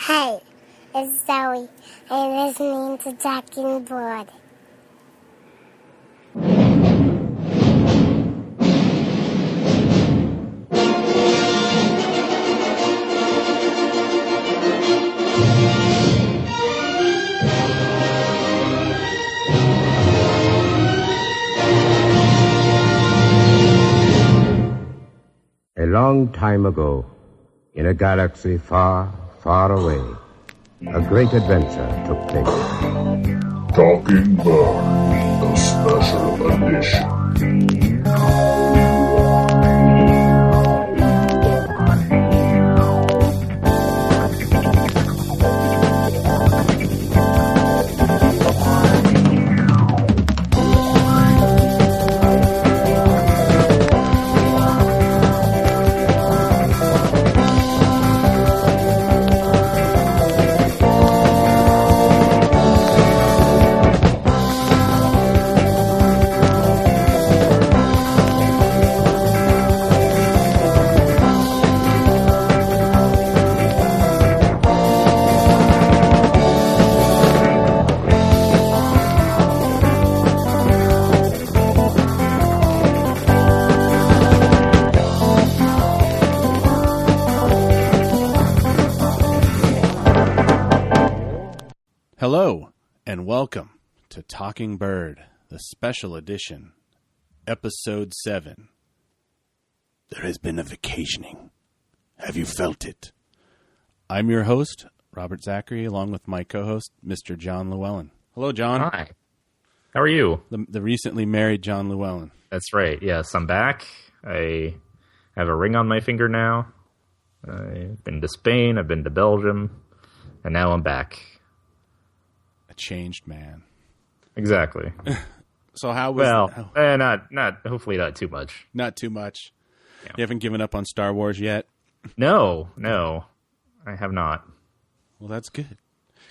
Hey, it's Zoe. I'm listening to Talking Bird. A long time ago, in a galaxy far, far away, a great adventure took place. Talking Bird, the special edition. Hello, and welcome to Talking Bird, the special edition, episode 7. There has been a vacationing. Have you felt it? I'm your host, Robert Zachary, along with my co-host, Mr. John Llewellyn. Hello, John. Hi. How are you? The recently married John Llewellyn. That's right. Yes, I'm back. I have a ring on my finger now. I've been to Spain, I've been to Belgium, and now I'm back. A changed man. Exactly. So how was... not hopefully not too much. Not too much. Yeah. You haven't given up on Star Wars yet? No, I have not. Well, that's good.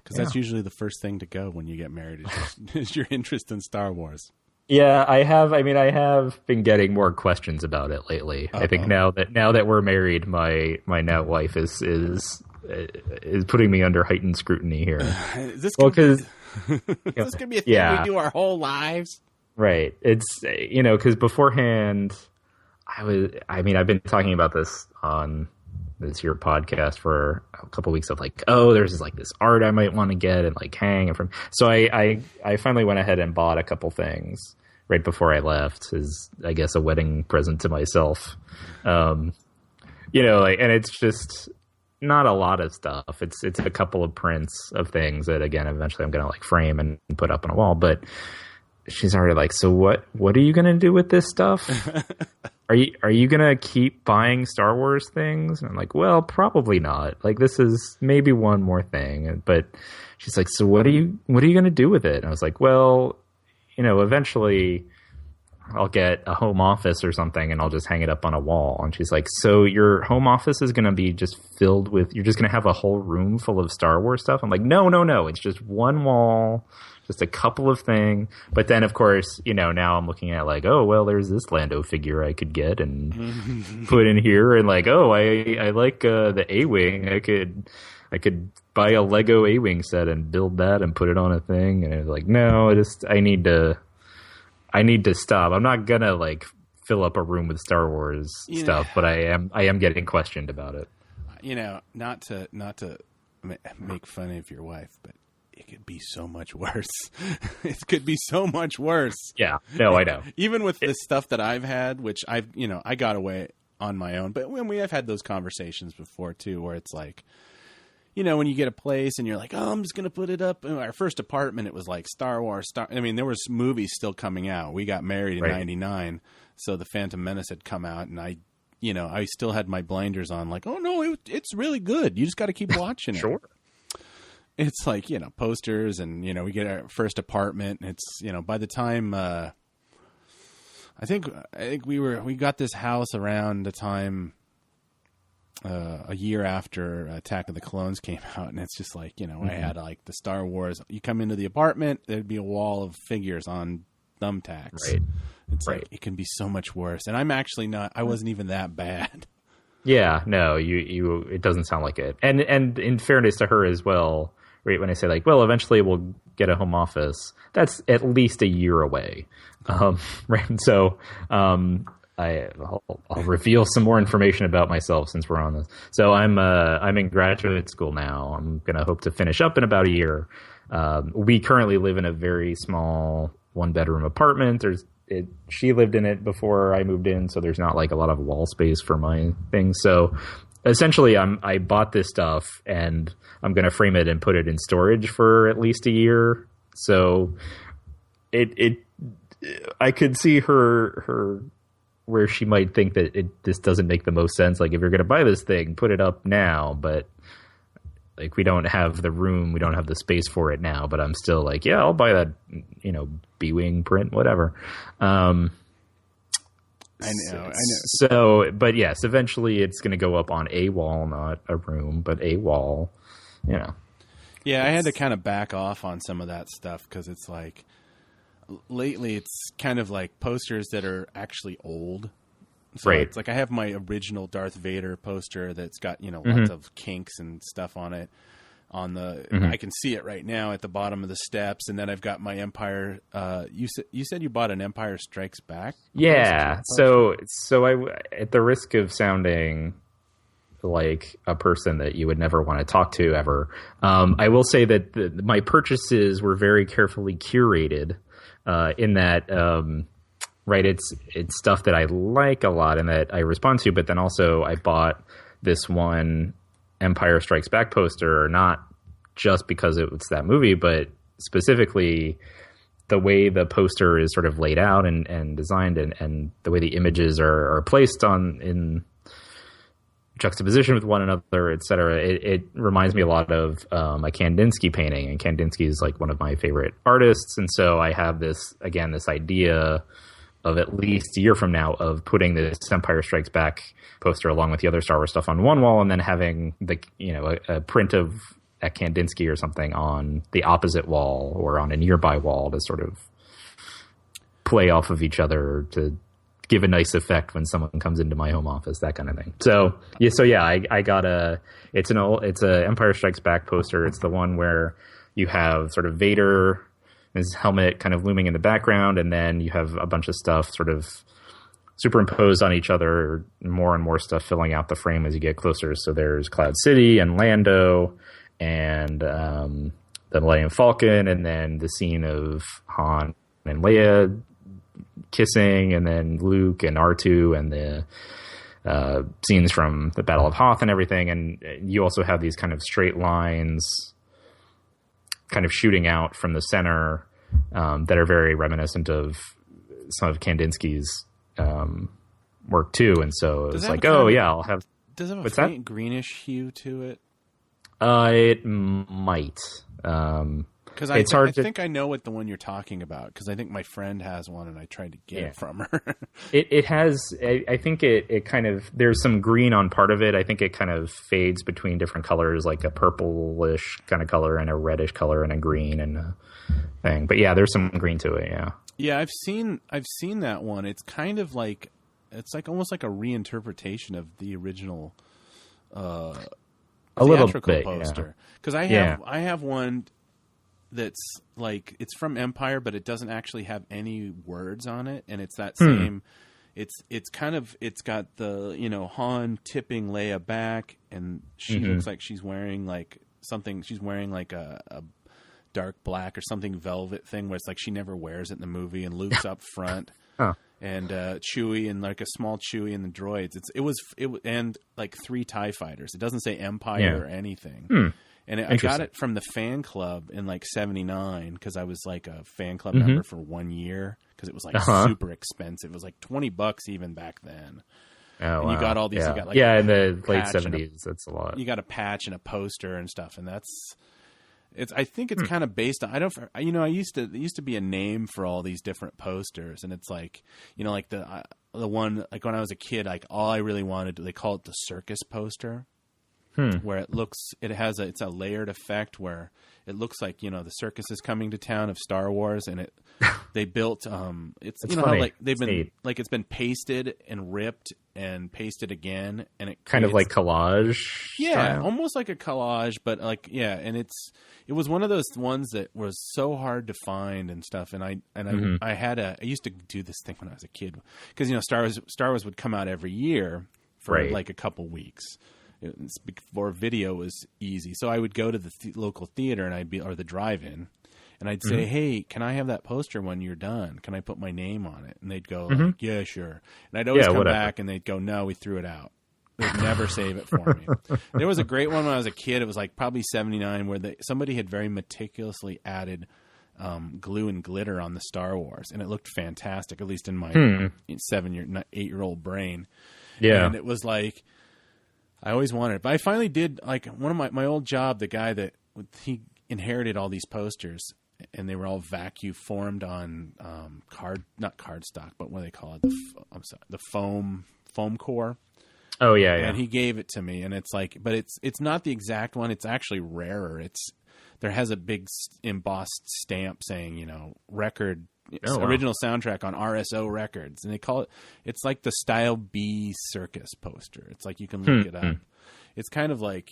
Because that's usually the first thing to go when you get married is your interest in Star Wars. Yeah, I have been getting more questions about it lately. Uh-oh. I think now that we're married, my now wife is putting me under heightened scrutiny here. This could be a thing we do our whole lives. Right. It's, because beforehand, I've been talking about this on this here podcast for a couple of weeks of like, there's this art I might want to get and like hang it from. So I finally went ahead and bought a couple things right before I left as, I guess, a wedding present to myself. And it's just not a lot of stuff. It's a couple of prints of things that, again, eventually I'm going to like frame and put up on a wall. But she's already like, so what are you going to do with this stuff? Are you going to keep buying Star Wars things? And I'm like, well, probably not. Like, this is maybe one more thing. But she's like, so what are you going to do with it? And I was like, well, eventually I'll get a home office or something and I'll just hang it up on a wall. And she's like, so your home office is going to be just filled with, you're just going to have a whole room full of Star Wars stuff? I'm like, no. It's just one wall, just a couple of things. But then, of course, now I'm looking at like, there's this Lando figure I could get and put in here. And like, I like the A-Wing. I could buy a Lego A-Wing set and build that and put it on a thing. And I was like, no, I need to stop. I'm not gonna like fill up a room with Star Wars stuff, but I am getting questioned about it. Not to make fun of your wife, but it could be so much worse. It could be so much worse. Yeah, no, I know. Even with the stuff that I've had, which I got away on my own, but when we have had those conversations before too, where it's like, when you get a place and you're like, I'm just going to put it up. In our first apartment, it was like Star Wars. There was movies still coming out. We got married in 99. So The Phantom Menace had come out and I still had my blinders on like, oh no, it's really good. You just got to keep watching it. Sure. It's like, posters and, we get our first apartment. And it's, by the time, I think we got this house around the time, a year after Attack of the Clones came out, and it's just like, I had like the Star Wars. You come into the apartment, there'd be a wall of figures on thumbtacks. Right. It's like, it can be so much worse. And I'm actually not, I wasn't even that bad. Yeah, no, you it doesn't sound like it. And in fairness to her as well, right, when I say like, well, eventually we'll get a home office, that's at least a year away. Right. So I'll reveal some more information about myself since we're on this. So I'm in graduate school now. I'm gonna hope to finish up in about a year. We currently live in a very small 1-bedroom apartment. She lived in it before I moved in, so there's not like a lot of wall space for my things. So essentially, I bought this stuff and I'm going to frame it and put it in storage for at least a year. So I could see her where she might think that this doesn't make the most sense. Like, if you're going to buy this thing, put it up now, but like, we don't have the room, we don't have the space for it now, but I'm still like, yeah, I'll buy that, B-Wing print, whatever. I know. So, but yes, eventually it's going to go up on a wall, not a room, but a wall, Yeah, I had to kind of back off on some of that stuff because it's like, lately it's kind of like posters that are actually old. So right. It's like I have my original Darth Vader poster that's got, lots of kinks and stuff on it. I can see it right now at the bottom of the steps, and then I've got my Empire. You said you bought an Empire Strikes Back? Yeah. So I, at the risk of sounding like a person that you would never want to talk to ever, I will say that my purchases were very carefully curated. In that, right, it's stuff that I like a lot and that I respond to, but then also I bought this one Empire Strikes Back poster, not just because it's that movie, but specifically the way the poster is sort of laid out and designed and the way the images are placed in juxtaposition with one another, etc. It reminds me a lot of a Kandinsky painting, and Kandinsky is like one of my favorite artists, and so I have this idea of at least a year from now of putting this Empire Strikes Back poster along with the other Star Wars stuff on one wall, and then having a print of a Kandinsky or something on the opposite wall or on a nearby wall to sort of play off of each other to give a nice effect when someone comes into my home office, that kind of thing. So yeah, I got it's a Empire Strikes Back poster. It's the one where you have sort of Vader, his helmet kind of looming in the background, and then you have a bunch of stuff sort of superimposed on each other, more and more stuff filling out the frame as you get closer. So there's Cloud City and Lando and the Millennium Falcon, and then the scene of Han and Leia kissing, and then Luke and R2 and the scenes from the Battle of Hoth and everything. And you also have these kind of straight lines kind of shooting out from the center that are very reminiscent of some of Kandinsky's work too. And so it's like, I'll have... Does it have a faint greenish hue to it? It might. Because I think I know what the one you're talking about, because I think my friend has one and I tried to get it from her. It has, I think it kind of, there's some green on part of it. I think it kind of fades between different colors, like a purplish kind of color and a reddish color and a green and a thing. But yeah, there's some green to it, yeah. Yeah, I've seen that one. It's kind of like, it's like almost like a reinterpretation of the original a little bit poster. Because I have one that's like, it's from Empire, but it doesn't actually have any words on it, and it's that same. It's got the Han tipping Leia back, and she looks like she's wearing like something. She's wearing like a dark black or something velvet thing, where it's like she never wears it in the movie, and Luke's up front. And Chewie and like a small Chewie and the droids. It was and like 3 TIE fighters. It doesn't say Empire or anything. And I got it from the fan club in like 79 because I was like a fan club member for 1 year because it was like super expensive. It was like $20 even back then. Oh, and you got all these. You got like in the late 70s. That's a lot. You got a patch and a poster and stuff, and that's. I think it's kind of based on. I used to be a name for all these different posters, and it's like like the one like when I was a kid, like all I really wanted, they call it the circus poster. where it's a layered effect where it looks like, the circus is coming to town of Star Wars, and they built it's how like they've been neat. Like it's been pasted and ripped and pasted again, and it kind of like collage. Yeah, style. almost like a collage, but and it was one of those ones that was so hard to find and stuff. And I used to do this thing when I was a kid, because Star Wars would come out every year for like a couple weeks. Before video was easy, so I would go to the local theater or the drive-in, and I'd say, "Hey, can I have that poster when you're done? Can I put my name on it?" And they'd go, like, "Yeah, sure." And I'd always come back, and they'd go, "No, we threw it out. They'd never save it for me." There was a great one when I was a kid. It was like probably '79, where somebody had very meticulously added glue and glitter on the Star Wars, and it looked fantastic, at least in my 8-year-old brain. Yeah, and it was like, I always wanted it. But I finally did, like, one of my old job, the guy he inherited all these posters, and they were all vacuum formed on not cardstock, but what do they call it? The foam core. Oh yeah, yeah. And he gave it to me, and it's like, but it's not the exact one. It's actually rarer. There has a big embossed stamp saying, record. Original soundtrack on RSO Records, and they call it's like the Style B Circus poster. It's like, you can look it up. It's kind of like,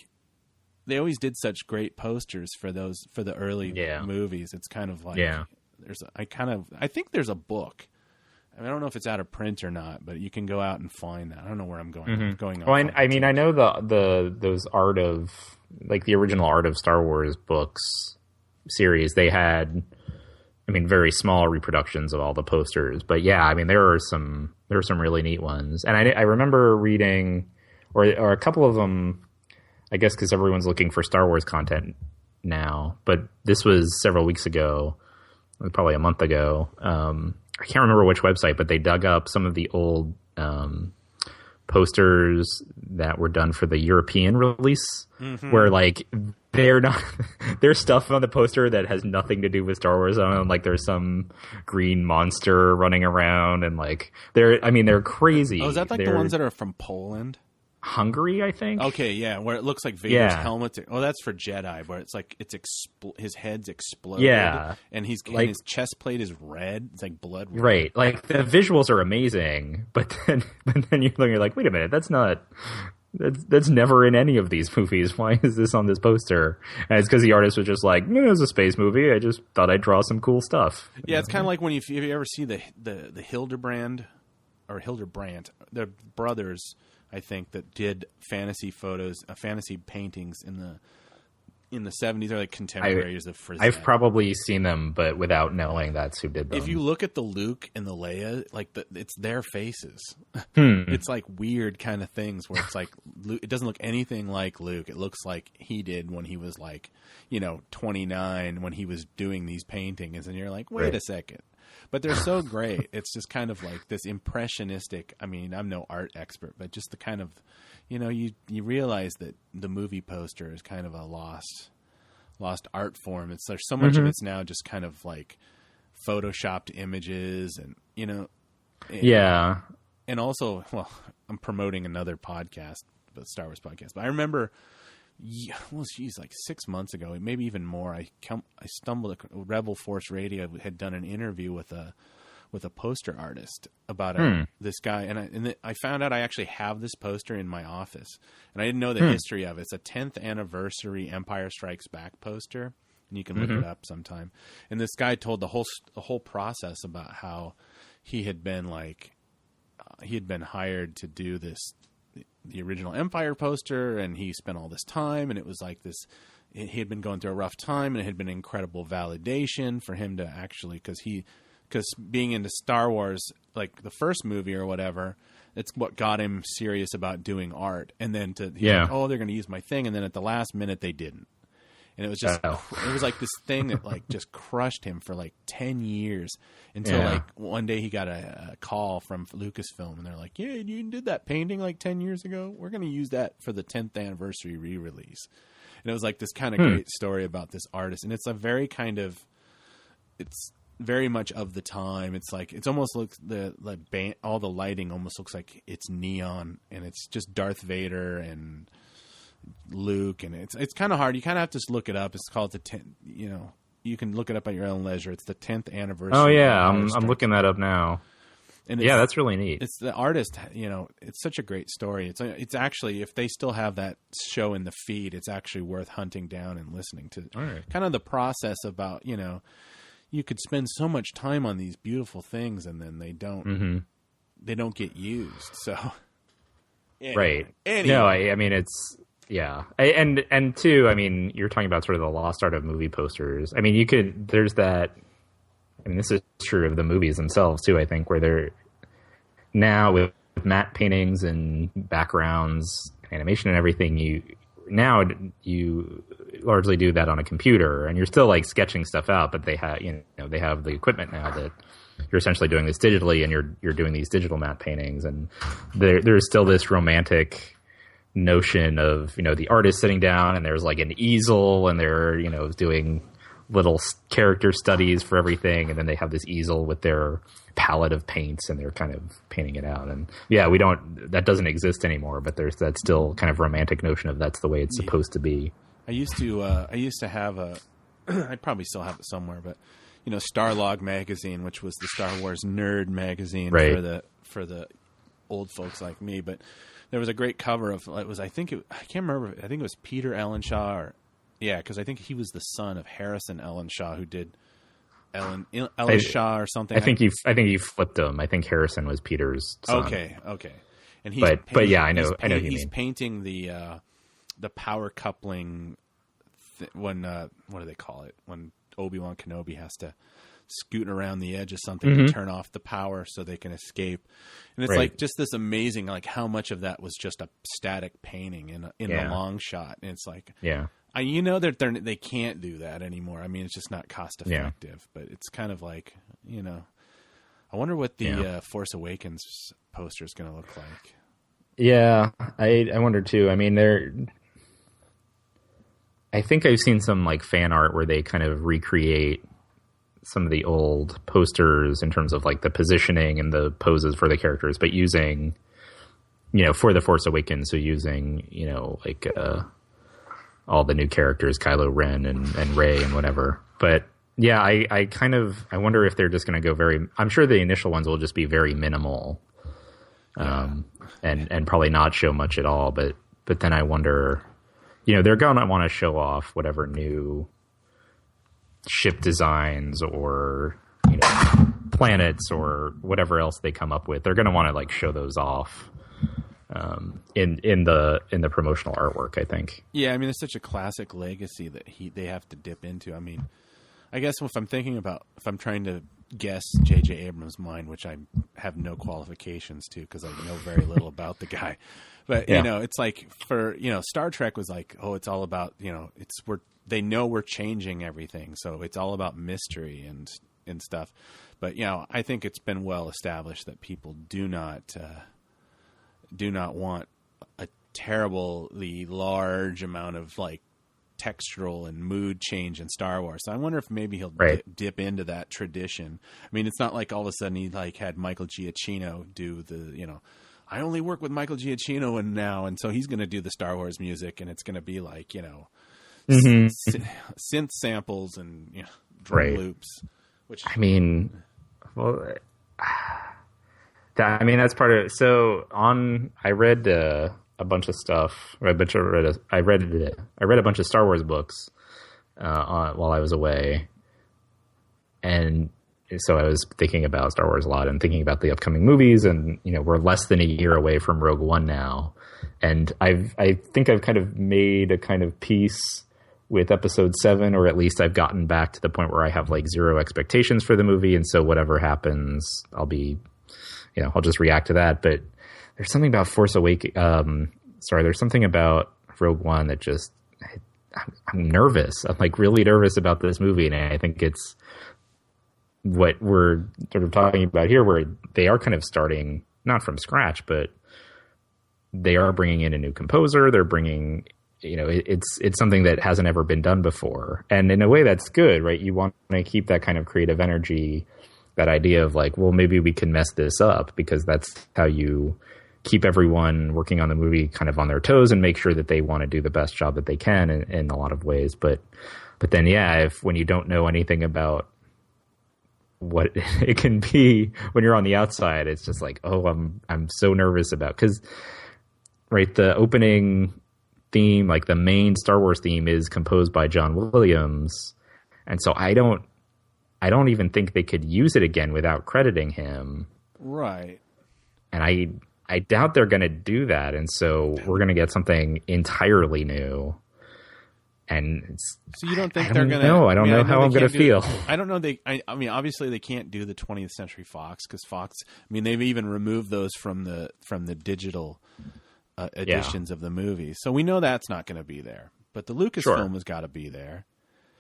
they always did such great posters for the early movies. It's kind of like, I think there's a book. I don't know if it's out of print or not, but you can go out and find that. I don't know where I'm going. Going on. Well, I mean, I know those art of, like, the original Art of Star Wars books series. They had, very small reproductions of all the posters, but there are some really neat ones. And I remember reading, or a couple of them, I guess, because everyone's looking for Star Wars content now, but this was several weeks ago, probably a month ago. I can't remember which website, but they dug up some of the old posters that were done for the European release, where, like, there's stuff on the poster that has nothing to do with Star Wars on them. Like, there's some green monster running around, and, like, they're crazy. Oh, is that like the ones that are from Poland? Hungary, I think. Okay, yeah, where it looks like Vader's helmet. Oh, that's for Jedi, where it's like his head's exploded. Yeah, and his chest plate is red. It's like blood red. Right, like, the visuals are amazing, but then you're like, wait a minute, that's never in any of these movies. Why is this on this poster? And it's because the artist was just like, it was a space movie. I just thought I'd draw some cool stuff. Yeah, it's kind of like when if you ever see the Hildebrand, the brothers, I think, that did fantasy paintings in the 70s. They're like contemporaries of Frizette. I've probably seen them, but without knowing that's who did them. If you look at the Luke and the Leia, like, it's their faces. It's like weird kind of things where it's like, it doesn't look anything like Luke. It looks like he did when he was, like, 29, when he was doing these paintings, and you're like, wait a second. But they're so great. It's just kind of like this impressionistic. I'm no art expert, but just the kind of, you realize that the movie poster is kind of a lost art form. There's so much of it's now just kind of like photoshopped images, and and also, well, I'm promoting another podcast, the Star Wars podcast. But I remember, like 6 months ago, maybe even more, I stumbled. Rebel Force Radio had done an interview with a poster artist about this guy, and I found out I actually have this poster in my office, and I didn't know the history of it. It's a 10th anniversary Empire Strikes Back poster, and you can look it up sometime. And this guy told the whole process about how he had been hired to do the original Empire poster, and he spent all this time, and it was like this. He had been going through a rough time, and it had been incredible validation for him to actually, because being into Star Wars, like the first movie or whatever, it's what got him serious about doing art. And then like, oh, they're going to use my thing, and then at the last minute they didn't. And it was just, it was like this thing that, like, just crushed him for like 10 years until like one day he got a call from Lucasfilm, and they're like, yeah, you did that painting like 10 years ago. We're going to use that for the 10th anniversary re-release. And it was like this kind of great story about this artist. And it's a very kind of, it's very much of the time. It's like, it's almost looks all the lighting almost looks like it's neon, and it's just Darth Vader and Luke, and it's kind of hard. You kind of have to just look it up. It's called the 10th. You can look it up at your own leisure. It's the 10th anniversary. Oh yeah, I'm looking that up now. And yeah, that's really neat. It's the artist, it's such a great story. It's actually, if they still have that show in the feed, it's actually worth hunting down and listening to. All right. Kind of the process about, you could spend so much time on these beautiful things and then they don't get used. So, anyway. Right. Anyway. No, I mean, it's, yeah. And two, I mean, you're talking about sort of the lost art of movie posters. I mean, there's that, I mean, this is true of the movies themselves too, I think, where they're now with matte paintings and backgrounds, animation and everything, you largely do that on a computer, and you're still like sketching stuff out, but they have, they have the equipment now that you're essentially doing this digitally, and you're doing these digital matte paintings, and there's still this romantic notion of, the artist sitting down and there's like an easel and they're, doing little character studies for everything, and then they have this easel with their palette of paints and they're kind of painting it out. And yeah, that doesn't exist anymore, but there's that still kind of romantic notion of that's the way it's supposed to be. I used to have I probably still have it somewhere, but Starlog magazine, which was the Star Wars nerd magazine, right, for the old folks like me. But there was a great cover of I can't remember. I think it was Peter Ellenshaw, because I think he was the son of Harrison Ellenshaw, who did Ellenshaw or something. I think you flipped him. I think Harrison was Peter's son. Okay. And but yeah, I know what you he's mean. Painting the power coupling. When what do they call it? When Obi-Wan Kenobi has to scoot around the edge of something to turn off the power so they can escape, and it's like just this amazing, like how much of that was just a static painting in the long shot, and it's like that they can't do that anymore. I mean, it's just not cost effective, but it's kind of like I wonder what the Force Awakens poster is going to look like. Yeah, I wonder too. I mean, I think I've seen some like fan art where they kind of recreate some of the old posters in terms of like the positioning and the poses for the characters, but using, for the Force Awakens, so using, like all the new characters, Kylo Ren and Rey and whatever. But yeah, I wonder if they're just going to go I'm sure the initial ones will just be very minimal, and probably not show much at all. But then I wonder, they're going to want to show off whatever new ship designs or, planets or whatever else they come up with. They're going to want to like show those off, in the promotional artwork, I think. Yeah. I mean, it's such a classic legacy that they have to dip into. I mean, I guess if I'm trying to guess J.J. Abrams' mind, which I have no qualifications to because I know very little about the guy, but it's like for Star Trek was like, oh, it's all about they know we're changing everything, so it's all about mystery and stuff. But I think it's been well established that people do not want a terribly large amount of like textural and mood change in Star Wars. So I wonder if maybe he'll dip into that tradition. I mean, it's not like all of a sudden he like had Michael Giacchino do the, I only work with Michael Giacchino and so he's going to do the Star Wars music and it's going to be like, synth samples and drum loops. Which I mean, well, that's part of it. So I read a bunch of stuff. I read a bunch of Star Wars books while I was away, and so I was thinking about Star Wars a lot and thinking about the upcoming movies. And we're less than a year away from Rogue One now, and I think I've kind of made a kind of peace with Episode 7, or at least I've gotten back to the point where I have like zero expectations for the movie, and so whatever happens, I'll just react to that. But there's something about there's something about Rogue One that just, I'm nervous. I'm like really nervous about this movie. And I think it's what we're sort of talking about here, where they are kind of starting, not from scratch, but they are bringing in a new composer. They're bringing, it's something that hasn't ever been done before. And in a way that's good, right? You want to keep that kind of creative energy, that idea of like, well, maybe we can mess this up, because that's how you keep everyone working on the movie kind of on their toes and make sure that they want to do the best job that they can in a lot of ways. But then, when you don't know anything about what it can be when you're on the outside, it's just like, oh, I'm so nervous about, because the opening theme, like the main Star Wars theme, is composed by John Williams, and so I don't even think they could use it again without crediting him. Right. And I doubt they're going to do that, and so we're going to get something entirely new. And so you don't think they're going to? No, I don't know how I'm going to feel. I don't know. I mean, obviously they can't do the 20th Century Fox, because Fox. I mean, they've even removed those from the digital editions of the movie, so we know that's not going to be there. But the Lucasfilm has got to be there.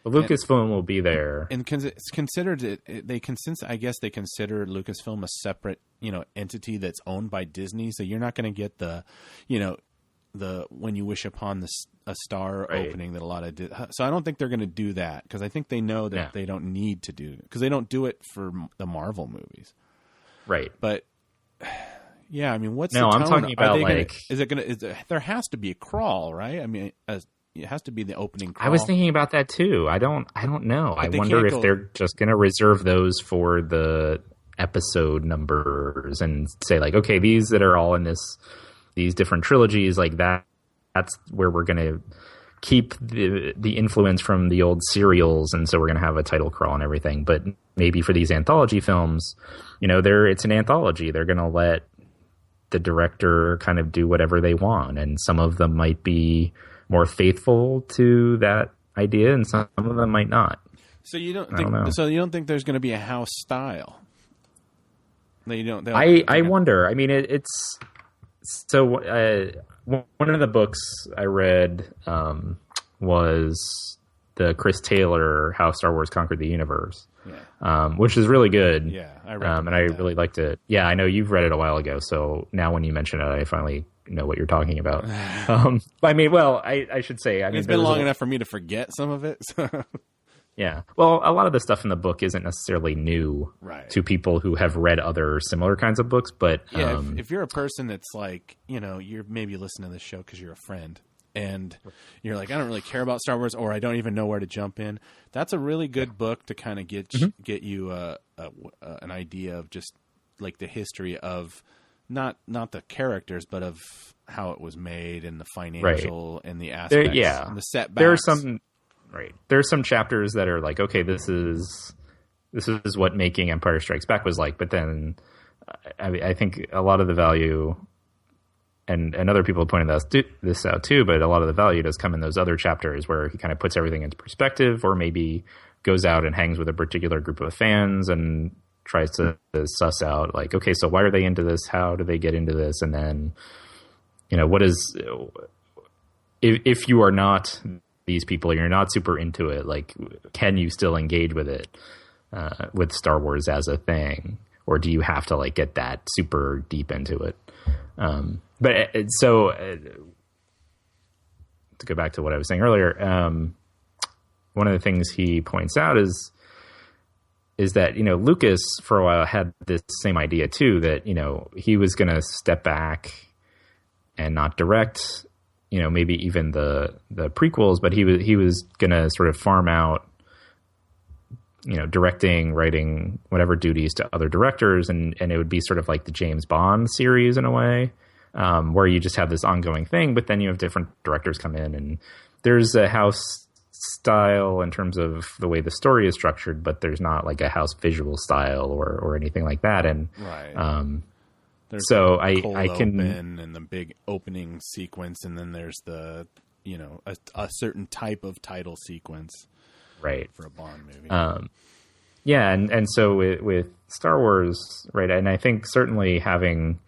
The Lucasfilm will be there, and it's considered. I guess they consider Lucasfilm a separate, entity that's owned by Disney. So you're not going to get the When You Wish Upon a Star opening that a lot of so I don't think they're going to do that, because I think they know that they don't need to do, because they don't do it for the Marvel movies, right? But I mean, what's no? The tone? I'm talking about there has to be a crawl, right? I mean, it has to be the opening crawl. I was thinking about that too. I don't know. I wonder if they're just going to reserve those for the episode numbers and say, like, okay, these that are all in these different trilogies, like that's where we're going to keep the influence from the old serials, and so we're going to have a title crawl and everything. But maybe for these anthology films, it's an anthology. They're going to let the director kind of do whatever they want, and some of them might be more faithful to that idea, and some of them might not. So you don't think? So you don't think there's going to be a house style? I wonder. I mean, it's so. One of the books I read was the Chris Taylor "How Star Wars Conquered the Universe," which is really good. Yeah, I read and I really liked it. Yeah, I know you've read it a while ago, so now when you mention it, I finally know what you're talking about. I mean, well, I should say, it's been long enough for me to forget some of it. So. Yeah. Well, a lot of the stuff in the book isn't necessarily new to people who have read other similar kinds of books. But if you're a person that's like, you're maybe listening to this show because you're a friend and you're like, I don't really care about Star Wars, or I don't even know where to jump in. That's a really good book to kind of get you an idea of just like the history of not the characters, but of how it was made and the financial and the aspects and the setbacks. There's some chapters that are like, okay, this is what making Empire Strikes Back was like. But then I think a lot of the value, and other people have pointed this out too, but a lot of the value does come in those other chapters where he kind of puts everything into perspective, or maybe goes out and hangs with a particular group of fans and tries to suss out, like, okay, so why are they into this? How do they get into this? And then, what is, if you are not these people, you're not super into it, like, can you still engage with it, with Star Wars as a thing, or do you have to like get that super deep into it? So to go back to what I was saying earlier, one of the things he points out is that, Lucas for a while had this same idea too, that, he was going to step back and not direct, maybe even the prequels, but he was going to sort of farm out, directing, writing, whatever duties to other directors. And it would be sort of like the James Bond series in a way, where you just have this ongoing thing, but then you have different directors come in, and there's a house style in terms of the way the story is structured, but there's not like a house visual style or anything like that. And, there's so the I can, and the big opening sequence, and then there's the a certain type of title sequence, for a Bond movie. And so with Star Wars, and I think certainly having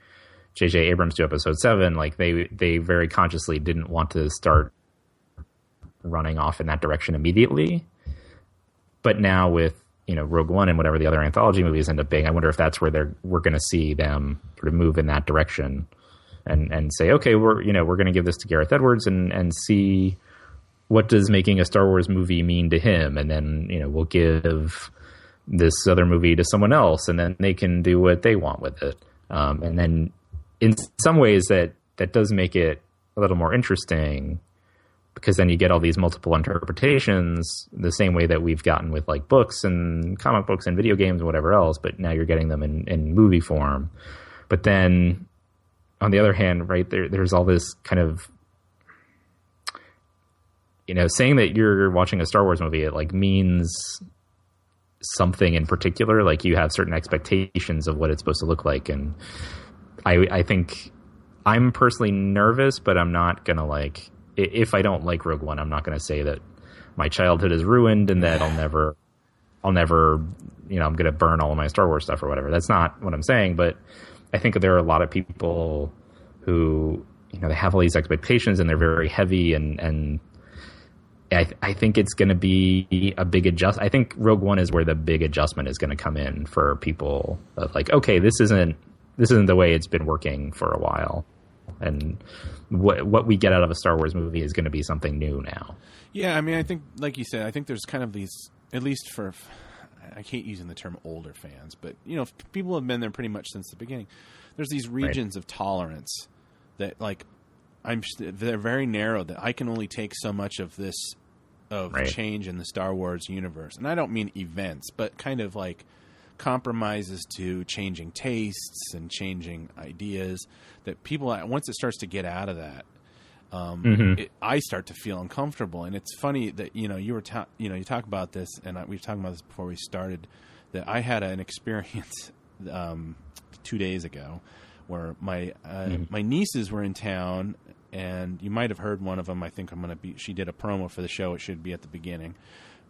J.J. Abrams do Episode 7, like they very consciously didn't want to start running off in that direction immediately. But now with Rogue One and whatever the other anthology movies end up being, I wonder if that's where we're going to see them sort of move in that direction and say, okay, we're going to give this to Gareth Edwards and see what does making a Star Wars movie mean to him, and then we'll give this other movie to someone else, and then they can do what they want with it. And then in some ways that does make it a little more interesting, because then you get all these multiple interpretations the same way that we've gotten with like books and comic books and video games and whatever else, but now you're getting them in movie form. But then on the other hand, right, there's all this kind of, saying that you're watching a Star Wars movie, it like means something in particular. Like you have certain expectations of what it's supposed to look like. And I think I'm personally nervous, but I'm not going to like, if I don't like Rogue One, I'm not going to say that my childhood is ruined and that I'll never, I'm going to burn all of my Star Wars stuff or whatever. That's not what I'm saying. But I think there are a lot of people who, they have all these expectations and they're very heavy, and I think it's going to be a big adjust. I think Rogue One is where the big adjustment is going to come in for people of like, okay, this isn't the way it's been working for a while. And what we get out of a Star Wars movie is going to be something new now. Yeah, I mean, I think, like you said, I think there's kind of these, at least for, I hate using the term older fans, but, people have been there pretty much since the beginning. There's these regions of tolerance that, like, they're very narrow, that I can only take so much of this, change in the Star Wars universe. And I don't mean events, but kind of like compromises to changing tastes and changing ideas that people, once it starts to get out of that, I start to feel uncomfortable. And it's funny that, you talk about this, and we've talked about this before we started, that I had an experience 2 days ago where my nieces were in town, and you might have heard one of them. I think she did a promo for the show. It should be at the beginning.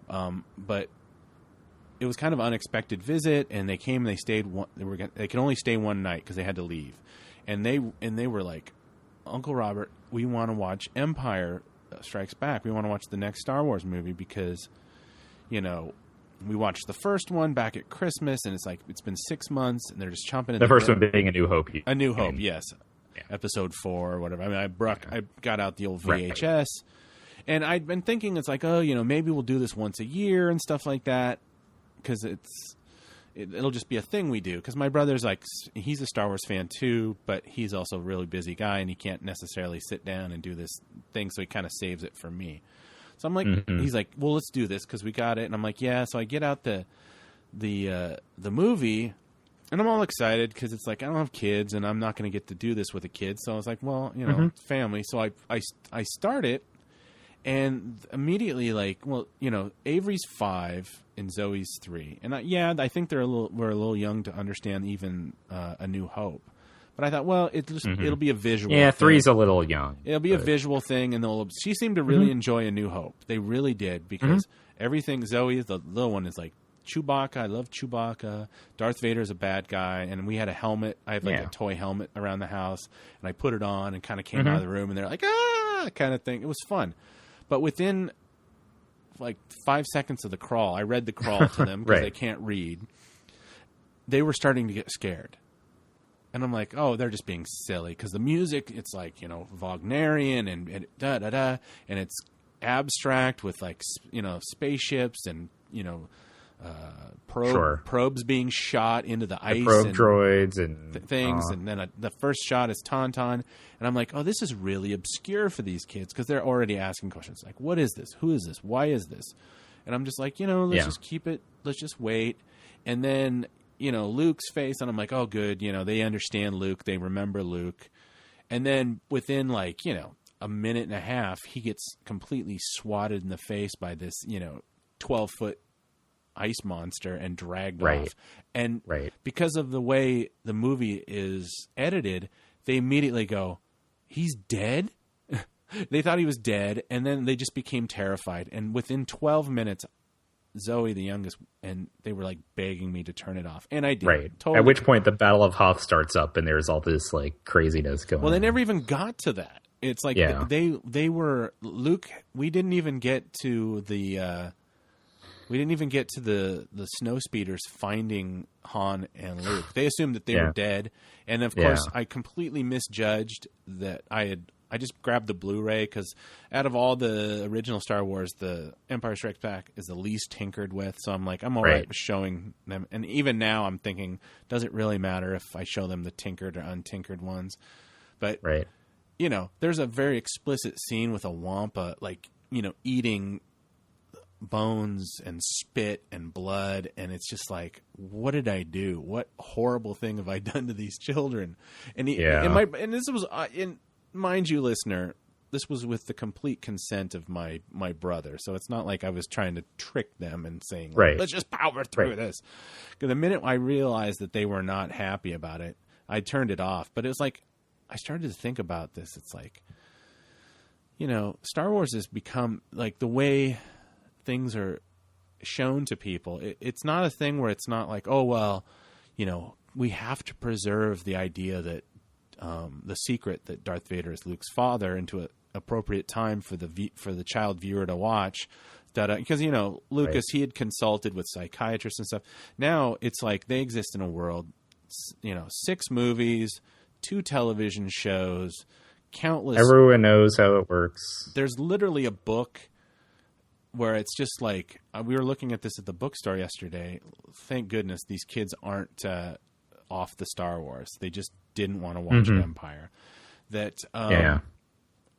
But it was kind of an unexpected visit, and they came and they stayed. They could only stay one night because they had to leave, and they were like, Uncle Robert, we want to watch Empire Strikes Back. We want to watch the next Star Wars movie because, we watched the first one back at Christmas, and it's like it's been 6 months, and they're just chomping. The first one being A New Hope. A New Hope, yes. Yeah. Episode 4 or whatever. I mean, I got out the old VHS, and I'd been thinking it's like, maybe we'll do this once a year and stuff like that, because it'll just be a thing we do. Because my brother's like, he's a Star Wars fan too, but he's also a really busy guy, and he can't necessarily sit down and do this thing, so he kind of saves it for me. So I'm like, he's like, well, let's do this because we got it, and I'm like, yeah. So I get out the movie. And I'm all excited because it's like I don't have kids, and I'm not going to get to do this with a kid. So I was like, well, family. So I start it, and immediately like, well, Avery's 5 and Zoe's 3, and I think we're a little young to understand even A New Hope. But I thought, well, it'll be a visual. Yeah, thing. 3's a little young. It'll be a visual thing, and she seemed to really enjoy A New Hope. They really did, because everything. Zoe, the little one, is like, Chewbacca, I love Chewbacca. Darth Vader's a bad guy, and we had a helmet. I have like a toy helmet around the house, and I put it on and kind of came out of the room, and they're like, ah, kind of thing. It was fun. But within like 5 seconds of the crawl, I read the crawl to them because they can't read. They were starting to get scared. And I'm like, oh, they're just being silly, because the music, it's like, Wagnerian and da-da-da, and it's abstract with like, spaceships and, probes being shot into the ice, probe and droids and things, and then the first shot is Tauntaun, and I'm like, oh, this is really obscure for these kids, because they're already asking questions like, what is this? Who is this? Why is this? And I'm just like, let's just keep it. Let's just wait. And then Luke's face, and I'm like, oh, good. They understand Luke. They remember Luke. And then within like a minute and a half, he gets completely swatted in the face by this 12-foot ice monster and dragged off. And because of the way the movie is edited, they immediately go, he's dead? They thought he was dead, and then they just became terrified. And within 12 minutes, Zoe, the youngest, and they were like begging me to turn it off. And I did. Totally. At which point the Battle of Hoth starts up, and there's all this like craziness going on. Well, they never even got to that. It's like they were Luke. We didn't even get to the snow speeders finding Han and Luke. They assumed that they were dead, and of course, I completely misjudged that. I I just grabbed the Blu-ray because out of all the original Star Wars, the Empire Strikes Back is the least tinkered with. So I'm like, I'm all right with showing them. And even now I'm thinking, does it really matter if I show them the tinkered or untinkered ones? But, you know, there's a very explicit scene with a Wampa, like, you know, eating bones and spit and blood, and it's just like, what did I do? What horrible thing have I done to these children? And and this was mind you, listener, this was with the complete consent of my brother, so it's not like I was trying to trick them and saying, like, let's just power through this. Because the minute I realized that they were not happy about it, I turned it off. But it was like, I started to think about this. It's like, you know, Star Wars has become like the way things are shown to people. It's not a thing where it's not like, oh, well, you know, we have to preserve the idea that the secret that Darth Vader is Luke's father into an appropriate time for the child viewer to watch. Because, you know, Lucas, he had consulted with psychiatrists and stuff. Now it's like they exist in a world, you know, 6 movies, 2 television shows, countless. Everyone knows how it works. There's literally a book where it's just like, we were looking at this at the bookstore yesterday. Thank goodness these kids aren't off the Star Wars. They just didn't want to watch Empire. That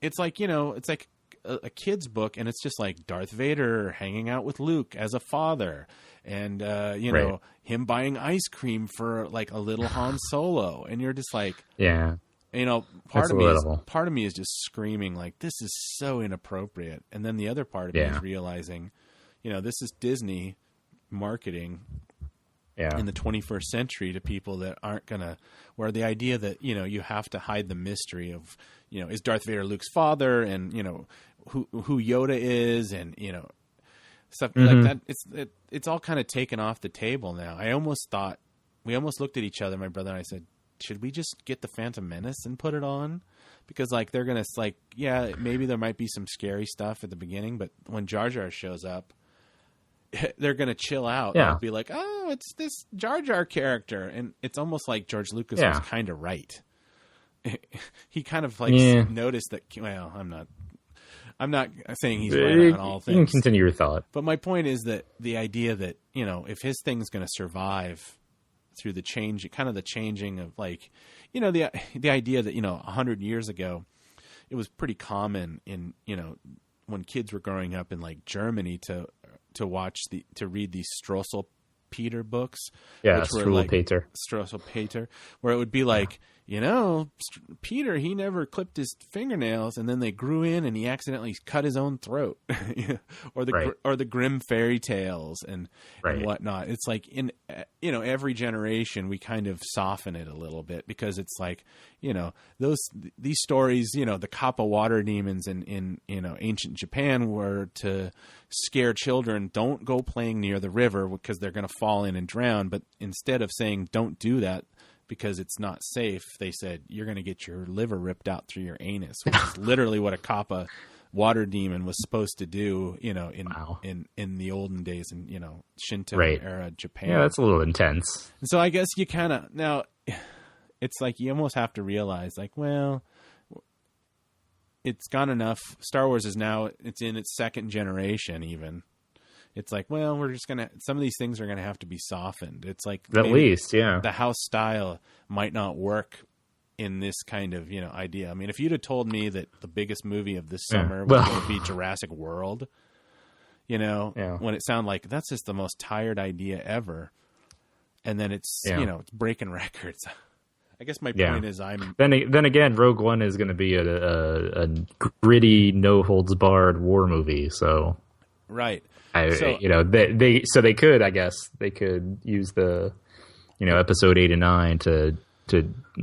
it's like, you know, it's like a kid's book, and it's just like Darth Vader hanging out with Luke as a father, and you know, him buying ice cream for like a little Han Solo, and you're just like, you know, part of me is just screaming like, this is so inappropriate. And then the other part of me is realizing, you know, this is Disney marketing in the 21st century to people that aren't gonna, where the idea that, you know, you have to hide the mystery of, you know, is Darth Vader Luke's father, and, you know, who Yoda is, and, you know, stuff like that. It's all kind of taken off the table now. We almost looked at each other, my brother and I said, should we just get the Phantom Menace and put it on? Because, like, they're going to, like, yeah, maybe there might be some scary stuff at the beginning, but when Jar Jar shows up, they're going to chill out. They'll be like, oh, it's this Jar Jar character. And it's almost like George Lucas was kind of right. He kind of, like, noticed that, well, I'm not saying he's right on all things. You can continue your thought. But my point is that the idea that, you know, if his thing's going to survive through the change, kind of the changing of, like, you know, the idea that, you know, 100 years ago, it was pretty common in, you know, when kids were growing up in, like, Germany to read these Strossel Peter books. Yeah, Strossel Peter, where it would be like, you know, Peter, he never clipped his fingernails, and then they grew in, and he accidentally cut his own throat, or the Grimm fairy tales and whatnot. It's like, in, you know, every generation we kind of soften it a little bit, because it's like, you know, these stories, you know, the Kappa water demons in you know, ancient Japan were to scare children, don't go playing near the river because they're going to fall in and drown. But instead of saying don't do that because it's not safe, they said you're going to get your liver ripped out through your anus, which is literally what a Kappa water demon was supposed to do, you know, in the olden days, in, you know, Shinto era Japan. Yeah, that's a little intense. And so I guess you kind of, now it's like you almost have to realize, like, well, it's gone enough. Star Wars is now, it's in its 2nd generation even. It's like, well, we're just going to, some of these things are going to have to be softened. It's like, at least, the house style might not work in this kind of, you know, idea. I mean, if you'd have told me that the biggest movie of this summer was going to be Jurassic World, you know, when it sounded like that's just the most tired idea ever. And then it's, you know, it's breaking records. I guess my point is Then again, Rogue One is going to be a gritty, no holds barred war movie. So you know, they could, I guess they could use the, you know, episode 8 and 9 to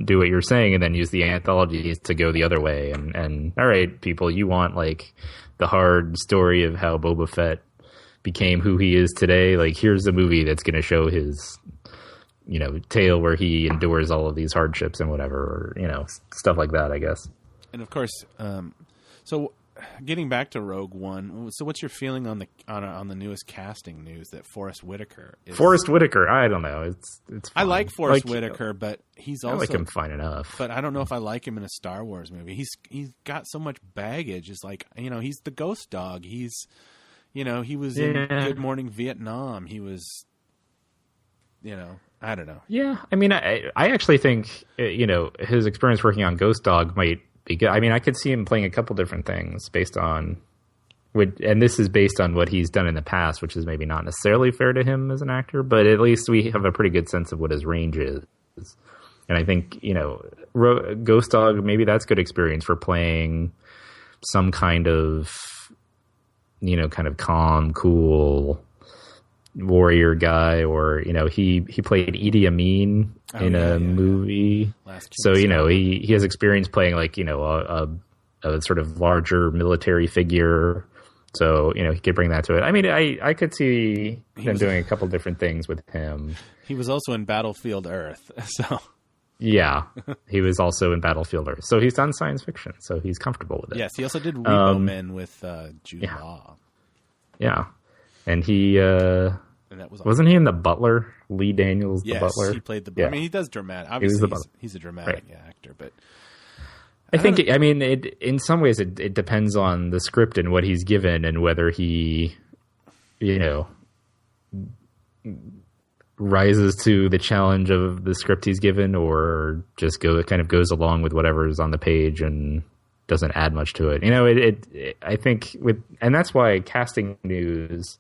do what you're saying, and then use the anthologies to go the other way. And all right, people, you want, like, the hard story of how Boba Fett became who he is today? Like, here's the movie that's going to show his, you know, tale where he endures all of these hardships and whatever, or, you know, stuff like that, I guess. And of course, so getting back to Rogue One. So, what's your feeling on the newest casting news that Forrest Whitaker is? Forrest Whitaker, I don't know. It's fine. I like Forrest Whitaker, but he's also I like him fine enough. But I don't know if I like him in a Star Wars movie. He's got so much baggage. It's like, he's the ghost dog. He's he was in Good Morning Vietnam. He was I don't know. Yeah, I mean, I actually think his experience working on Ghost Dog might be good. I mean, I could see him playing a couple different things based on, and this is based on what he's done in the past, which is maybe not necessarily fair to him as an actor, but at least we have a pretty good sense of what his range is. And I think Ghost Dog, maybe that's good experience for playing some kind of kind of calm, cool warrior guy, or he played Idi Amin in a movie, so he has experience playing like a sort of larger military figure, so he could bring that to it. I mean, I could see them doing a couple different things with him. He was also in Battlefield Earth, so yeah, he was also in Battlefield Earth, so he's done science fiction, so he's comfortable with it. Yes, he also did Repo Men with Jude Law. Yeah. And he and that was wasn't he in The Butler? Lee Daniels, The Butler. Yes, he played the. Yeah. I mean, he does dramatic. Obviously, he's a dramatic actor, but I think in some ways it depends on the script and what he's given, and whether he, rises to the challenge of the script he's given, or just goes along with whatever is on the page and doesn't add much to it. I think and that's why casting news.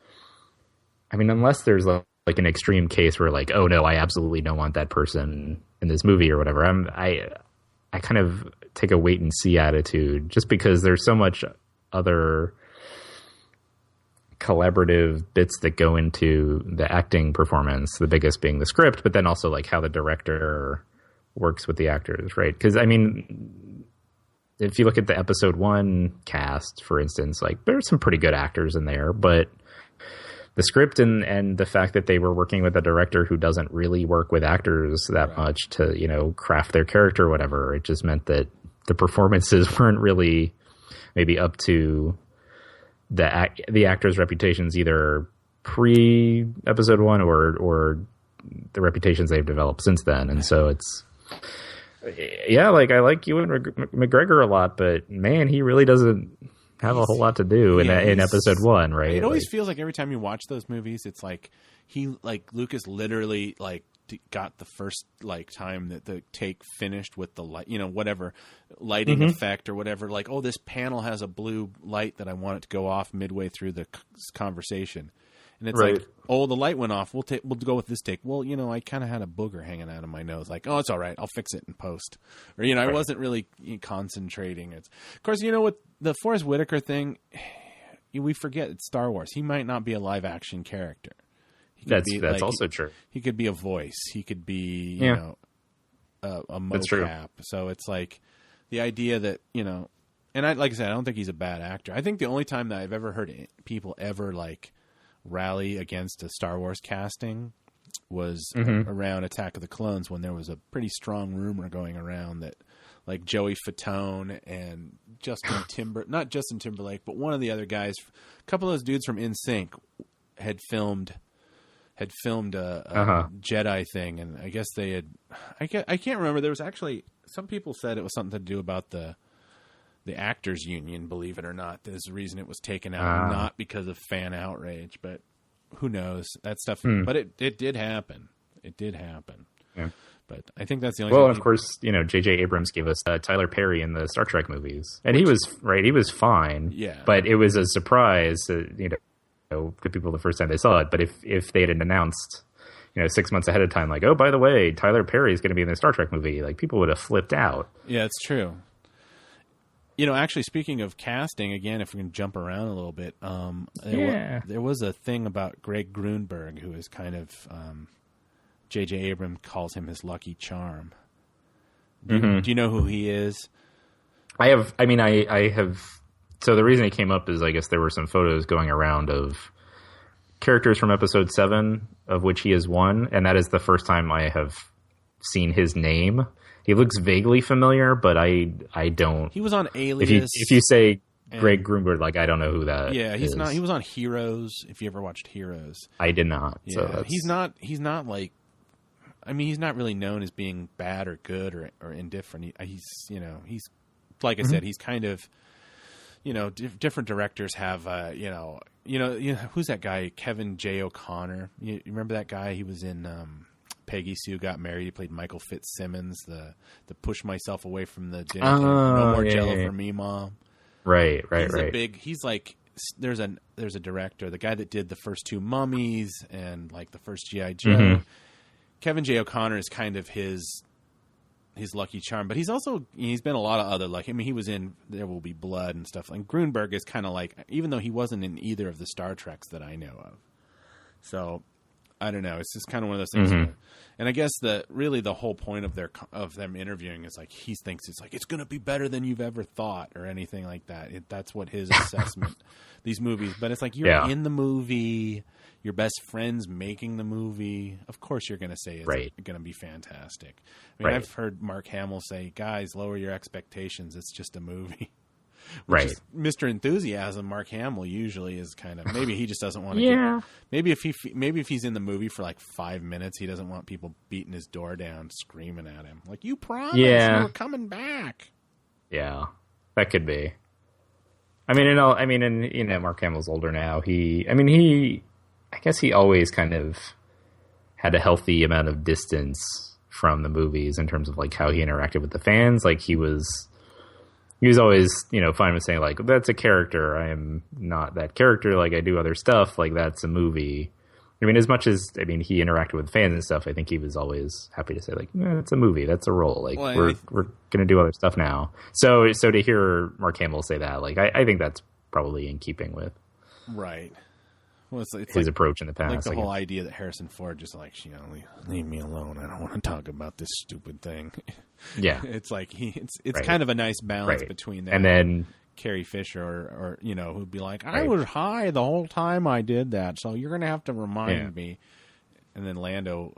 I mean, unless there's like an extreme case where like, oh no, I absolutely don't want that person in this movie or whatever. I kind of take a wait and see attitude, just because there's so much other collaborative bits that go into the acting performance. The biggest being the script, but then also like how the director works with the actors, right? Because I mean, if you look at the episode 1 cast, for instance, like there's some pretty good actors in there, but the script and the fact that they were working with a director who doesn't really work with actors that much to, craft their character or whatever, it just meant that the performances weren't really maybe up to the actors' reputations, either pre episode 1 or the reputations they've developed since then. And so it's, like I like Ewan McGregor a lot, but man, he really doesn't have a whole lot to do in episode 1, right? It always feels like every time you watch those movies, it's like Lucas literally got the first time that the take finished with the light, whatever lighting effect or whatever. Like, oh, this panel has a blue light that I want it to go off midway through the conversation. And it's like, oh, the light went off. We'll go with this take. Well, I kind of had a booger hanging out of my nose. Like, oh, it's all right. I'll fix it in post. Or, I wasn't really concentrating. Of course, what the Forrest Whitaker thing, we forget it's Star Wars. He might not be a live action character. That's also true. He could be a voice. He could be, a mocap. So it's like the idea that, and like I said, I don't think he's a bad actor. I think the only time that I've ever heard people ever rally against a Star Wars casting was around Attack of the Clones, when there was a pretty strong rumor going around that Joey Fatone and not Justin Timberlake, but one of the other guys, a couple of those dudes from NSYNC had filmed a Jedi thing, and I guess they had I can't remember. There was actually, some people said it was something to do about the actors union, believe it or not. There's a reason it was taken out, not because of fan outrage, but who knows that stuff. But it did happen. It did happen. Yeah. But I think that's the only. Well, of course, J.J. Abrams gave us Tyler Perry in the Star Trek movies, and he was fine. Yeah. But it was a surprise, to people the first time they saw it. But if they had announced, 6 months ahead of time, like, oh, by the way, Tyler Perry is going to be in the Star Trek movie, people would have flipped out. Yeah, it's true. Actually, speaking of casting, again, if we can jump around a little bit, there was a thing about Greg Grunberg, who is kind of J.J. Abrams calls him his lucky charm. Do you know who he is? I have. So the reason he came up is, I guess there were some photos going around of characters from episode 7, of which he is one, and that is the first time I have seen his name. He looks vaguely familiar, but I don't. He was on Alias. If you say Greg Grunberg, like, I don't know who that Yeah, he's is. not. He was on Heroes. If you ever watched Heroes, I did not. yeah, So that's... he's not. He's not like. I mean, he's not really known as being bad or good or indifferent. He's he's like I said, he's kind of different directors have who's that guy, Kevin J. O'Connor? You remember that guy? He was in Peggy Sue Got Married. He played Michael Fitzsimmons, the push myself away from the dinner. No more Jello for me, Mom. Right. He's like, there's a director, the guy that did the first two Mummies and like the first G.I. Joe. Mm-hmm. Kevin J. O'Connor is kind of his lucky charm, but he's been a lot of other, like, I mean, he was in There Will Be Blood and stuff. Like Grunberg is kind of like, even though he wasn't in either of the Star Treks that I know of. So I don't know. It's just kind of one of those things. Mm-hmm. And I guess the whole point of them interviewing is like, he thinks it's like, it's going to be better than you've ever thought or anything like that. That's what his assessment, these movies, but it's like, you're in the movie, your best friend's making the movie. Of course you're going to say it's going to be fantastic. I mean, I've heard Mark Hamill say, guys, lower your expectations. It's just a movie. Which is Mr. Enthusiasm, Mark Hamill usually is kind of, maybe he just doesn't want to maybe if he's in the movie for like 5 minutes, he doesn't want people beating his door down, screaming at him. Like, you promised we're coming back. Yeah, that could be. I mean, Mark Hamill's older now. I guess he always kind of had a healthy amount of distance from the movies in terms of like how he interacted with the fans. Like he was always, fine with saying like, that's a character. I am not that character. Like I do other stuff. Like that's a movie. I mean, as much as, he interacted with fans and stuff, I think he was always happy to say like, it's a movie. That's a role. Like we're going to do other stuff now. So to hear Mark Hamill say that, like, I think that's probably in keeping with. Right. Well, it's his approach in the past. Like the whole idea that Harrison Ford just like, leave me alone. I don't want to talk about this stupid thing. Yeah. It's like it's kind of a nice balance between that and then Carrie Fisher or who'd be like, I was high the whole time I did that, so you're gonna have to remind me. And then Lando.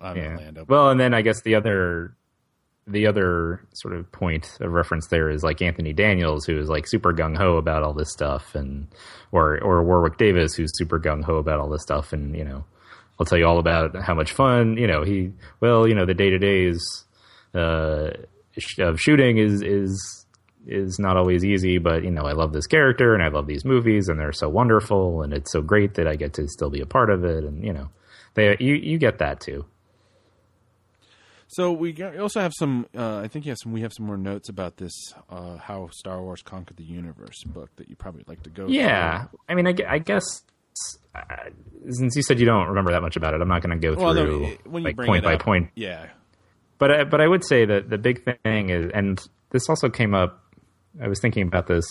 Well, and then I guess the other sort of point of reference there is like Anthony Daniels, who is like super gung ho about all this stuff, and or Warwick Davis, who's super gung ho about all this stuff, and I'll tell you all about how much fun the day to days of shooting is not always easy, but I love this character and I love these movies and they're so wonderful and it's so great that I get to still be a part of it, and you get that too. So we also have some. I think we have some more notes about this "How Star Wars Conquered the Universe" book that you probably like to go. Yeah, through. I mean, I guess since you said you don't remember that much about it, I'm not going to go through point by point. Yeah, but I would say that the big thing is, and this also came up. I was thinking about this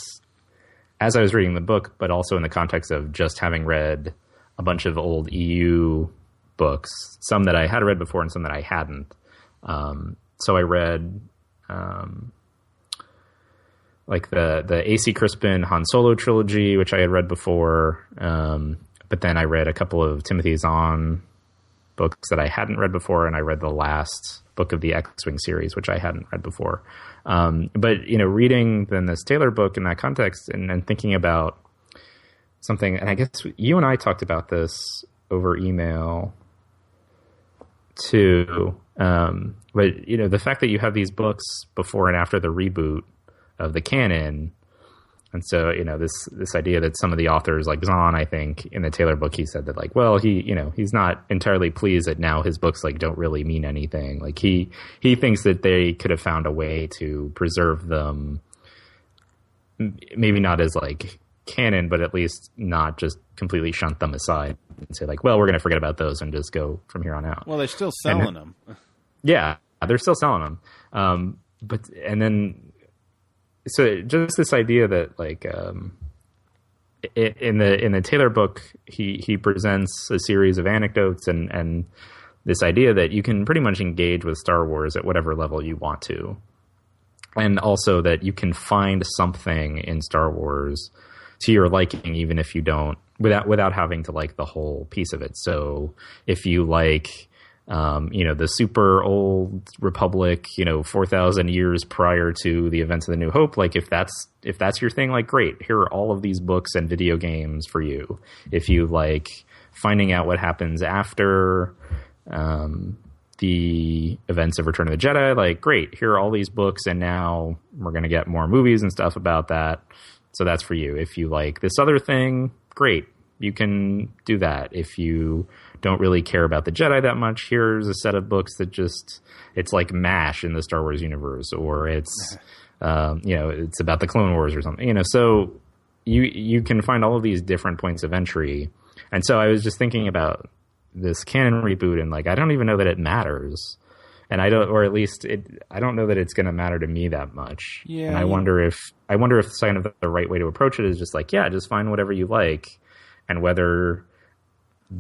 as I was reading the book, but also in the context of just having read a bunch of old EU books, some that I had read before and some that I hadn't. So I read like the A.C. Crispin Han Solo trilogy, which I had read before, but then I read a couple of Timothy Zahn books that I hadn't read before, and I read the last book of the X-Wing series, which I hadn't read before. But reading then this Taylor book in that context and thinking about something, and I guess you and I talked about this over email too. But the fact that you have these books before and after the reboot of the canon, and so this idea that some of the authors, like Zahn, I think in the Taylor book, he said that like, well, he's not entirely pleased that now his books like don't really mean anything. Like he thinks that they could have found a way to preserve them, maybe not as like canon, but at least not just completely shunt them aside and say like, well, we're going to forget about those and just go from here on out. Well, they're still selling them. Yeah, they're still selling them. So just this idea that like in the Taylor book, he presents a series of anecdotes and this idea that you can pretty much engage with Star Wars at whatever level you want to, and also that you can find something in Star Wars to your liking, even if you don't, without having to like the whole piece of it. So if you like the super old Republic, 4,000 years prior to the events of the New Hope. Like, if that's your thing, like, great. Here are all of these books and video games for you. If you like finding out what happens after the events of Return of the Jedi, like, great. Here are all these books, and now we're going to get more movies and stuff about that. So that's for you. If you like this other thing, great. You can do that. If you don't really care about the Jedi that much, here's a set of books that it's like MASH in the Star Wars universe, or it's, it's about the Clone Wars or something, so you can find all of these different points of entry. And so I was just thinking about this canon reboot, and like, I don't even know that it matters. And I don't know that it's going to matter to me that much. Yeah. And I wonder if kind of the right way to approach it is just like, yeah, just find whatever you like. And whether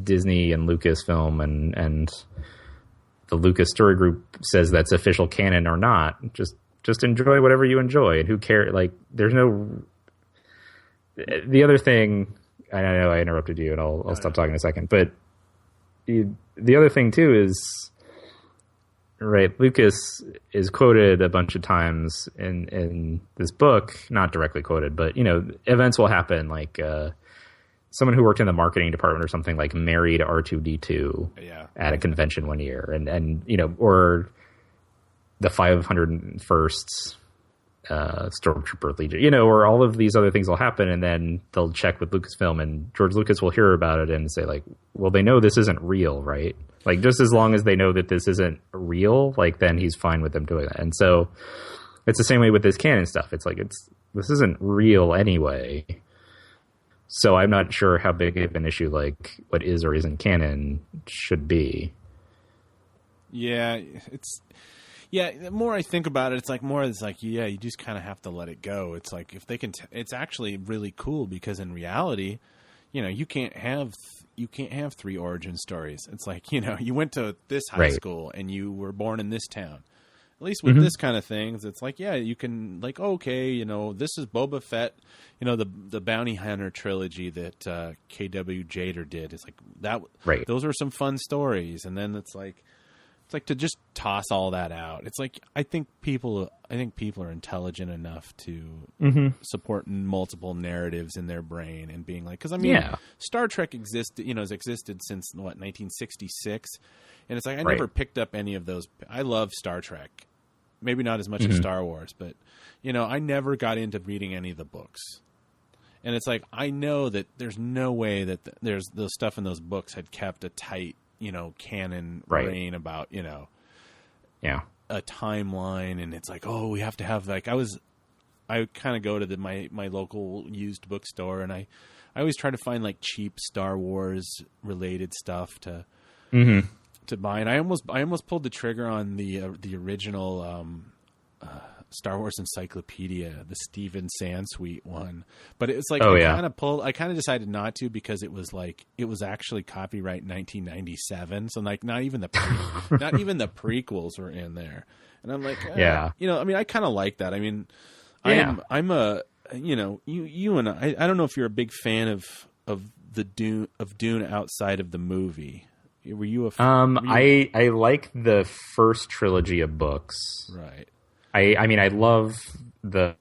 Disney and Lucasfilm and the Lucas Story Group says that's official canon or not, just enjoy whatever you enjoy. And who cares? Like, there's no... The other thing... I know I interrupted you, and I'll stop talking in a second. But the other thing, too, is... Right, Lucas is quoted a bunch of times in this book, not directly quoted, but, events will happen, like... someone who worked in the marketing department or something, like, married R2-D2 at a convention one year, and or the 501st Stormtrooper Legion, or all of these other things will happen, and then they'll check with Lucasfilm, and George Lucas will hear about it and say, like, well, they know this isn't real, right? Like, just as long as they know that this isn't real, like, then he's fine with them doing that. And so it's the same way with this canon stuff. It's like, this isn't real anyway. So I'm not sure how big of an issue, like, what is or isn't canon should be. Yeah, the more I think about it, you just kind of have to let it go. It's like, if they can, it's actually really cool, because in reality, you can't have 3 origin stories. It's like, you went to this high school and you were born in this town. At least with this kind of things, it's like, yeah, you can, like, okay, this is Boba Fett, the Bounty Hunter trilogy that K.W. Jader did. It's like that. Right. Those are some fun stories, and then it's like to just toss all that out. It's like, I think people are intelligent enough to support multiple narratives in their brain, and being like, because Star Trek has existed since 1966, and it's like I never picked up any of those. I love Star Trek. Maybe not as much as Star Wars, but, I never got into reading any of the books. And it's like, I know that there's no way that there's the stuff in those books had kept a tight, canon reign about, a timeline. And it's like, oh, we have to have, like, I kind of go to my local used bookstore, and I always try to find, like, cheap Star Wars related stuff to buy, and I almost pulled the trigger on the original Star Wars Encyclopedia, the Steven Sansweet one, but it's like I kind of decided not to, because it was actually copyright 1997, so like not even the prequels were in there, and I'm like, I kind of like that. I mean, I'm a you and I don't know if you're a big fan of Dune outside of the movie. Were you I like the first trilogy of books. Right. I mean, I love the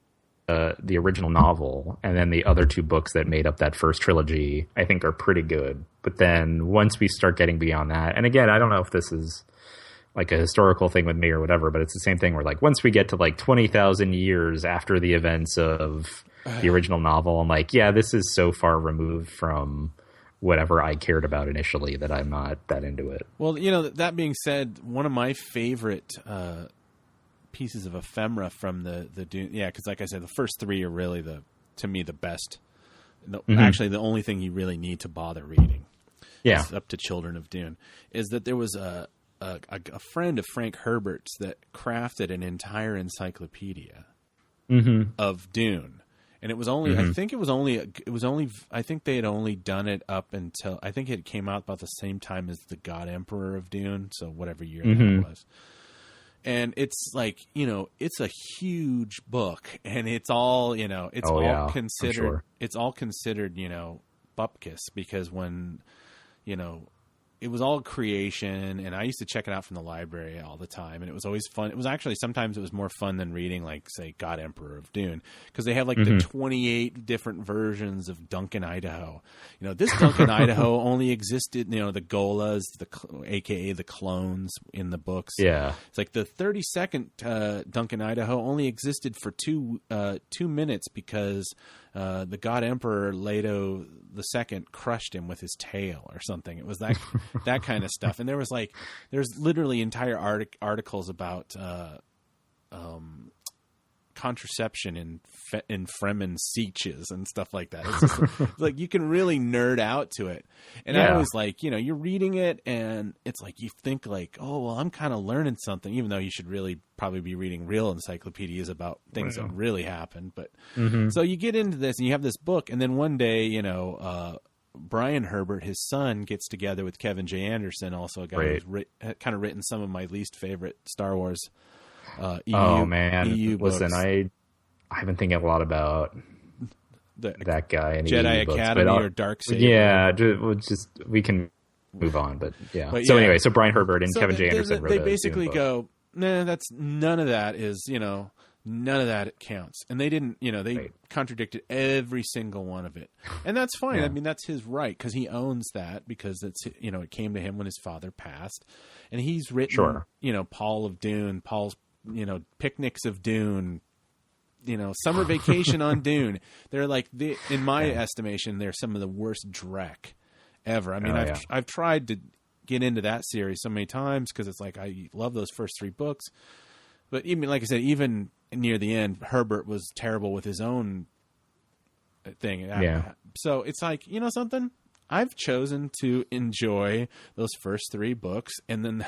original novel, and then the other 2 books that made up that first trilogy, I think, are pretty good. But then once we start getting beyond that, and again, I don't know if this is like a historical thing with me or whatever, but it's the same thing where, like, once we get to like 20,000 years after the events of the original novel, I'm like, yeah, this is so far removed from whatever I cared about initially that I'm not that into it. Well, that being said, one of my favorite pieces of ephemera from the Dune, because like I said, the first 3 are really to me the best. Actually, the only thing you really need to bother reading, up to Children of Dune, is that there was a friend of Frank Herbert's that crafted an entire encyclopedia of Dune. And it was only, I think I think they had only done it up until, I think it came out about the same time as The God Emperor of Dune. So whatever year that was. And it's like, it's a huge book, and it's all, considered, it's all considered, bupkis, because when, it was all creation, and I used to check it out from the library all the time, and it was always fun. It was actually, sometimes it was more fun than reading, like, say, God Emperor of Dune, because they have like the 28 different versions of Duncan, Idaho. You know, this Duncan, Idaho only existed, you know, the Golas, aka the clones in the books. Yeah. It's like the 32nd Duncan, Idaho only existed for 2 minutes because the God Emperor Leto II crushed him with his tail or something. It was that kind of stuff. And there's literally entire articles about contraception in Fremen sieges and stuff like that. It's just like you can really nerd out to it. And I was like, you know, you're reading it and it's like you think like, oh, well, I'm kind of learning something, even though you should really probably be reading real encyclopedias about things that really happened. But so you get into this and you have this book, and then one day, you know, Brian Herbert, his son, gets together with Kevin J. Anderson, also a guy who's kind of written some of my least favorite Star Wars EU listen, books. I've been thinking a lot about that guy in Jedi EU Academy books, or Darksaber. Yeah, we can move on, but yeah. But so anyway, so Brian Herbert and Kevin J. They Anderson wrote basically go, nah, that's none of that is, you know, none of that counts. And they didn't, you know, they contradicted every single one of it. And that's fine. Yeah. I mean, that's his right, because he owns that, because it's, you know, it came to him when his father passed. And he's written, you know, Paul of Dune, Paul's, you know, Picnics of Dune, you know, Summer Vacation on Dune. They're like, in my estimation, they're some of the worst dreck ever. I mean, I've tried to get into that series so many times because it's like I love those first 3 books. But even, like I said, even near the end, Herbert was terrible with his own thing. Yeah. So it's like, you know something? I've chosen to enjoy those first 3 books and then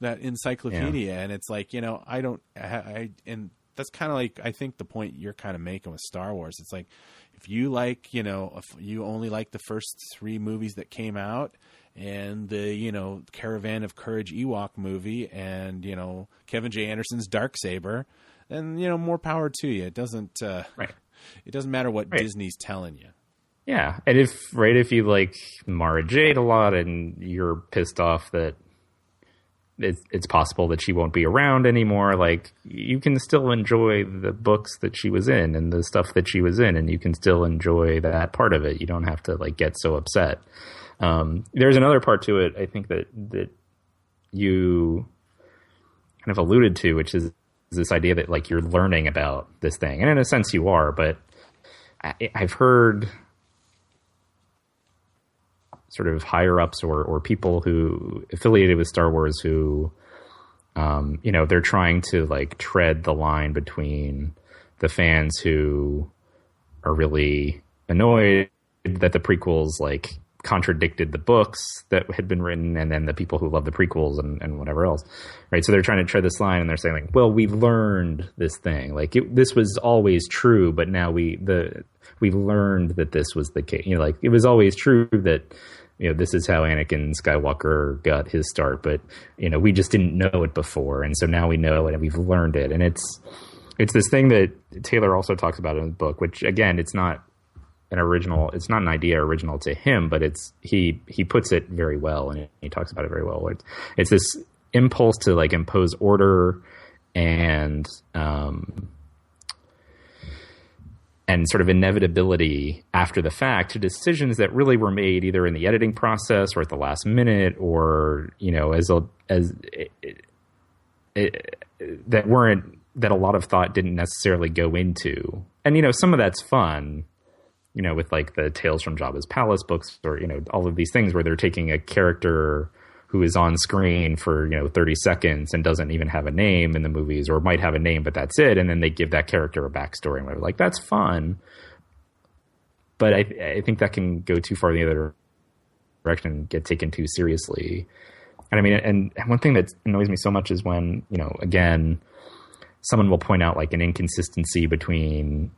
that encyclopedia. And it's like, you know, and that's kind of like, I think the point you're kind of making with Star Wars. It's like, if you like, you know, if you only like the first 3 movies that came out and the, you know, Caravan of Courage Ewok movie and, you know, Kevin J. Anderson's Darksaber, then, you know, more power to you. It doesn't, it doesn't matter what Disney's telling you. Yeah. And if you like Mara Jade a lot and you're pissed off that it's possible that she won't be around anymore, like, you can still enjoy the books that she was in and the stuff that she was in, and you can still enjoy that part of it. You don't have to like get so upset. There's another part to it, I think, that you kind of alluded to, which is this idea that like you're learning about this thing, and in a sense you are, but I've heard sort of higher ups or people who affiliated with Star Wars who, you know, they're trying to like tread the line between the fans who are really annoyed that the prequels like contradicted the books that had been written, and then the people who love the prequels and whatever else, right? So they're trying to tread this line, and they're saying like, well, we learned this thing, like this was always true, but now we learned that this was the case. You know, like it was always true that, you know, this is how Anakin Skywalker got his start, but, you know, we just didn't know it before. And so now we know it and we've learned it. And it's this thing that Taylor also talks about in the book, which again, it's not an idea original to him, but he puts it very well. And he talks about it very well. It's this impulse to like impose order and sort of inevitability after the fact to decisions that really were made either in the editing process or at the last minute, or, you know, that a lot of thought didn't necessarily go into. And, you know, some of that's fun, you know, with like the Tales from Jabba's Palace books, or, you know, all of these things where they're taking a character who is on screen for, you know, 30 seconds and doesn't even have a name in the movies, or might have a name, but that's it. And then they give that character a backstory and whatever. Like, that's fun. But I think that can go too far in the other direction and get taken too seriously. And I mean, and one thing that annoys me so much is when, you know, again, someone will point out like an inconsistency between,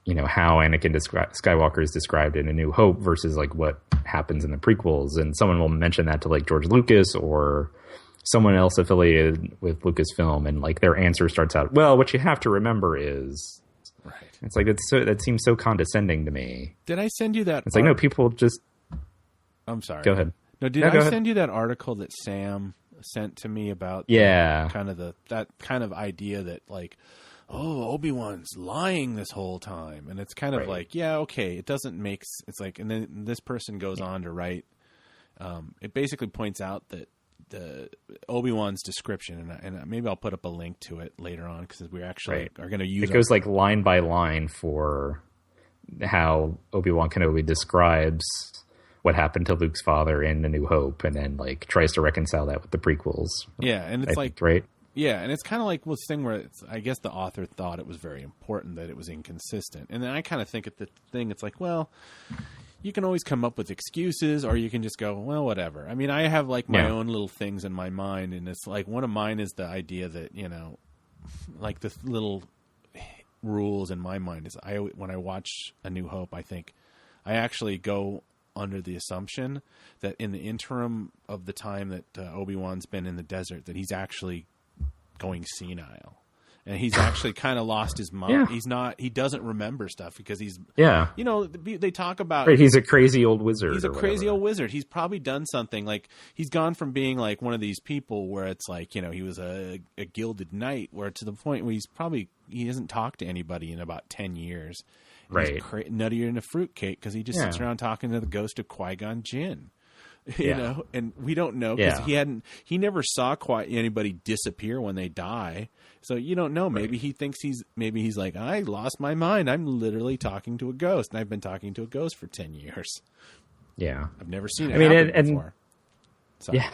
you know, how Anakin Skywalker is described in A New Hope versus like what happens in the prequels. And someone will mention that to like George Lucas or someone else affiliated with Lucasfilm, and like their answer starts out, well, what you have to remember is, right. It's like, that seems so condescending to me. Did I send you that? It's like, no, people just, I'm sorry. Go ahead. No, did I send you that article that Sam sent to me about that kind of idea that like, oh, Obi-Wan's lying this whole time, and it's kind of like, yeah, okay, it doesn't make. It's like, and then this person goes on to write. It basically points out that the Obi-Wan's description, and maybe I'll put up a link to it later on because we actually are going to use it. Goes like line by line for how Obi-Wan Kenobi describes what happened to Luke's father in A New Hope, and then like tries to reconcile that with the prequels. Yeah, and it's right. Yeah, and it's kind of like this thing where I guess the author thought it was very important that it was inconsistent, and then I kind of think at the thing, it's like, well, you can always come up with excuses, or you can just go, well, whatever. I mean, I have like my own little things in my mind, and it's like one of mine is the idea that, you know, like the little rules in my mind is when I watch A New Hope, I think I actually go under the assumption that in the interim of the time that Obi-Wan's been in the desert, that he's actually going senile. And he's actually kind of lost his mind. Yeah. He doesn't remember stuff because he's, you know, they talk about. Right, he's a crazy old wizard. He's a crazy old wizard. He's probably done something like he's gone from being like one of these people where it's like, you know, he was a gilded knight, where to the point where he hasn't talked to anybody in about 10 years. Right. He's nuttier than a fruitcake because he just sits around talking to the ghost of Qui-Gon Jinn. You know, and we don't know because he never saw anybody disappear when they die. So you don't know. Maybe he thinks maybe he's like, I lost my mind. I'm literally talking to a ghost, and I've been talking to a ghost for 10 years. Yeah. I've never seen it happen before. So. Yeah.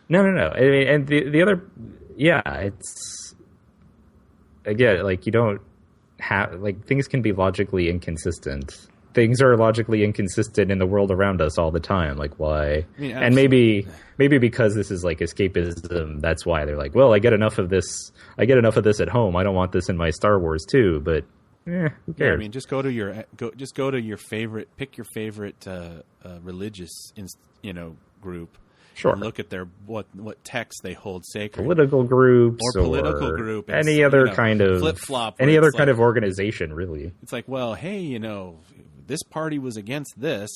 No. I mean, and the other, it's, again, like you don't have, like things can be logically inconsistent. Things are logically inconsistent in the world around us all the time. Like why? I mean, and maybe because this is like escapism, that's why they're like, well, I get enough of this at home. I don't want this in my Star Wars too. But who cares? Yeah, I mean, just go to your favorite, pick your favorite religious, group. Sure. And look at their what texts they hold sacred. Political groups or political group. Any other kind of flip-flop. Any other kind of organization, really. It's like, well, hey, this party was against this,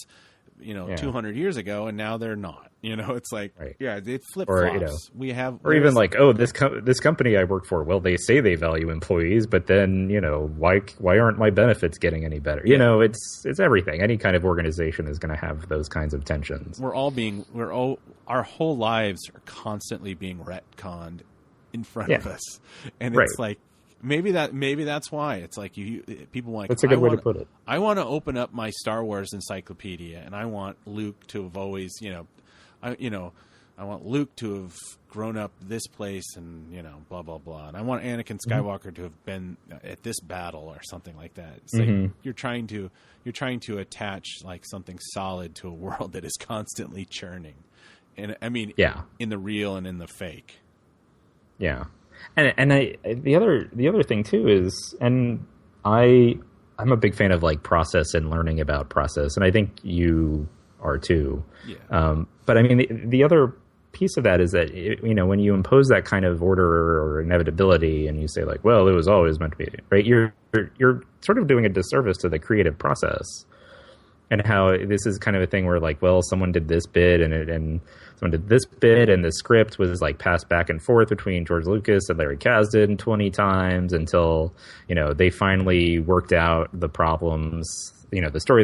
200 years ago, and now they're not. It's like, it flip-flops. Even like, oh, this company I work for, well, they say they value employees, but then, why aren't my benefits getting any better? It's everything. Any kind of organization is going to have those kinds of tensions. Our whole lives are constantly being retconned in front of us. And it's like, maybe that's why it's like people want. That's a good way to put it. I want to open up my Star Wars encyclopedia, and I want Luke to have always, I want Luke to have grown up this place, and blah blah blah. And I want Anakin Skywalker to have been at this battle or something like that. It's like you're trying to attach like something solid to a world that is constantly churning, and I mean, in the real and in the fake. Yeah. And the other thing too is, and I'm a big fan of like process and learning about process, and I think you are too. Yeah. But I mean, the other piece of that is that when you impose that kind of order or inevitability, and you say like, well, it was always meant to be, right? You're sort of doing a disservice to the creative process, and how this is kind of a thing where like, well, someone did this bit and someone did this bit, and the script was like passed back and forth between George Lucas and Larry Kasdan 20 times until, they finally worked out the problems, the story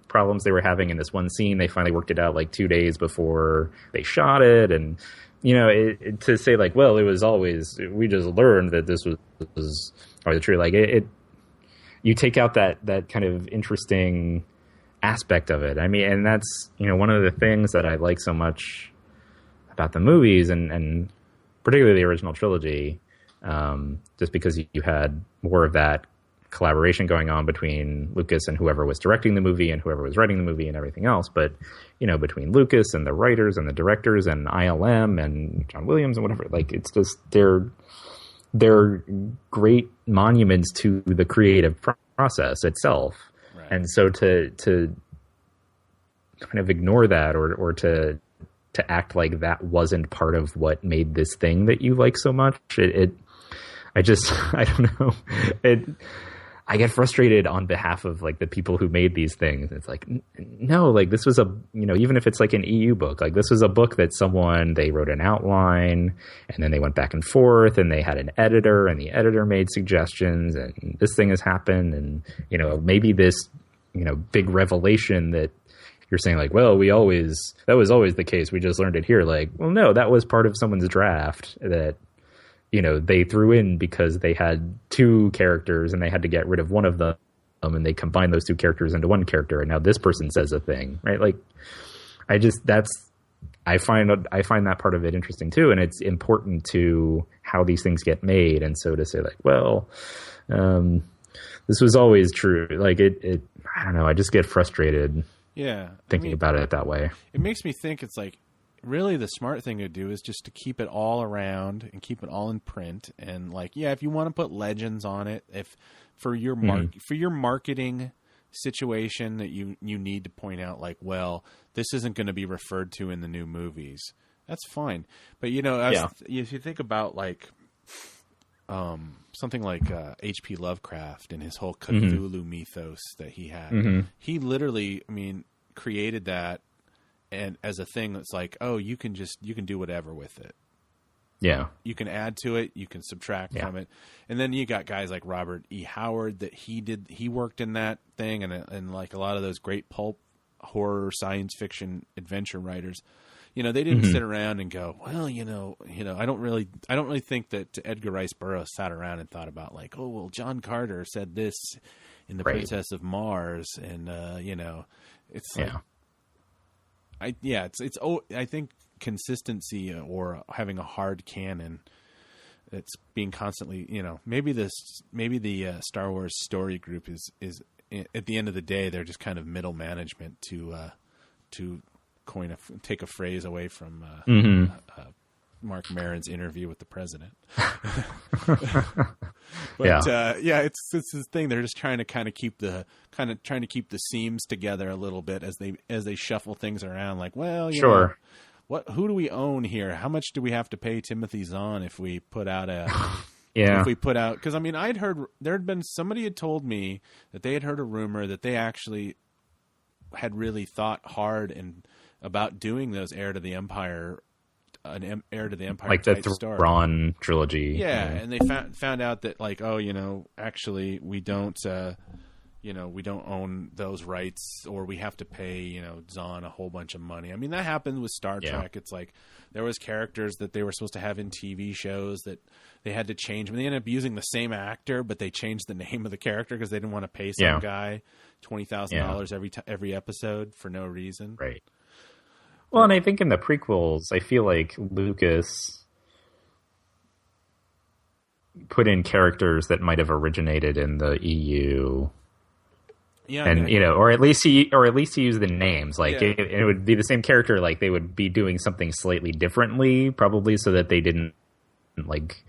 problems they were having in this one scene. They finally worked it out like 2 days before they shot it. And, to say like, well, it was always, we just learned that this was always true. Like you take out that kind of interesting aspect of it. I mean, and that's, one of the things that I like so much about the movies and particularly the original trilogy, just because you had more of that collaboration going on between Lucas and whoever was directing the movie and whoever was writing the movie and everything else. But, between Lucas and the writers and the directors and ILM and John Williams and whatever, like it's just, they're great monuments to the creative process itself. Right. And so to kind of ignore that or to act like that wasn't part of what made this thing that you like so much, I don't know. I get frustrated on behalf of like the people who made these things. It's like, no, like this was even if it's like an EU book, like this was a book that they wrote an outline and then they went back and forth and they had an editor and the editor made suggestions and this thing has happened. And, maybe this, big revelation that you're saying like, well, that was always the case. We just learned it here. Like, well, no, that was part of someone's draft that, they threw in because they had two characters and they had to get rid of one of them and they combined those two characters into one character. And now this person says a thing, right? Like I find that part of it interesting too. And it's important to how these things get made. And so to say like, well, this was always true. Like it I don't know. I just get frustrated. Yeah. Thinking about it that way. It makes me think it's like, really the smart thing to do is just to keep it all around and keep it all in print. And like, yeah, if you want to put legends on it, if for your marketing situation that you need to point out like, well, this isn't going to be referred to in the new movies, that's fine. But if you think about like something like H.P. Lovecraft and his whole Cthulhu mythos that he had, he literally, created that. And as a thing that's like, oh, you can do whatever with it. Yeah. You can add to it. You can subtract from it. And then you got guys like Robert E. Howard that he worked in that thing. And like a lot of those great pulp horror, science fiction, adventure writers, they didn't sit around and go, well, I don't really think that Edgar Rice Burroughs sat around and thought about like, oh, well, John Carter said this in The Princess of Mars. And, it's like, I think consistency or having a hard canon that's being constantly, maybe the Star Wars story group is at the end of the day, they're just kind of middle management to take a phrase away from Mark Maron's interview with the president. But it's this thing. They're just trying to kind of keep the seams together a little bit as they shuffle things around. Like, well, sure. Who do we own here? How much do we have to pay Timothy Zahn if we put out because I'd heard somebody had told me that they had heard a rumor that they actually had really thought hard and about doing those Heir to the Empire like the Thrawn trilogy. Yeah, and they found out that like, oh, actually we don't own those rights, or we have to pay Zahn a whole bunch of money. That happened with Star Trek. It's like there was characters that they were supposed to have in TV shows that they had to change. They ended up using the same actor, but they changed the name of the character because they didn't want to pay some guy $20,000 every episode for no reason. Right. Well, and I think in the prequels, I feel like Lucas put in characters that might have originated in the EU. Yeah, and or at least he used the names. Like it would be the same character. Like they would be doing something slightly differently, probably, so that they didn't like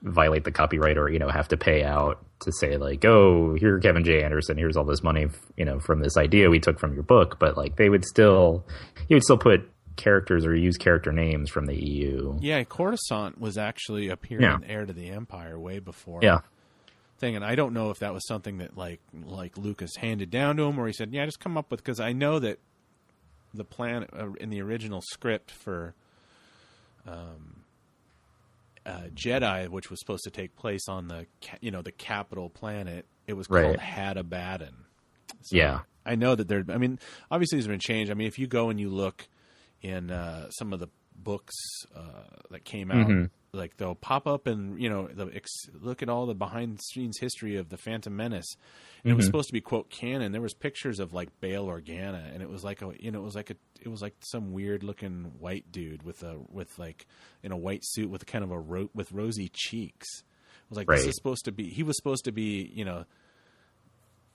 violate the copyright or have to pay out to say like, oh, here, Kevin J. Anderson, here's all this money from this idea we took from your book. But like he would still put characters or use character names from the EU. Yeah, Coruscant was actually appearing in Heir to the Empire way before. Thing, and I don't know if that was something that like Lucas handed down to him, or he said, just come up with, because I know that the plan in the original script for Jedi, which was supposed to take place on the capital planet, it was called Hadabaddon. So I know that obviously there's been change. If you go and you look in some of the books that came out, like they'll pop up and look at all the behind the scenes history of the Phantom Menace, and it was supposed to be quote canon. There was pictures of like Bail Organa, and it was like it was like some weird looking white dude with in a white suit with kind of with rosy cheeks. It was like this is supposed to be. He was supposed to be.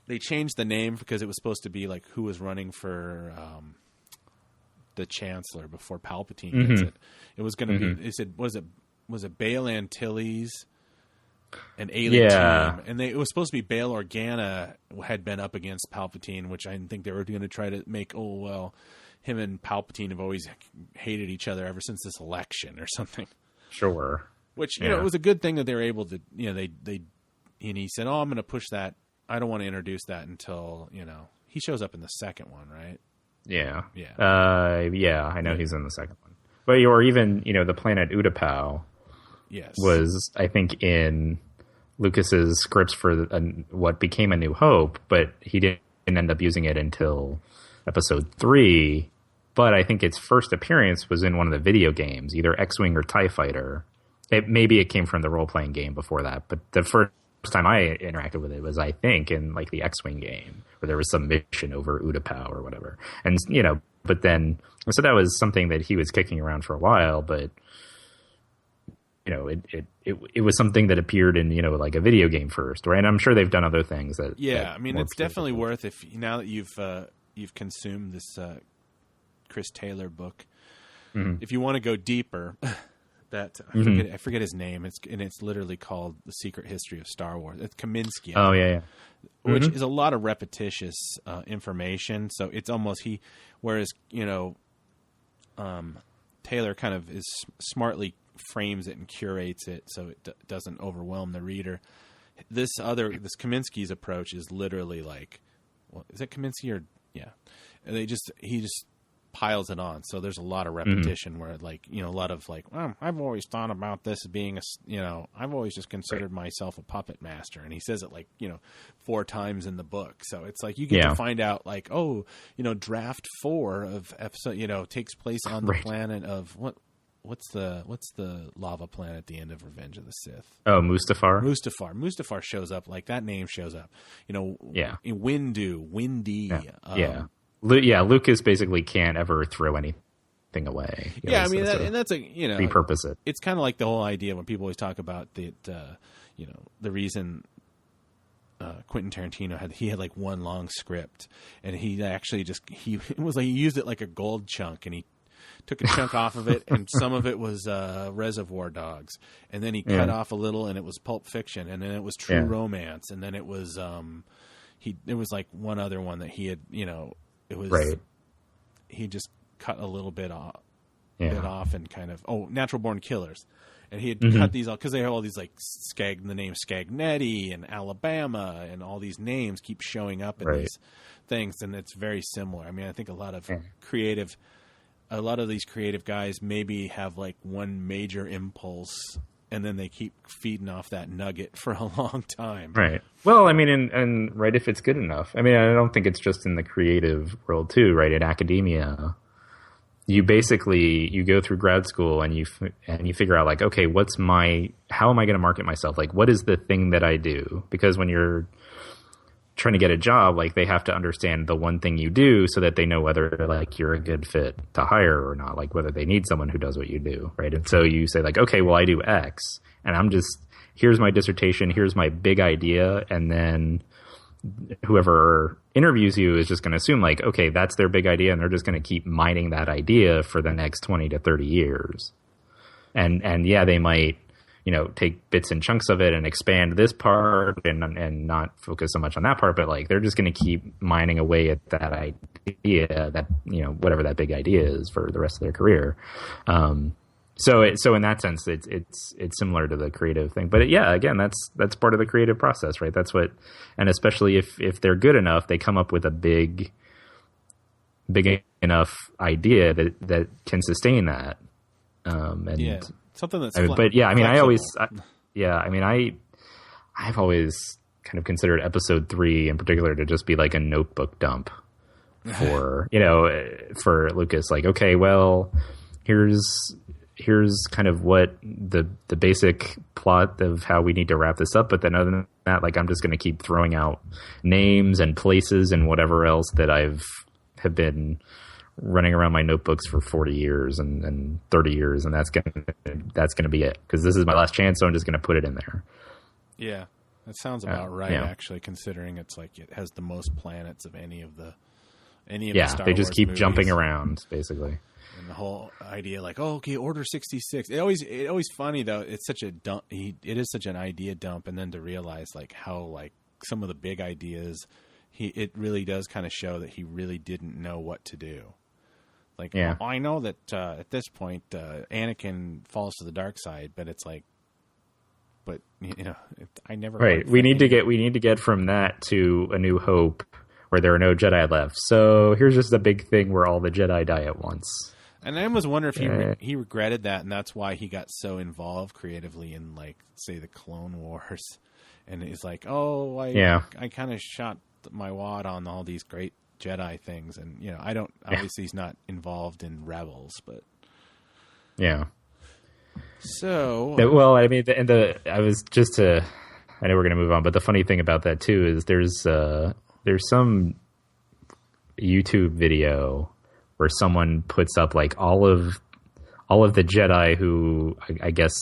They changed the name because it was supposed to be like who was running for the Chancellor before Palpatine gets it. It was going to be. They said, was it Bail Antilles, an alien team, and it was supposed to be Bail Organa had been up against Palpatine, which I think they were going to try to make. Oh well, him and Palpatine have always hated each other ever since this election or something. Sure. Which it was a good thing that they were able to. And he said, "Oh, I'm going to push that don't want to introduce that until, he shows up in the second one, right? Yeah. Yeah. Yeah, I know he's in the second one. But or even, the planet Utapau Yes. was, I think, in Lucas's scripts for what became A New Hope, but he didn't end up using it until episode 3. But I think its first appearance was in one of the video games, either X-Wing or TIE Fighter. Maybe it came from the role-playing game before that, but the first time I interacted with it was, I think, in like the X-Wing game, where there was some mission over Utapau or whatever. And, but then, so that was something that he was kicking around for a while, but, it was something that appeared in, like a video game first, right? And I'm sure they've done other things that. Yeah, that I mean, it's definitely worth, now that you've consumed this Chris Taylor book, if you want to go deeper, that I forget his name. It's literally called The Secret History of Star Wars. It's Kaminsky. Oh yeah. Which is a lot of repetitious information. So it's almost whereas Taylor kind of smartly frames it and curates it so it doesn't overwhelm the reader. This Kaminsky's approach is literally like, is it Kaminsky or yeah? And he just piles it on. So there's a lot of repetition where a lot of I've always thought about this as being I've always just considered myself a puppet master. And he says it 4 times in the book. So it's like you get to find out draft 4 of episode, takes place on the planet of what's the lava planet at the end of Revenge of the Sith? Oh, Mustafar. Mustafar shows up, that name shows up, Windu, Windy. Lucas basically can't ever throw anything away. I mean, that's repurpose it. It's kind of like the whole idea when people always talk about that, the reason Quentin Tarantino had one long script, and he actually it was like he used it like a gold chunk, and he took a chunk off of it, and some of it was Reservoir Dogs, and then he cut off a little, and it was Pulp Fiction, and then it was True Romance, and then it was there was one other one that he had it was he just cut a little bit off, and kind of Natural Born Killers, and he had cut these all because they have all these the name Scagnetti and Alabama, and all these names keep showing up in these things, and it's very similar. I mean, I think a lot of these creative guys maybe have one major impulse, and then they keep feeding off that nugget for a long time. Right. Well, I mean, and if it's good enough. I mean, I don't think it's just in the creative world too, right? In academia, you go through grad school and you figure out okay, how am I going to market myself? What is the thing that I do? Because when you're trying to get a job, they have to understand the one thing you do so that they know whether you're a good fit to hire or not, whether they need someone who does what you do, right? And so you say okay, well, I do X, and here's my dissertation, here's my big idea, and then whoever interviews you is just going to assume okay, that's their big idea, and they're just going to keep mining that idea for the next 20 to 30 years. And they might take bits and chunks of it and expand this part and not focus so much on that part, but they're just going to keep mining away at that idea, that whatever that big idea is for the rest of their career. So in that sense, it's similar to the creative thing. But again, that's part of the creative process, right? That's what, and especially if they're good enough, they come up with a big enough idea that can sustain that. Something that's I've always kind of considered episode 3 in particular to just be a notebook dump for for Lucas. Okay, well, here's kind of what the basic plot of how we need to wrap this up, but then other than that, I'm just going to keep throwing out names and places and whatever else that have been running around my notebooks for 40 years and 30 years, and that's gonna be it, because this is my last chance, so I'm just gonna put it in there. Yeah, that sounds about right. Actually, considering it's it has the most planets of any of the Star they just Wars keep movies. Jumping around basically. And the whole idea, okay, Order 66. It always funny though. It's such a dump. It is such an idea dump, and then to realize how some of the big ideas, it really does kind of show that he really didn't know what to do. Well, I know that at this point Anakin falls to the dark side, but it's but I never. Right. We need to get from that to A New Hope, where there are no Jedi left. So here's just a big thing where all the Jedi die at once. And I almost wonder if he regretted that, and that's why he got so involved creatively in, like, say, the Clone Wars. And he's like, I kind of shot my wad on all these great Jedi things, and I don't. Obviously, he's not involved in Rebels, but yeah. So well, I mean, I know we're going to move on, but the funny thing about that too is there's some YouTube video where someone puts up like all of the Jedi who I guess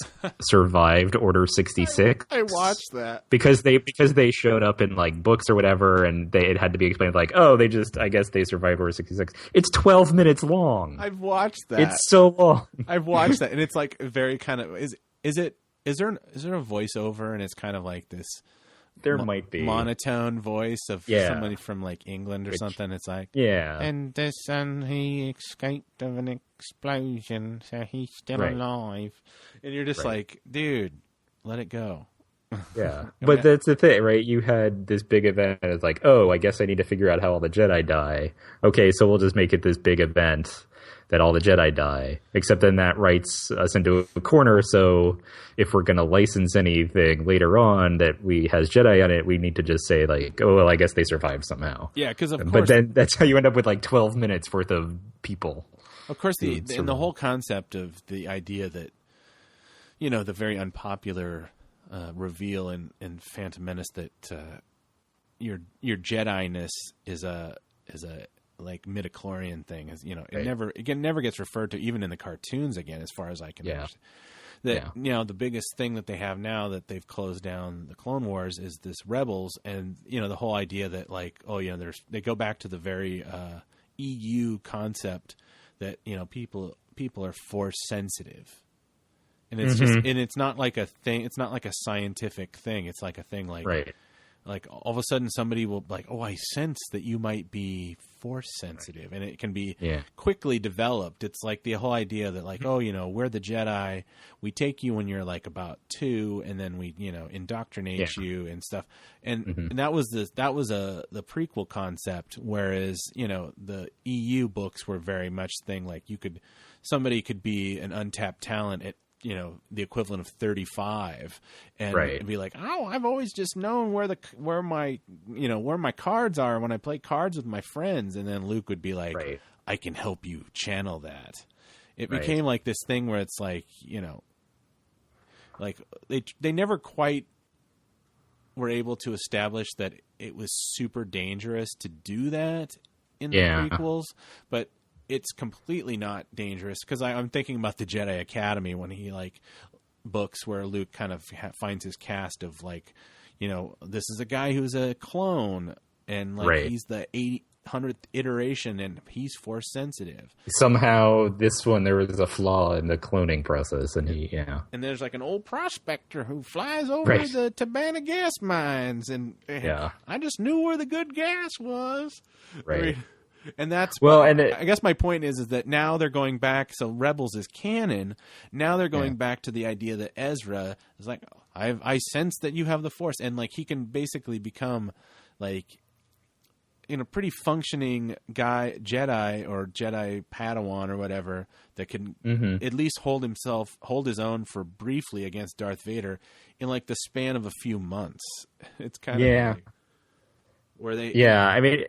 survived Order 66. I watched that because they showed up in like books or whatever, and it had to be explained like, I guess they survived Order 66. It's 12 minutes long. I've watched that. It's so long. I've watched that, and it's like very kind of is there a voiceover, and it's kind of like this. There might be monotone voice of somebody from like England or something. It's like, and this son, he escaped of an explosion, so he's still alive. And you're just like, dude, let it go. Yeah, but that's the thing, right? You had this big event, and it's like, I guess I need to figure out how all the Jedi die. Okay, so we'll just make it this big event that all the Jedi die. Except then that writes us into a corner, so if we're going to license anything later on that has Jedi on it, we need to just say, like, I guess they survived somehow. Yeah, because of course... But then that's how you end up with, like, 12 minutes worth of people. Of course, the whole concept of the idea that, the very unpopular reveal in Phantom Menace that your Jedi-ness is a like midichlorian thing, is it never gets referred to even in the cartoons again, as far as I can understand. That the biggest thing that they have now that they've closed down the Clone Wars is this Rebels, and the whole idea that like they go back to the very EU concept that people are force sensitive, and it's just and it's not like a thing. It's not like a scientific thing. It's like a thing like like all of a sudden somebody will like, I sense that you might be force sensitive, and it can be quickly developed. It's like the whole idea that like, we're the Jedi. We take you when you're like about 2, and then we indoctrinate you and stuff. And that was the prequel concept. Whereas the EU books were very much thing like somebody could be an untapped talent at the equivalent of 35 and be like, I've always just known where my cards are when I play cards with my friends. And then Luke would be like, I can help you channel that. It became like this thing where it's like, like they never quite were able to establish that it was super dangerous to do that in the prequels, but it's completely not dangerous, because I'm thinking about the Jedi Academy when he like books where Luke kind of finds his cast of like, this is a guy who's a clone, and like he's the 800th iteration, and he's force sensitive. Somehow this one there was a flaw in the cloning process, and and there's like an old prospector who flies over the Tabana gas mines, and I just knew where the good gas was. And that's I guess my point is that now they're going back. So Rebels is canon. Now they're going back to the idea that Ezra is like, I sense that you have the Force, and like he can basically become like pretty functioning guy, Jedi or Jedi Padawan or whatever, that can at least hold his own for briefly against Darth Vader in like the span of a few months. It's kind of like, where they I mean.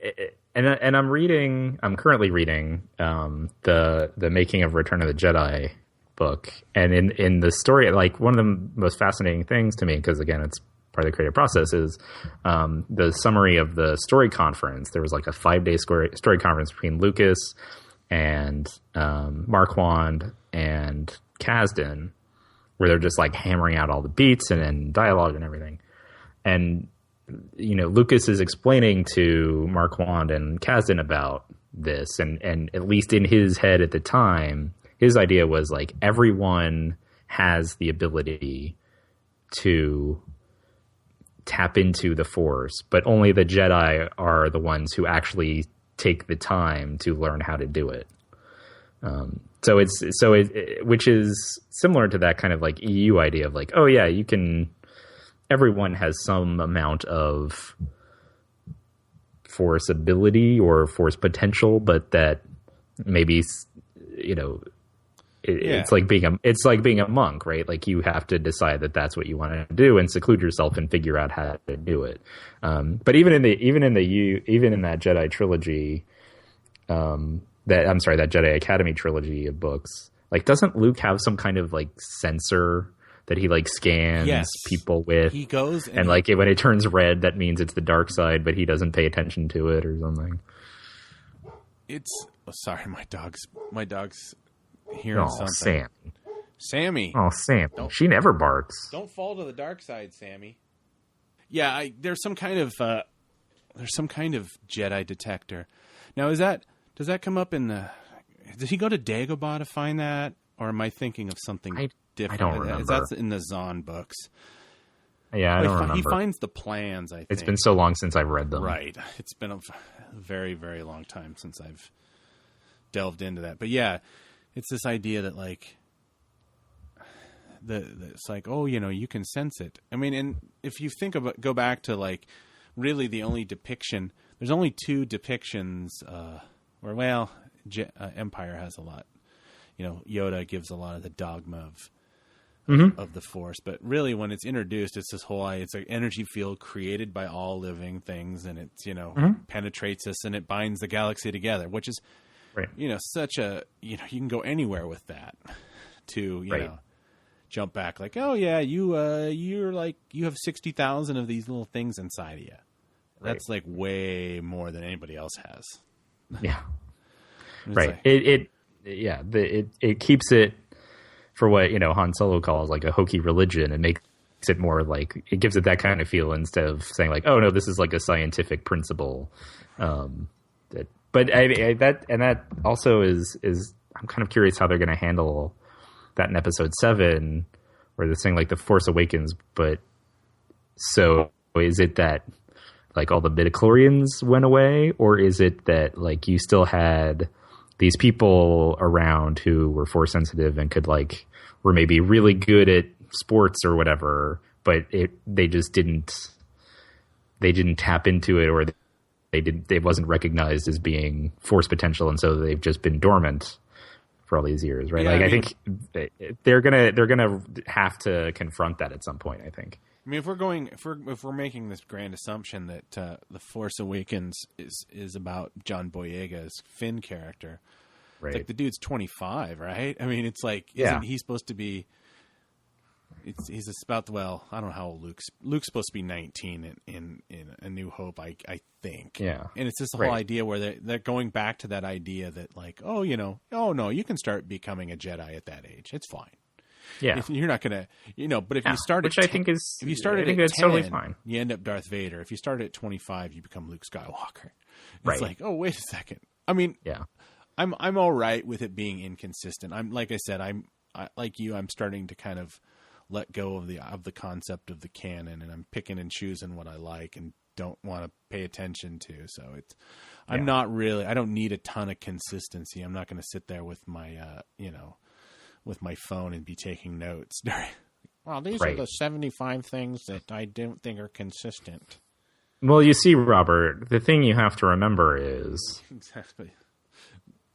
And I'm currently reading the Making of Return of the Jedi book, and in the story, like one of the most fascinating things to me, because again it's part of the creative process, is the summary of the story conference. There was like a 5-day story conference between Lucas and Marquand and Kasdan, where they're just like hammering out all the beats and dialogue and everything, and Lucas is explaining to Marquand and Kasdan about this, and at least in his head at the time, his idea was like everyone has the ability to tap into the Force, but only the Jedi are the ones who actually take the time to learn how to do it. Which is similar to that kind of like EU idea of like, you can everyone has some amount of Force ability or Force potential, but that maybe, you know, it's like being a monk, right? Like you have to decide that that's what you want to do and seclude yourself and figure out how to do it. But even in that Jedi trilogy, that Jedi Academy trilogy of books, like, doesn't Luke have some kind of like sensor that he like scans people with? He goes and like when it turns red, that means it's the dark side, but he doesn't pay attention to it or something. Sorry, my dog's hearing something. Sammy. Oh, Sammy. She never barks. Don't fall to the dark side, Sammy. Yeah, there's some kind of Jedi detector. Now, does that come up in the? Did he go to Dagobah to find that, or am I thinking of something different? I don't remember. That's in the Zahn books. Yeah, I don't remember. He finds the plans. I think it's been so long since I've read them. Right, it's been a very, very long time since I've delved into that. But yeah, it's this idea that like it's like, oh, you know, you can sense it. I mean, and if you go back to like really the only depiction, there's only two depictions. Empire has a lot. You know, Yoda gives a lot of the dogma of the Force, but really when it's introduced, it's it's an energy field created by all living things, and it's, you know, penetrates us and it binds the galaxy together, which is, you know, such a, you know, you can go anywhere with that to, you know, jump back like, oh yeah, you're like, you have 60,000 of these little things inside of you. That's like way more than anybody else has. Yeah. Right. Like, it keeps it for what, you know, Han Solo calls like a hokey religion, and makes it more like, it gives it that kind of feel instead of saying like, oh no, this is like a scientific principle. That also is I'm kind of curious how they're going to handle that in Episode 7, where they're saying like the Force Awakens, but so is it that like all the midichlorians went away, or is it that like you still had these people around who were Force sensitive and were maybe really good at sports or whatever, but they didn't tap into it, or it wasn't recognized as being Force potential, and so they've just been dormant for all these years, right? I think they're gonna have to confront that at some point, I think. I mean, if we're making this grand assumption that the Force Awakens is about John Boyega's Finn character, it's like the dude's 25, right? I mean, it's like, isn't he supposed to be? He's about, well, I don't know how old Luke's supposed to be 19 in A New Hope, I think. Yeah, and it's just the whole idea where they're going back to that idea that like, oh, you know, oh no, you can start becoming a Jedi at that age. It's fine. Yeah, if you're not gonna, you know, but if you start at I think at 10, that's totally fine. You end up Darth Vader. If you start at 25, you become Luke Skywalker. It's like, oh, wait a second. I mean, I'm all right with it being inconsistent. I'm like I said, I'm like you. I'm starting to kind of let go of the concept of the canon, and I'm picking and choosing what I like and don't want to pay attention to. So I'm not really. I don't need a ton of consistency. I'm not going to sit there with my with my phone and be taking notes. Well, these are the 75 things that I don't think are consistent. Well, you see, Robert, the thing you have to remember is... Exactly.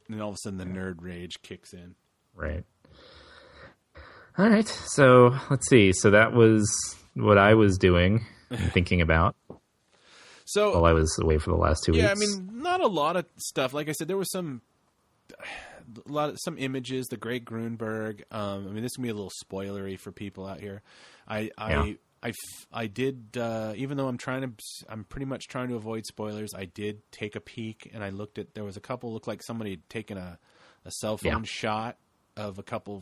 And all of a sudden the nerd rage kicks in. Right. All right. So, let's see. So that was what I was doing and thinking about. So while I was away for the last 2 weeks. Yeah, I mean, not a lot of stuff. Like I said, there was some images, the Greg Grunberg. I mean, this can be a little spoilery for people out here. I did, even though I'm pretty much trying to avoid spoilers. I did take a peek, and I looked at. There was a couple, looked like somebody had taken a cell phone shot of a couple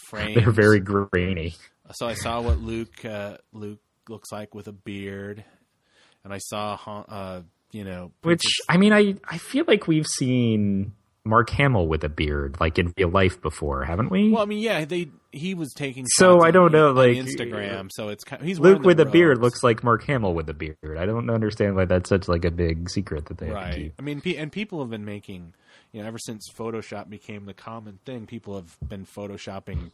frames. They're very grainy. So I saw what Luke looks like with a beard, and I saw which I mean, I feel like we've seen Mark Hamill with a beard, like in real life before, haven't we? Well, I mean, yeah, he was taking. So I don't know, like Instagram. So it's kind of, he's Luke with a beard looks like Mark Hamill with a beard. I don't understand why that's such like a big secret that they have to keep. I mean, and people have been making, ever since Photoshop became the common thing, people have been photoshopping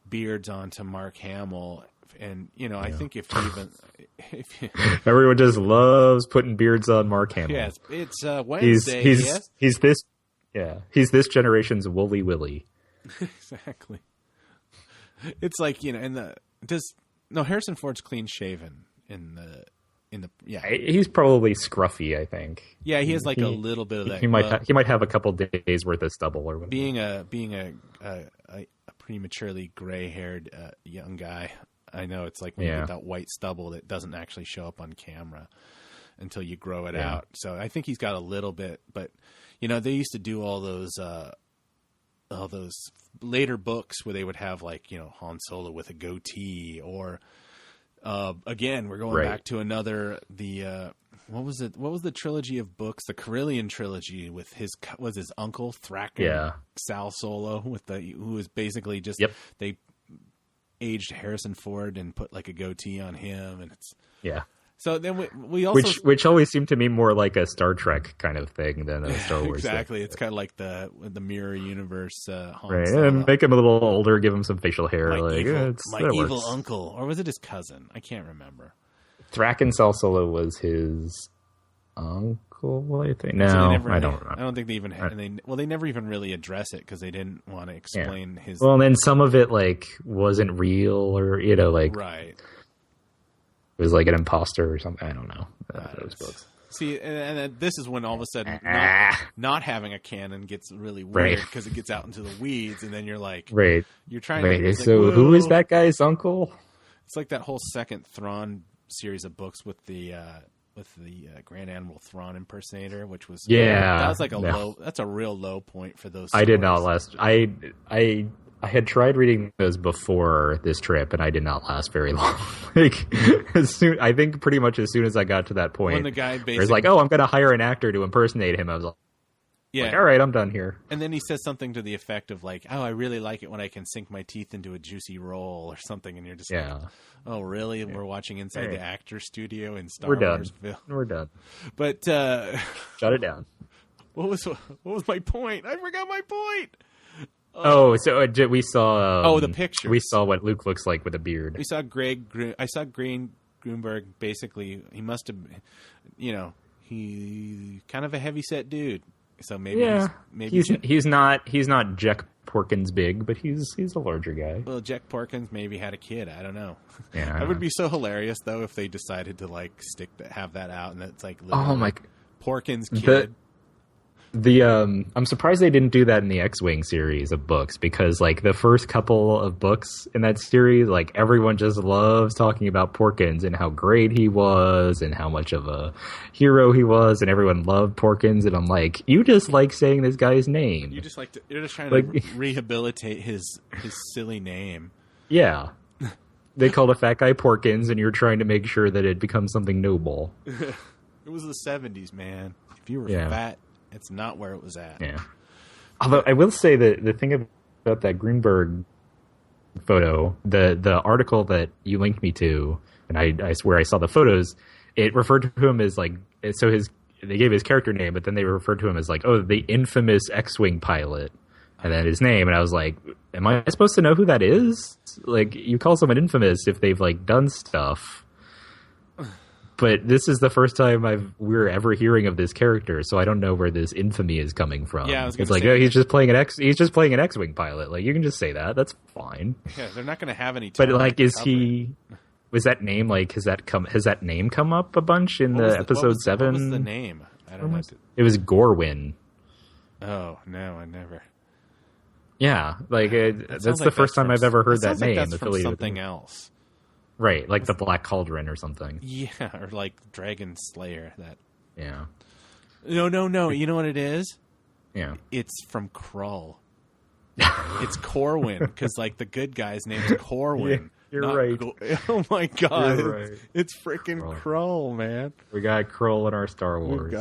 beards onto Mark Hamill, And I think if you, everyone just loves putting beards on Mark Hamill. Yes, it's Wednesday. He's this generation's Wooly Willy. Exactly. It's like Harrison Ford's clean shaven in the he's probably scruffy, I think. Yeah, he has like a little bit of that. He might have a couple days worth of stubble or whatever. Being a prematurely gray-haired young guy, I know it's like when you get that white stubble that doesn't actually show up on camera until you grow it out. So I think he's got a little bit, but they used to do all those later books where they would have like Han Solo with a goatee, or again we're going back to what was it? What was the trilogy of books? The Carillion trilogy with his uncle Thracking Sal Solo who was basically just they aged Harrison Ford and put like a goatee on him, and it's So then we also which always seemed to me more like a Star Trek kind of thing than a Star Wars. Exactly, thing. It's kind of like the mirror universe. Right, and make him a little older, give him some facial hair. My evil works. uncle, or was it his cousin? I can't remember. Thracking Sal Solo was his uncle, I think. No, I don't remember. I don't think they even had. They never even really address it because they didn't want to explain his. Well, and then some of it like wasn't real, or right. It was like an imposter or something. I don't know. Those books. See, and then this is when all of a sudden not having a canon gets really weird because it gets out into the weeds, and then you're like, you're trying to. So who is that guy's uncle? It's like that whole second Thrawn series of books with the Grand Admiral Thrawn impersonator, which was that was like low. That's a real low point for those. I did not last. I had tried reading those before this trip, and I did not last very long. I think pretty much as soon as I got to that point, when the guy basically was like, "Oh, I'm going to hire an actor to impersonate him," I was like, "All right, I'm done here." And then he says something to the effect of like, "Oh, I really like it when I can sink my teeth into a juicy roll or something," and you're just like, "Oh, really?" And we're watching inside the actor studio in Star Wars film. We're done. But shut it down. What was my point? I forgot my point. So we saw. The picture. We saw what Luke looks like with a beard. We saw I saw Grunberg. Basically, he must have, he kind of a heavy set dude. So maybe he's not Jack Porkins big, but he's a larger guy. Well, Jack Porkins maybe had a kid. I don't know. Yeah, that would be so hilarious though if they decided to like have that out, and it's like Porkins kid. I'm surprised they didn't do that in the X-Wing series of books, because like the first couple of books in that series, like everyone just loves talking about Porkins and how great he was and how much of a hero he was, and everyone loved Porkins, and I'm like, you just like saying this guy's name. You're just trying to rehabilitate his silly name. Yeah. They called a fat guy Porkins, and you're trying to make sure that it becomes something noble. It was the 70s, man. If you were fat, it's not where it was at. Yeah. Although I will say that the thing about that Grunberg photo, the article that you linked me to, and I swear I saw the photos, it referred to him as like, so they gave his character name, but then they referred to him as like, the infamous X-Wing pilot, and then his name, and I was like, am I supposed to know who that is? Like, you call someone infamous if they've like done stuff. But this is the first time we're ever hearing of this character, so I don't know where this infamy is coming from. Yeah, I was it's like, he's just playing an X-Wing pilot. Like, you can just say that. That's fine. Yeah, they're not going to have any. But like, was that name like has that name come up a bunch in episode 7? What was the name? I don't know. It was Gorwin. Oh no, I never. Yeah, like that's the first time I've ever heard that name. That's from something else. Right, like the Black Cauldron or something. Yeah, or like Dragon Slayer. Yeah. No. You know what it is? Yeah. It's from Krull. It's Corwin, because like the good guy's name is Corwin. Yeah, you're right. Oh my god. You're right. It's freaking Krull, man. We got Krull in our Star Wars.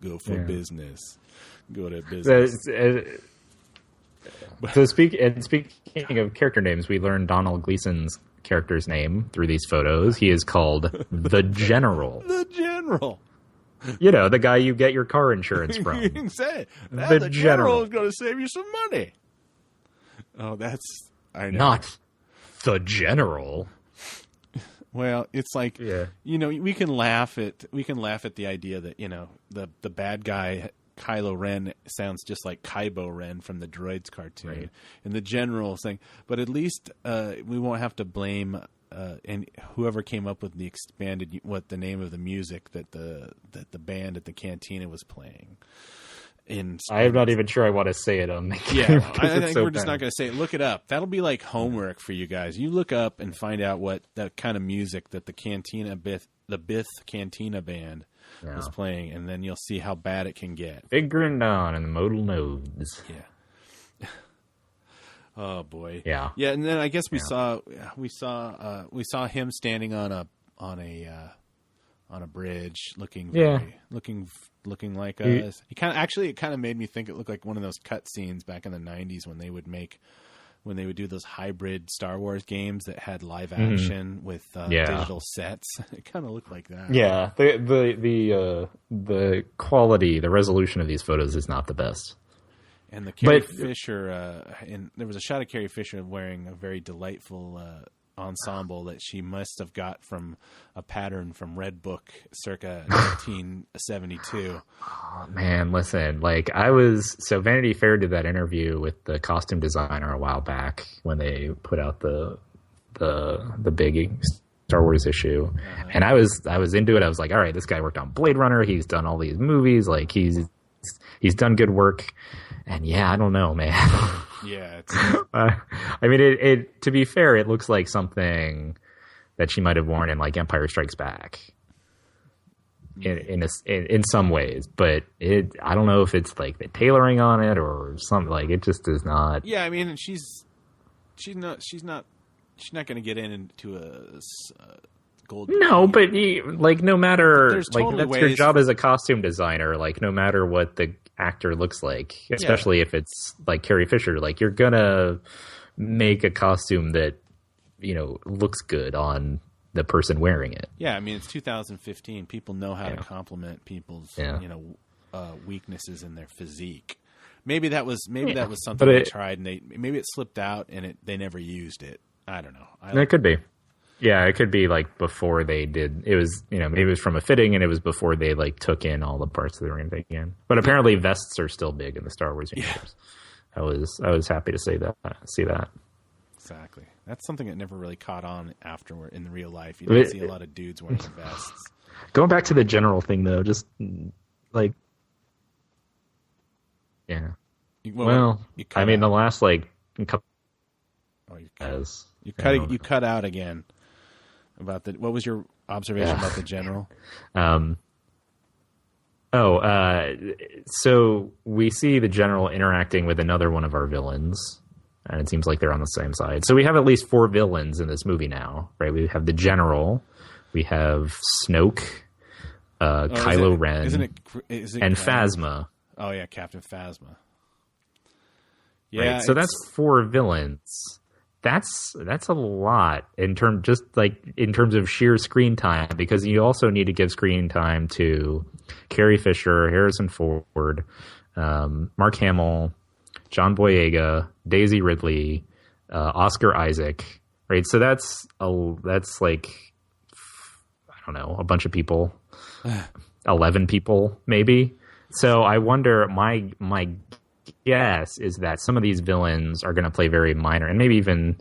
Go for business. Go to business. So speaking of character names, we learned Donald Gleason's character's name through these photos. He is called the General. The General. The guy you get your car insurance from. You can say the General is going to save you some money. Oh, I know. the general. Well, it's like, Yeah. we can laugh at the idea that, the bad guy Kylo Ren sounds just like Kybo Ren from the Droids cartoon, Right. and the general thing. But at least we won't have to blame and whoever came up with the expanded the name of the music that the band at the cantina was playing. I'm not even sure I want to say it on the Yeah, I think we're just not going to say it. Look it up. That'll be like homework for you guys. You look up and find out what the kind of music that the Bith Cantina band was playing, and then you'll see how bad it can get. Big grin on and the modal nodes. Yeah. Oh boy. Yeah. Yeah, and then I guess we saw him standing on a bridge, looking like us. It kind of made me think it looked like one of those cut scenes back in the 90s when they would do those hybrid Star Wars games that had live action with digital sets. It kind of looked like that. Yeah, the quality, the resolution of these photos is not the best. And the Carrie Fisher, there was a shot of Carrie Fisher wearing a very delightful ensemble that she must have got from a pattern from Red Book circa 1972. Oh, man, listen, Vanity Fair did that interview with the costume designer a while back when they put out the big Star Wars issue. Uh-huh. And I was into it. I was like, all right, this guy worked on Blade Runner. He's done all these movies. Like he's done good work. And yeah, I don't know, man. Yeah. I mean, it to be fair, it looks like something that she might have worn in like Empire Strikes Back in some ways, but I don't know if it's like the tailoring on it or something. Like it just does not. Yeah. I mean, she's not going to get into a gold. No, but no matter totally that's your job as a costume designer. Like no matter what the actor looks like, especially if it's like Carrie Fisher, like you're gonna make a costume that looks good on the person wearing it. Yeah, I mean it's 2015. People know how to compliment people's weaknesses in their physique. Maybe that was something they tried and maybe it slipped out and they never used it. I don't know. It could be. Yeah, it could be like before they did. It was, maybe it was from a fitting, and it was before they like took in all the parts that they were going to take in. But apparently, vests are still big in the Star Wars universe. Yeah. I was happy to see that. Exactly. That's something that never really caught on afterward in the real life. You don't see a lot of dudes wearing vests. Going back to the general thing, though, just like, yeah. I mean, the last like couple. Oh, you cut out again. What was your observation about the general? So we see the general interacting with another one of our villains, and it seems like they're on the same side. So we have at least 4 villains in this movie now, right? We have the general, we have Snoke, Kylo Ren, and Phasma. Oh yeah, Captain Phasma. Yeah, right? So that's 4 villains. That's a lot in terms of sheer screen time, because you also need to give screen time to Carrie Fisher, Harrison Ford, Mark Hamill, John Boyega, Daisy Ridley, Oscar Isaac, right? So that's like, I don't know, a bunch of people, 11 people maybe. So I wonder, my guess is that some of these villains are going to play very minor, and maybe even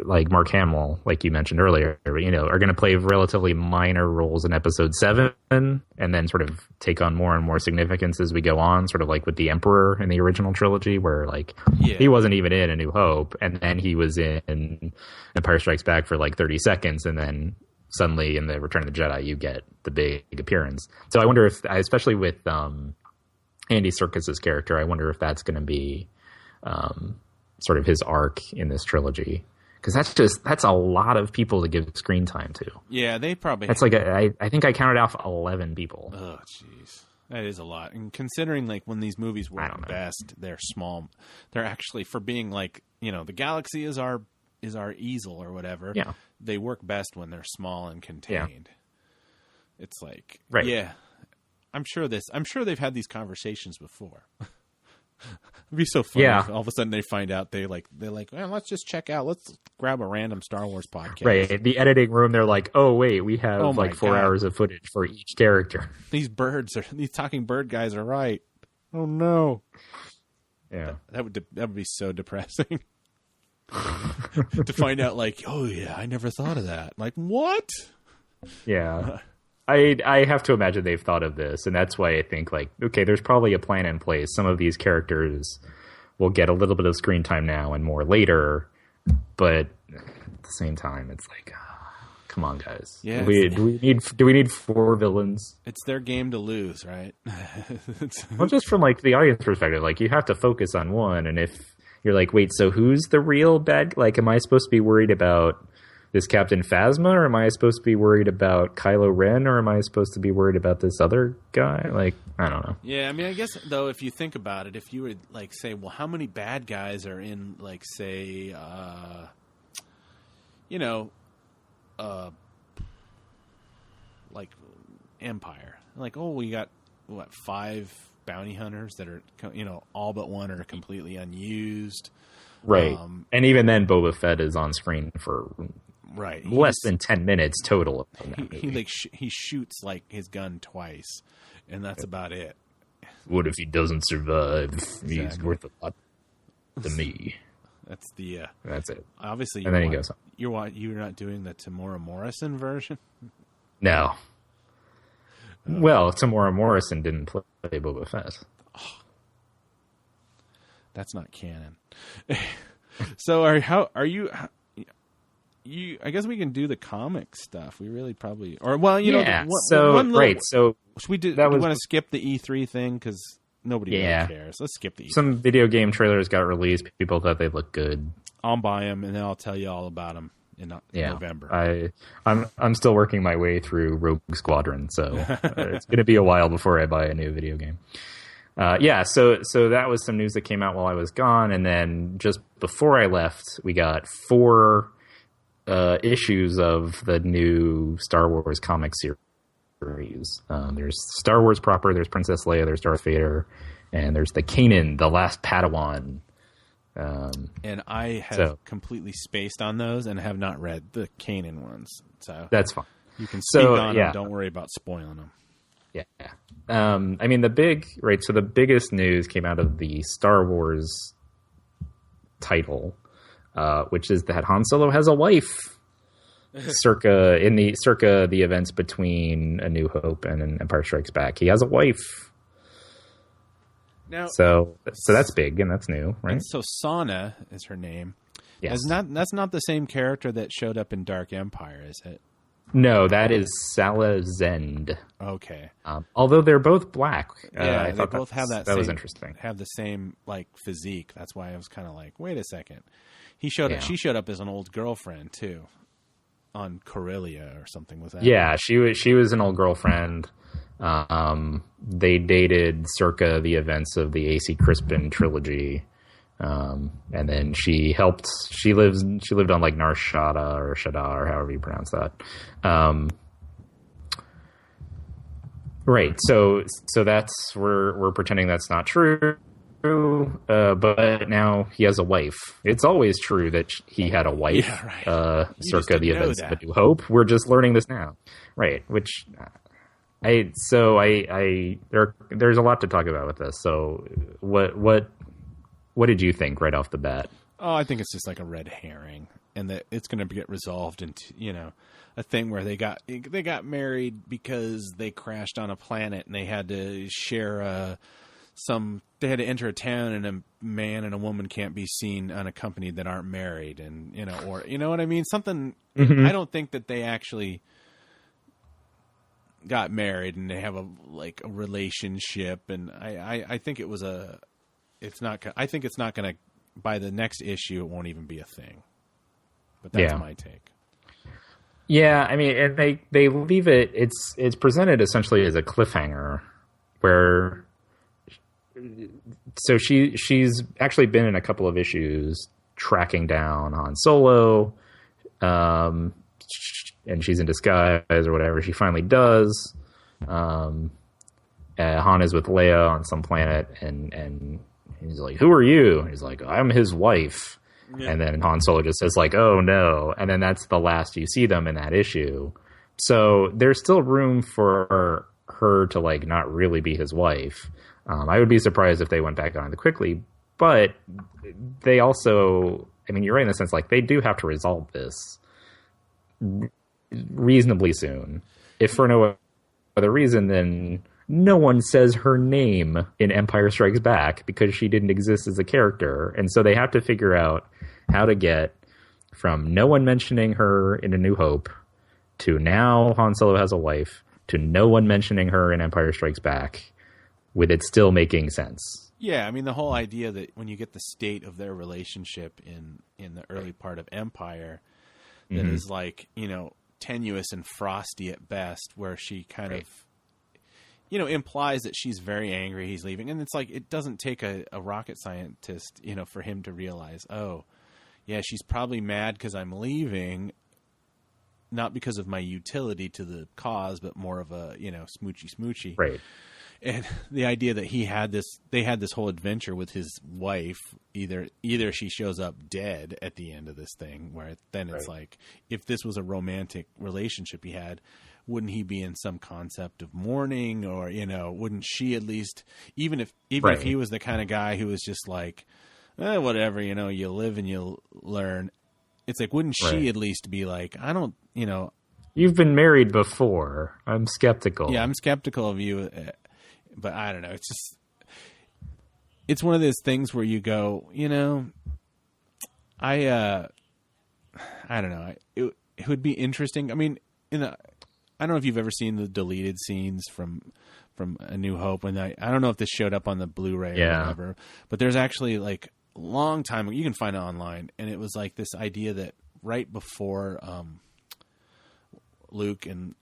like Mark Hamill, like you mentioned earlier, are going to play relatively minor roles in Episode 7, and then sort of take on more and more significance as we go on, sort of like with the Emperor in the original trilogy, where he wasn't even in A New Hope, and then he was in Empire Strikes Back for like 30 seconds, and then suddenly in the Return of the Jedi you get the big appearance. So I wonder if, especially with Andy Serkis's character, I wonder if that's going to be sort of his arc in this trilogy, because that's a lot of people to give screen time to. Yeah, they probably. That's like I think I counted off 11 people. Oh, jeez, that is a lot. And considering like when these movies work best, they're small. They're actually, for being like the galaxy is our easel or whatever. Yeah, they work best when they're small and contained. Yeah. It's like right. Yeah. I'm sure they've had these conversations before. It'd be so funny Yeah. if all of a sudden they find out they're like, well, let's just check out. Let's grab a random Star Wars podcast. Right. The editing room, they're like, oh, wait, we have Oh my 4 God. hours of footage for each character. These talking bird guys are right. Oh no. Yeah. That would be so depressing. To find out, like, oh yeah, I never thought of that. Like, what? Yeah. I have to imagine they've thought of this, and that's why I think, like, okay, there's probably a plan in place. Some of these characters will get a little bit of screen time now and more later, but at the same time, it's like, come on, guys. Yeah, Do we need 4 villains? It's their game to lose, right? Well, just from, like, the audience perspective, like, you have to focus on one, and if you're like, wait, so who's the real bad? Like, am I supposed to be worried about this Captain Phasma, or am I supposed to be worried about Kylo Ren, or am I supposed to be worried about this other guy? Like, I don't know. Yeah, I mean, I guess, though, if you think about it, if you would, like, say, well, how many bad guys are in, like, say, like, Empire? Like, oh, we got, 5 bounty hunters that are, all but one are completely unused. Right. And even then, Boba Fett is on screen for right less than 10 minutes total. He shoots, like, his gun twice, and that's about it. What if he doesn't survive? He's Exactly. worth a lot to me. That's the That's it. obviously. And then he goes on. You're not doing the Tamora Morrison version. No. Well, Tamora Morrison didn't play Boba Fett. That's not canon. So are you? I guess we can do the comic stuff. We really probably, or well, Yeah. right. So Should we do? that We was- want to skip the E3 thing because nobody Yeah. really cares. Let's skip the E3. some video game trailers got released. People thought they looked good. I'll buy them and then I'll tell you all about them in November. I'm still working my way through Rogue Squadron, so it's going to be a while before I buy a new video game. So that was some news that came out while I was gone, and then just before I left, we got 4 issues of the new Star Wars comic series. There's Star Wars proper, there's Princess Leia, there's Darth Vader, and there's the Kanan, the last Padawan. And I have completely spaced on those and have not read the Kanan ones. So That's fine. you can speak on them. Don't worry about spoiling them. Yeah. I mean, so the biggest news came out of the Star Wars title, which is that Han Solo has a wife. circa the events between A New Hope and Empire Strikes Back. He has a wife. Now, So that's big and that's new, right? and so Sana is her name. Yes. That's not the same character that showed up in Dark Empire, is it? No, that is Sala Zend. Okay. Although they're both black. Yeah, I they thought both have that. That was same- interesting. Have the same like physique. That's why I was kind of like, wait a second. He showed Yeah. up. She showed up as an old girlfriend too, on Corellia or something. Was that? Yeah, she was an old girlfriend. They dated circa the events of the A.C. Crispin trilogy. And then she lived on like Nar Shaddaa or Shaddaa or however you pronounce that. Right. So that's, we're pretending that's not true. But now he has a wife. It's always true that he had a wife, Yeah, right. You just circa the didn't know events of that. A New Hope. We're just learning this now. Right. Which there's a lot to talk about with this. So what did you think right off the bat? Oh, I think it's just like a red herring, and that it's going to get resolved into a thing where they got married because they crashed on a planet and they had to share they had to enter a town and a man and a woman can't be seen unaccompanied that aren't married, and or you know what I mean, something. Mm-hmm. I don't think that they actually got married and they have a relationship, and I think it was I think it's not going to, by the next issue, it won't even be a thing. But that's my take. Yeah, I mean, and they leave it. It's presented essentially as a cliffhanger, where so she's actually been in a couple of issues tracking down Han Solo, and she's in disguise or whatever. She finally does. Han is with Leia on some planet, and He's like, who are you? And he's like, I'm his wife. Yeah. And then Han Solo just says like, oh no. And then that's the last you see them in that issue. So there's still room for her to like not really be his wife. I would be surprised if they went back on it quickly, but they also, I mean, you're right in the sense like they do have to resolve this reasonably soon. If for no other reason, then no one says her name in Empire Strikes Back because she didn't exist as a character. And so they have to figure out how to get from no one mentioning her in A New Hope to now Han Solo has a wife to no one mentioning her in Empire Strikes Back with it still making sense. Yeah, I mean, the whole idea that when you get the state of their relationship in the early part of Empire, that is like, you know, tenuous and frosty at best, where she kind of, you know, implies that she's very angry he's leaving. And it's like, it doesn't take a rocket scientist, you know, for him to realize, oh, yeah, she's probably mad because I'm leaving, not because of my utility to the cause, but more of a, you know, smoochy. Right. And the idea that they had this whole adventure with his wife, either she shows up dead at the end of this thing, where then it's like, if this was a romantic relationship he had, wouldn't he be in some concept of mourning, or, you know, wouldn't she at least, even if he was the kind of guy who was just like, whatever, you know, you live and you learn. It's like, wouldn't she at least be like, I don't, you know. You've been married before. I'm skeptical. Yeah, I'm skeptical of you. But I don't know. It's just, it's one of those things where you go, you know, I don't know. It would be interesting. I mean, I don't know if you've ever seen the deleted scenes from A New Hope, and I don't know if this showed up on the Blu-ray or whatever, but there's actually like a long time, you can find it online, and it was like this idea that right before Luke and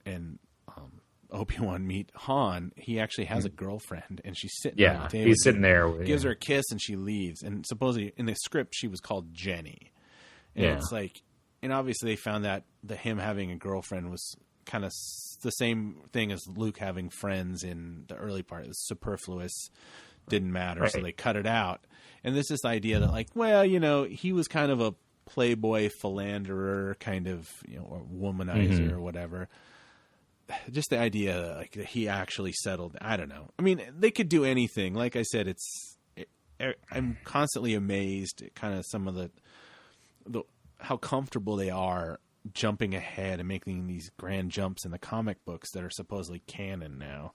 Obi-Wan meet Han, he actually has a girlfriend, and she's sitting on the table. He's sitting there. Gives her a kiss, and she leaves. And supposedly in the script, she was called Jenny. And it's like, and obviously they found that him having a girlfriend was kind of the same thing as Luke having friends in the early part. It was superfluous, didn't matter, so they cut it out. And there's this idea that, like, well, you know, he was kind of a playboy philanderer, kind of, you know, or womanizer or whatever. Just the idea, like, that he actually settled. I don't know. I mean, they could do anything. Like I said, I'm constantly amazed at kind of some of the how comfortable they are jumping ahead and making these grand jumps in the comic books that are supposedly canon now.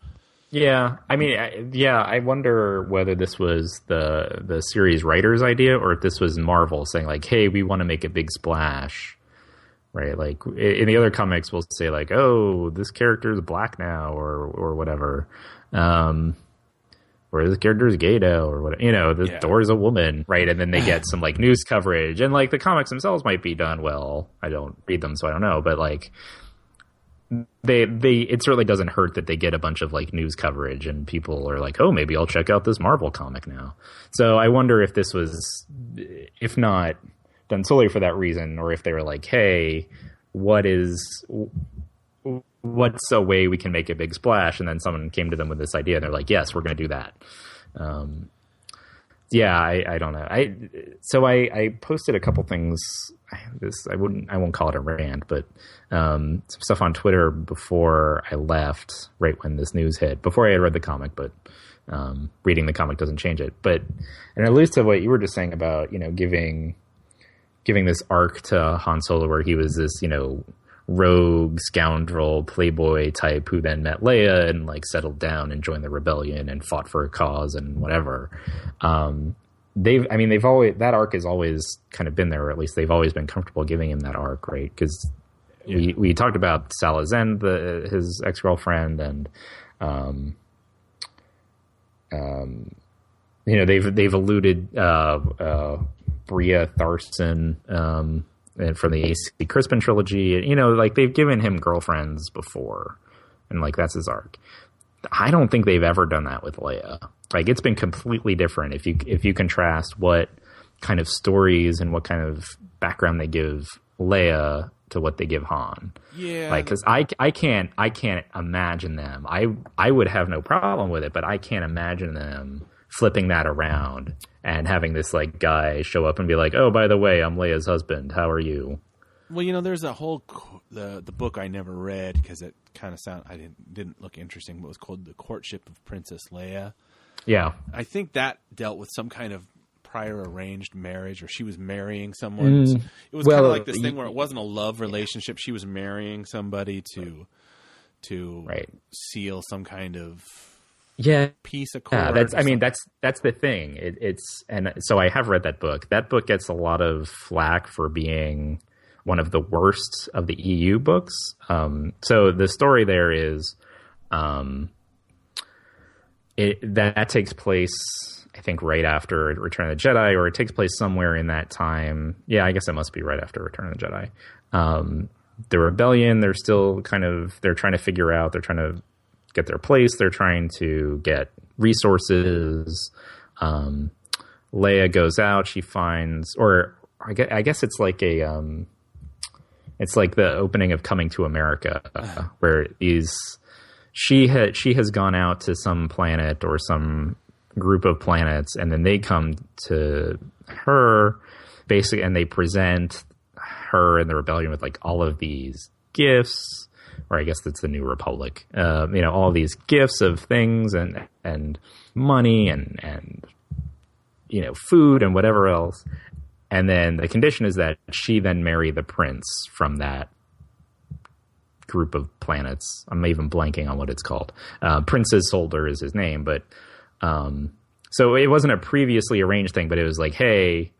Yeah, I mean, I wonder whether this was the series writer's idea, or if this was Marvel saying like, "Hey, we want to make a big splash." Right, like in the other comics, we'll say like, "Oh, this character is black now," or whatever, or this character is gay now, or whatever. You know, Thor is a woman, right? And then they get some like news coverage, and like the comics themselves might be done well. I don't read them, so I don't know, but like it certainly doesn't hurt that they get a bunch of like news coverage, and people are like, "Oh, maybe I'll check out this Marvel comic now." So I wonder if this was, if not done solely for that reason, or if they were like, hey, what's a way we can make a big splash? And then someone came to them with this idea, and they're like, yes, we're going to do that. I don't know. I posted a couple things. I won't call it a rant, but some stuff on Twitter before I left, right when this news hit, before I had read the comic, but reading the comic doesn't change it. But, and it alludes to what you were just saying about, you know, giving this arc to Han Solo where he was this, you know, rogue, scoundrel, playboy type who then met Leia and like settled down and joined the rebellion and fought for a cause and whatever. That arc has always kind of been there, or at least they've always been comfortable giving him that arc, right? Because we talked about Salazar, his ex-girlfriend, and you know, they've alluded Bria Tharson from the A.C. Crispin trilogy. You know, like they've given him girlfriends before, and like that's his arc. I don't think they've ever done that with Leia. Like it's been completely different if you contrast what kind of stories and what kind of background they give Leia to what they give Han. Yeah, like because I can't imagine them. I would have no problem with it, but I can't imagine them flipping that around and having this like guy show up and be like, oh, by the way, I'm Leia's husband. How are you? Well, there's a whole the book I never read because it kind of didn't look interesting, but it was called The Courtship of Princess Leia. Yeah. I think that dealt with some kind of prior arranged marriage, or she was marrying someone. It was kind of like this thing where it wasn't a love relationship. She was marrying somebody to seal some kind of peace accord. That's the thing. And so I have read that book. That book gets a lot of flack for being one of the worst of the EU books. So the story there is that takes place, I think, right after Return of the Jedi, or it takes place somewhere in that time. Yeah, I guess it must be right after Return of the Jedi. The rebellion, they're still they're trying to figure out, they're trying to get their place, they're trying to get resources. Leia goes out, she finds, or I guess it's like it's like the opening of Coming to America, where she has gone out to some planet or some group of planets, and then they come to her basically, and they present her and the rebellion with like all of these gifts, or I guess that's the New Republic, all these gifts of things and money and food and whatever else. And then the condition is that she then marry the prince from that group of planets. I'm even blanking on what it's called. Princess Holder is his name, but so it wasn't a previously arranged thing, but it was like, hey,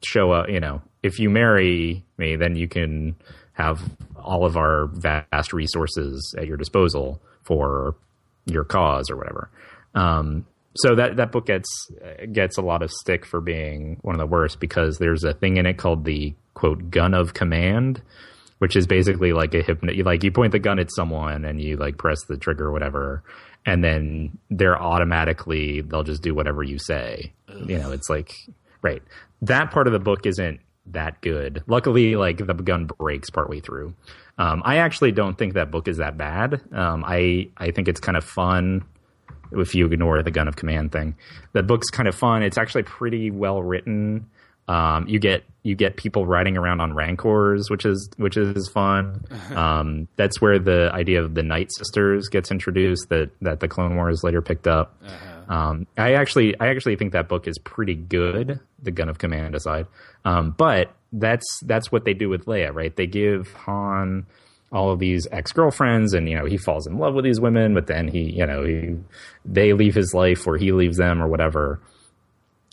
show up, if you marry me, then you can have all of our vast resources at your disposal for your cause or whatever. So that book gets a lot of stick for being one of the worst, because there's a thing in it called the quote gun of command, which is basically like you point the gun at someone and you like press the trigger or whatever, and then they'll just do whatever you say. It's like, right. That part of the book isn't that good. Luckily, like the gun breaks partway through. I actually don't think that book is that bad. I think it's kind of fun if you ignore the gun of command thing. That book's kind of fun. It's actually pretty well written. You get people riding around on Rancors, which is fun. That's where the idea of the Night Sisters gets introduced, that the Clone Wars later picked up. I actually think that book is pretty good, the Gun of Command aside. But that's what they do with Leia, right? They give Han all of these ex-girlfriends, and he falls in love with these women, but then they leave his life, or he leaves them, or whatever.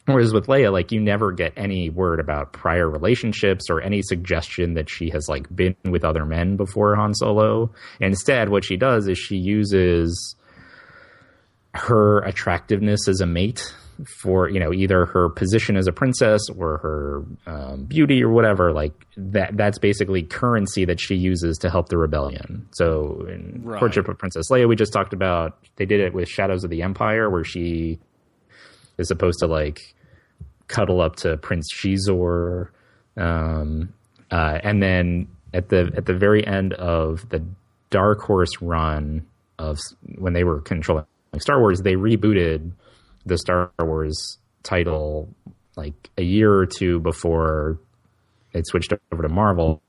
Whereas with Leia, like, you never get any word about prior relationships or any suggestion that she has like been with other men before Han Solo. Instead, what she does is she uses her attractiveness as a mate for, either her position as a princess or her beauty or whatever. Like that's basically currency that she uses to help the rebellion. So in Courtship of Princess Leia, we just talked about, they did it with Shadows of the Empire, where she is supposed to like cuddle up to Prince Shizor, and then at the very end of the Dark Horse run of when they were controlling Star Wars, they rebooted the Star Wars title like a year or two before it switched over to Marvel.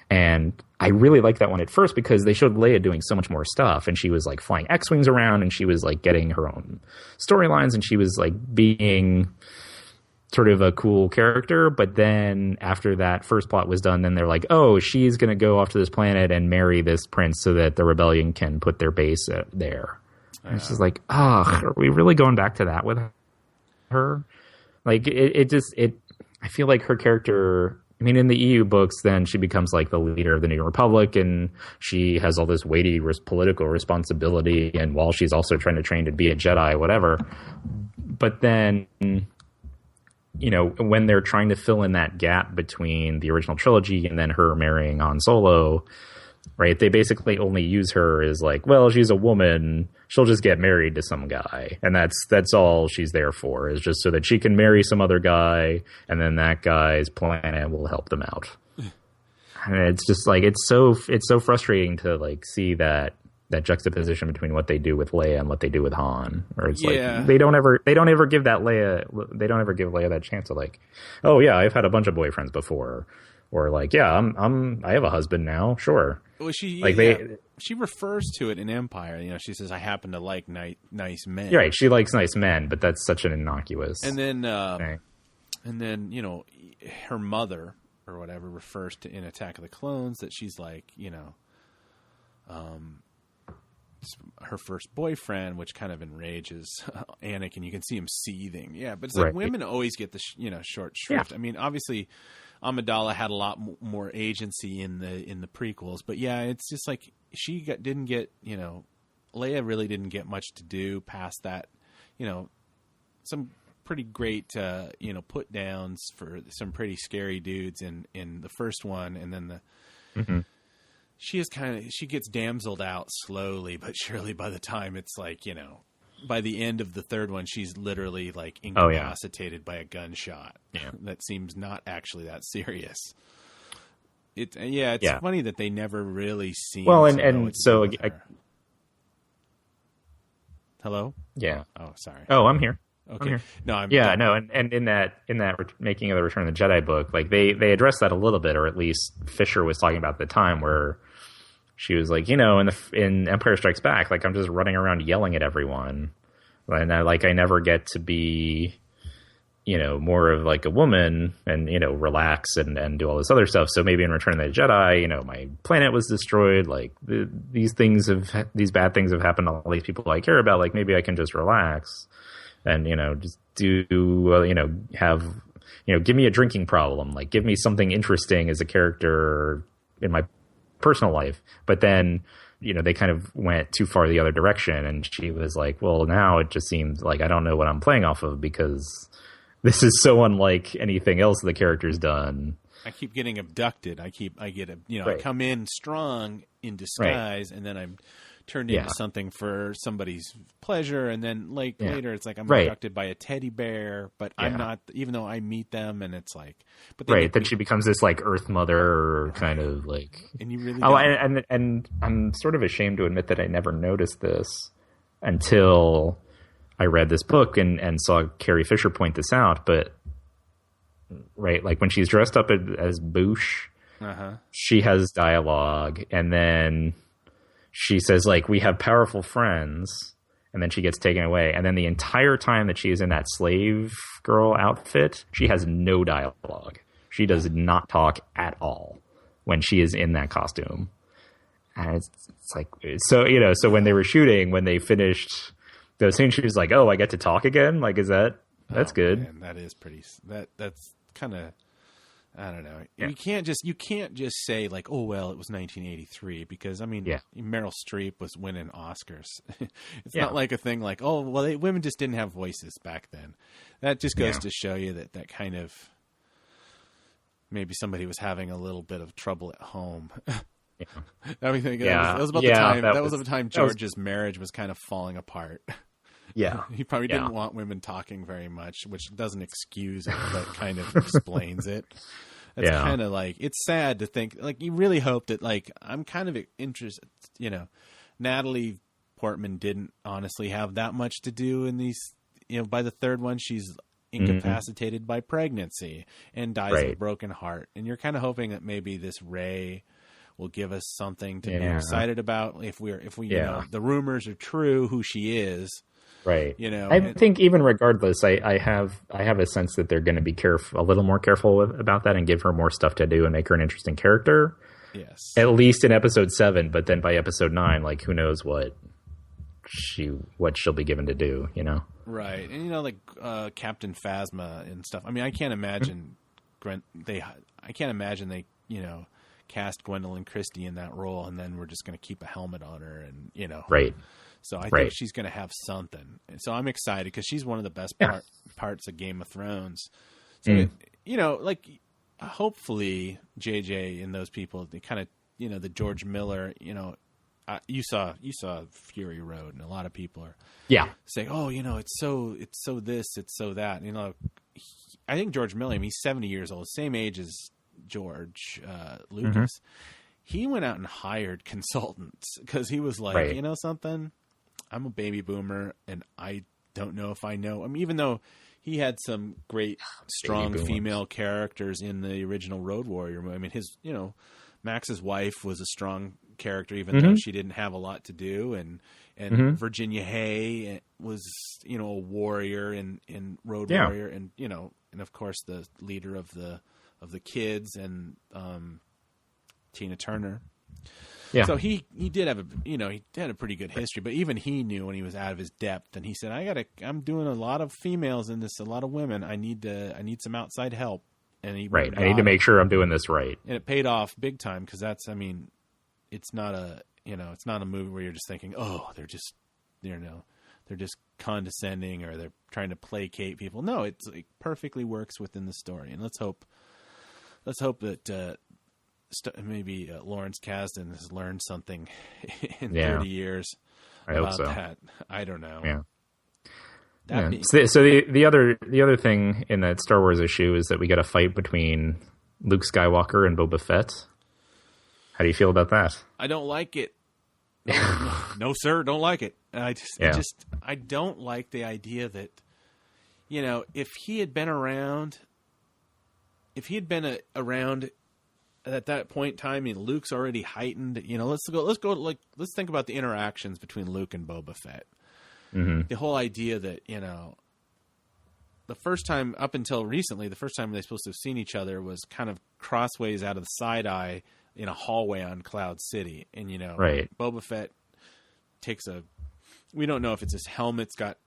And I really liked that one at first because they showed Leia doing so much more stuff, and she was like flying X-Wings around, and she was like getting her own storylines, and she was like being sort of a cool character. But then after that first plot was done, then they're like, oh, she's going to go off to this planet and marry this prince so that the rebellion can put their base there. And it's just like, are we really going back to that with her? Like I feel like her character, I mean, in the EU books, then she becomes like the leader of the New Republic, and she has all this weighty political responsibility, and while she's also trying to train to be a Jedi, whatever. But then, when they're trying to fill in that gap between the original trilogy and then her marrying Han Solo, right, they basically only use her as like, well, she's a woman, she'll just get married to some guy, and that's all she's there for, is just so that she can marry some other guy, and then that guy's planet will help them out. And it's just like, it's so frustrating to like see that that juxtaposition between what they do with Leia and what they do with Han, or it's Yeah. like they don't ever give Leia that chance to like, oh yeah, I've had a bunch of boyfriends before, or like, yeah, I have a husband now, sure. Well, she refers to it in Empire. You know, she says, "I happen to like nice men." Right, she likes nice men, but that's such an innocuous. And then, thing. and then you know, her mother or whatever refers to in Attack of the Clones that she's like, you know, her first boyfriend, which kind of enrages Anakin. You can see him seething. Yeah, but it's like women always get the short shrift. I mean, obviously, Amidala had a lot more agency in the prequels, but yeah, it's just like didn't get, you know, Leia really didn't get much to do past that. You know, some pretty great you know, put downs for some pretty scary dudes in the first one, and then the. She gets damseled out slowly but surely. By the time it's like, you know, by the end of the third one, she's literally like incapacitated by a gunshot. Yeah. That seems not actually that serious. It's funny that they never really seem. Well, and so hello? Yeah. Oh, sorry. Oh, I'm here. Okay. I'm here. No, I'm no, and in that making of the Return of the Jedi book, like they addressed that a little bit, or at least Fisher was talking about at the time, where she was like, you know, in Empire Strikes Back, like I'm just running around yelling at everyone, and I never get to be, you know, more of like a woman and, you know, relax and do all this other stuff. So maybe in Return of the Jedi, you know, my planet was destroyed. Like these bad things have happened to all these people I care about. Like maybe I can just relax and, you know, just do, you know, have, you know, give me a drinking problem. Like give me something interesting as a character in my personal life. But then, you know, they kind of went too far the other direction. And she was like, well, now it just seems like I don't know what I'm playing off of, because this is so unlike anything else the character's done. I keep getting abducted. I come in strong in disguise, and then I'm turned into something for somebody's pleasure, and then later it's like I'm abducted by a teddy bear, but I'm not, even though I meet them, and it's like, but then she becomes this like Earth Mother kind of like, and you really and I'm sort of ashamed to admit that I never noticed this until I read this book and saw Carrie Fisher point this out, but like when she's dressed up as Boosh, she has dialogue, and then she says like, we have powerful friends, and then she gets taken away, and then the entire time that she is in that slave girl outfit, she has no dialogue. She does not talk at all when she is in that costume. And it's like, so, you know, so when they were shooting, when they finished those scenes, she was like, oh, I get to talk again? Like, that's good. Man, that is pretty, that's kind of, I don't know. Yeah. You can't just say like, oh, well, it was 1983, because I mean, Meryl Streep was winning Oscars. It's not like a thing like, oh, well, women just didn't have voices back then. That just goes to show you that kind of, maybe somebody was having a little bit of trouble at home. That was about the time. That was the time George's marriage was kind of falling apart. Yeah. He probably didn't want women talking very much, which doesn't excuse it, but kind of explains it. It's kind of like, it's sad to think, like, you really hope that, like, I'm kind of interested, you know, Natalie Portman didn't honestly have that much to do in these, you know, by the third one, she's incapacitated by pregnancy and dies of a broken heart. And you're kind of hoping that maybe this Rey will give us something to be excited about. If we, you know, the rumors are true, who she is. Right. You know, I think even regardless, I have a sense that they're going to be a little more careful about that and give her more stuff to do and make her an interesting character. Yes. At least in episode 7, but then by episode 9, like who knows what she'll be given to do, you know? Right. And you know, like Captain Phasma and stuff. I mean, I can't imagine they, you know, cast Gwendolyn Christie in that role and then we're just going to keep a helmet on her and, you know. Right. So I think she's going to have something. And so I'm excited because she's one of the best parts of Game of Thrones. So, you know, like hopefully JJ and those people, they kind of, you know, the George Miller, you know, you saw Fury Road, and a lot of people are saying, oh, you know, it's so this, it's so that. You know, I think George Miller, I mean, he's 70 years old, same age as George Lucas. he went out and hired consultants because he was like, Right. you know something? I'm a baby boomer, and I don't know if I know. I mean, even though he had some great, strong female characters in the original Road Warrior movie. I mean, Max's wife was a strong character, even though she didn't have a lot to do, and Virginia Hay was, a warrior in Road Warrior, and and of course the leader of the kids, and Tina Turner. Yeah. So he did have he had a pretty good history, but even he knew when he was out of his depth, and he said, I'm doing a lot of females in this, a lot of women. I need some outside help. And he I need to make sure I'm doing this right. And it paid off big time, because it's not a movie where you're just thinking, oh, they're just condescending, or they're trying to placate people. No, it perfectly works within the story. And let's hope that maybe Lawrence Kasdan has learned something in 30 years about that. I don't know. Yeah. So the other thing in that Star Wars issue is that we get a fight between Luke Skywalker and Boba Fett. How do you feel about that? I don't like it. No, sir, don't like it. I don't like the idea that, if he had been around at that point in time, Luke's already heightened. Let's think about the interactions between Luke and Boba Fett. Mm-hmm. The whole idea that, the first time, up until recently, the first time they're supposed to have seen each other was kind of crossways out of the side eye in a hallway on Cloud City. And, Boba Fett we don't know if it's his helmet's got,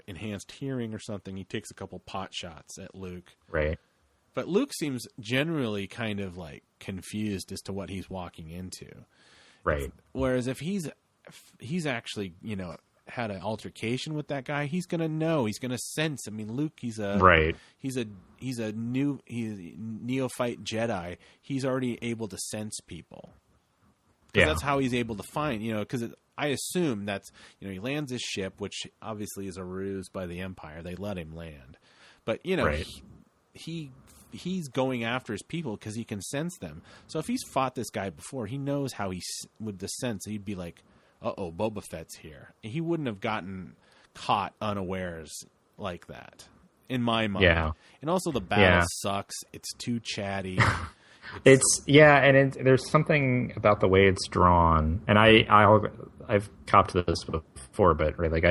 enhanced hearing or something. He takes a couple pot shots at Luke. Right. But Luke seems generally kind of like confused as to what he's walking into. Right. Whereas if he's actually, had an altercation with that guy, he's going to know, he's going to sense. I mean, Luke, he's a neophyte Jedi. He's already able to sense people. Yeah. That's how he's able to find, because I assume that's, he lands his ship, which obviously is a ruse by the Empire. They let him land. But, right. He's going after his people because he can sense them. So if he's fought this guy before, he knows how he would sense. He'd be like, uh-oh, Boba Fett's here. He wouldn't have gotten caught unawares like that, in my mind. Yeah. And also the battle sucks. It's too chatty. There's something about the way it's drawn, and I've copped this before, but right, like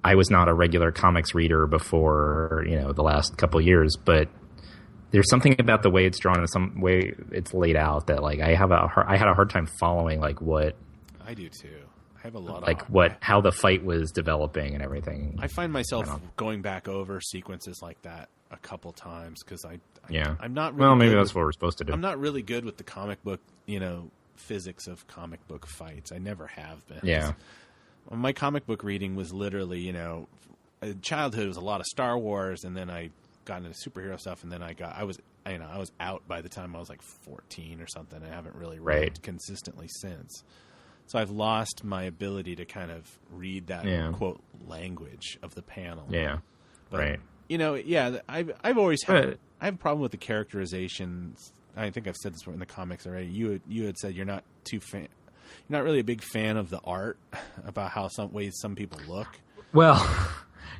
I was not a regular comics reader before, the last couple of years, but there's something about the way it's drawn and some way it's laid out that like I had a hard time following like what. I do too. I have a lot how the fight was developing and everything. I find myself going back over sequences like that a couple times because I'm not really maybe that's what we're supposed to do. I'm not really good with the comic book, physics of comic book fights. I never have been. Yeah. My comic book reading was literally, childhood was a lot of Star Wars, and then I got into superhero stuff, and then I was out by the time I was like 14 or something. I haven't really read consistently since. So I've lost my ability to kind of read that quote language of the panel. Yeah. But, I've always had I have a problem with the characterizations. I think I've said this in the comics already. You had said you're not really a big fan of the art about how some people look. Well,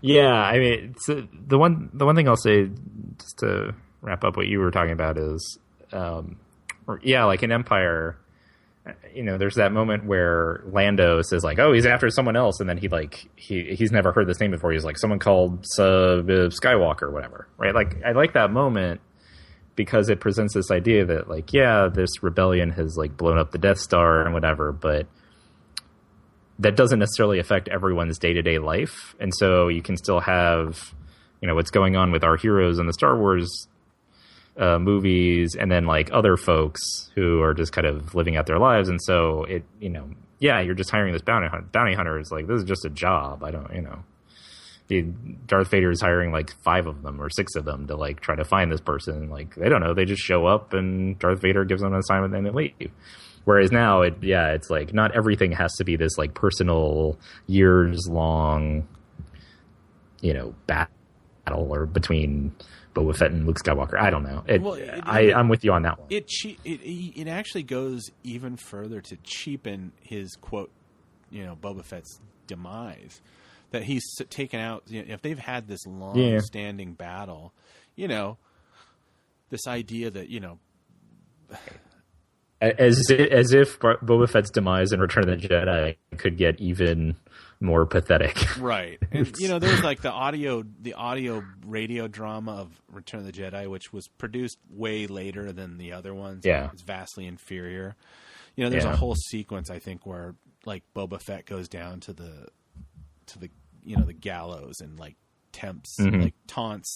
yeah, I mean, the one thing I'll say just to wrap up what you were talking about is, like in Empire, there's that moment where Lando says like, "Oh, he's after someone else," and then he's never heard this name before. He's like, "Someone called Skywalker," or whatever, right? Like, I like that moment because it presents this idea that like, this rebellion has like blown up the Death Star and whatever, but that doesn't necessarily affect everyone's day-to-day life, and so you can still have, what's going on with our heroes in the Star Wars movies, and then like other folks who are just kind of living out their lives. And so it, you're just hiring this bounty hunter. It's like, this is just a job. I don't, Darth Vader is hiring like 5 of them or 6 of them to like try to find this person. Like, they don't know. They just show up and Darth Vader gives them an assignment and they leave. Whereas now it's like not everything has to be this like personal years long, battle battle or between Boba Fett and Luke Skywalker. I don't know. I'm with you on that one. It actually goes even further to cheapen his quote, Boba Fett's demise. That he's taken out. If they've had this long-standing battle, this idea that as if Boba Fett's demise in Return of the Jedi could get even more pathetic, right? And there's like the audio radio drama of Return of the Jedi, which was produced way later than the other ones. Yeah, it's vastly inferior. There's a whole sequence I think where like Boba Fett goes down to the the gallows and like taunts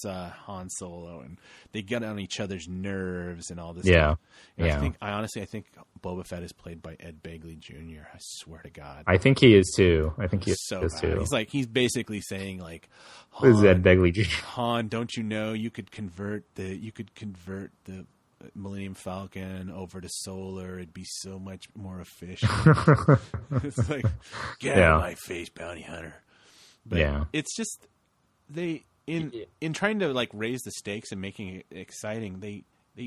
Han Solo, and they get on each other's nerves and all this stuff. And I think Boba Fett is played by Ed Begley Jr. I swear to God. I think he is too. Too. He's basically saying like, this is Ed Begley Jr. Han, don't you know you could convert the Millennium Falcon over to solar? It'd be so much more efficient. It's like, get out of my face, bounty hunter. But it's just they in trying to like raise the stakes and making it exciting, they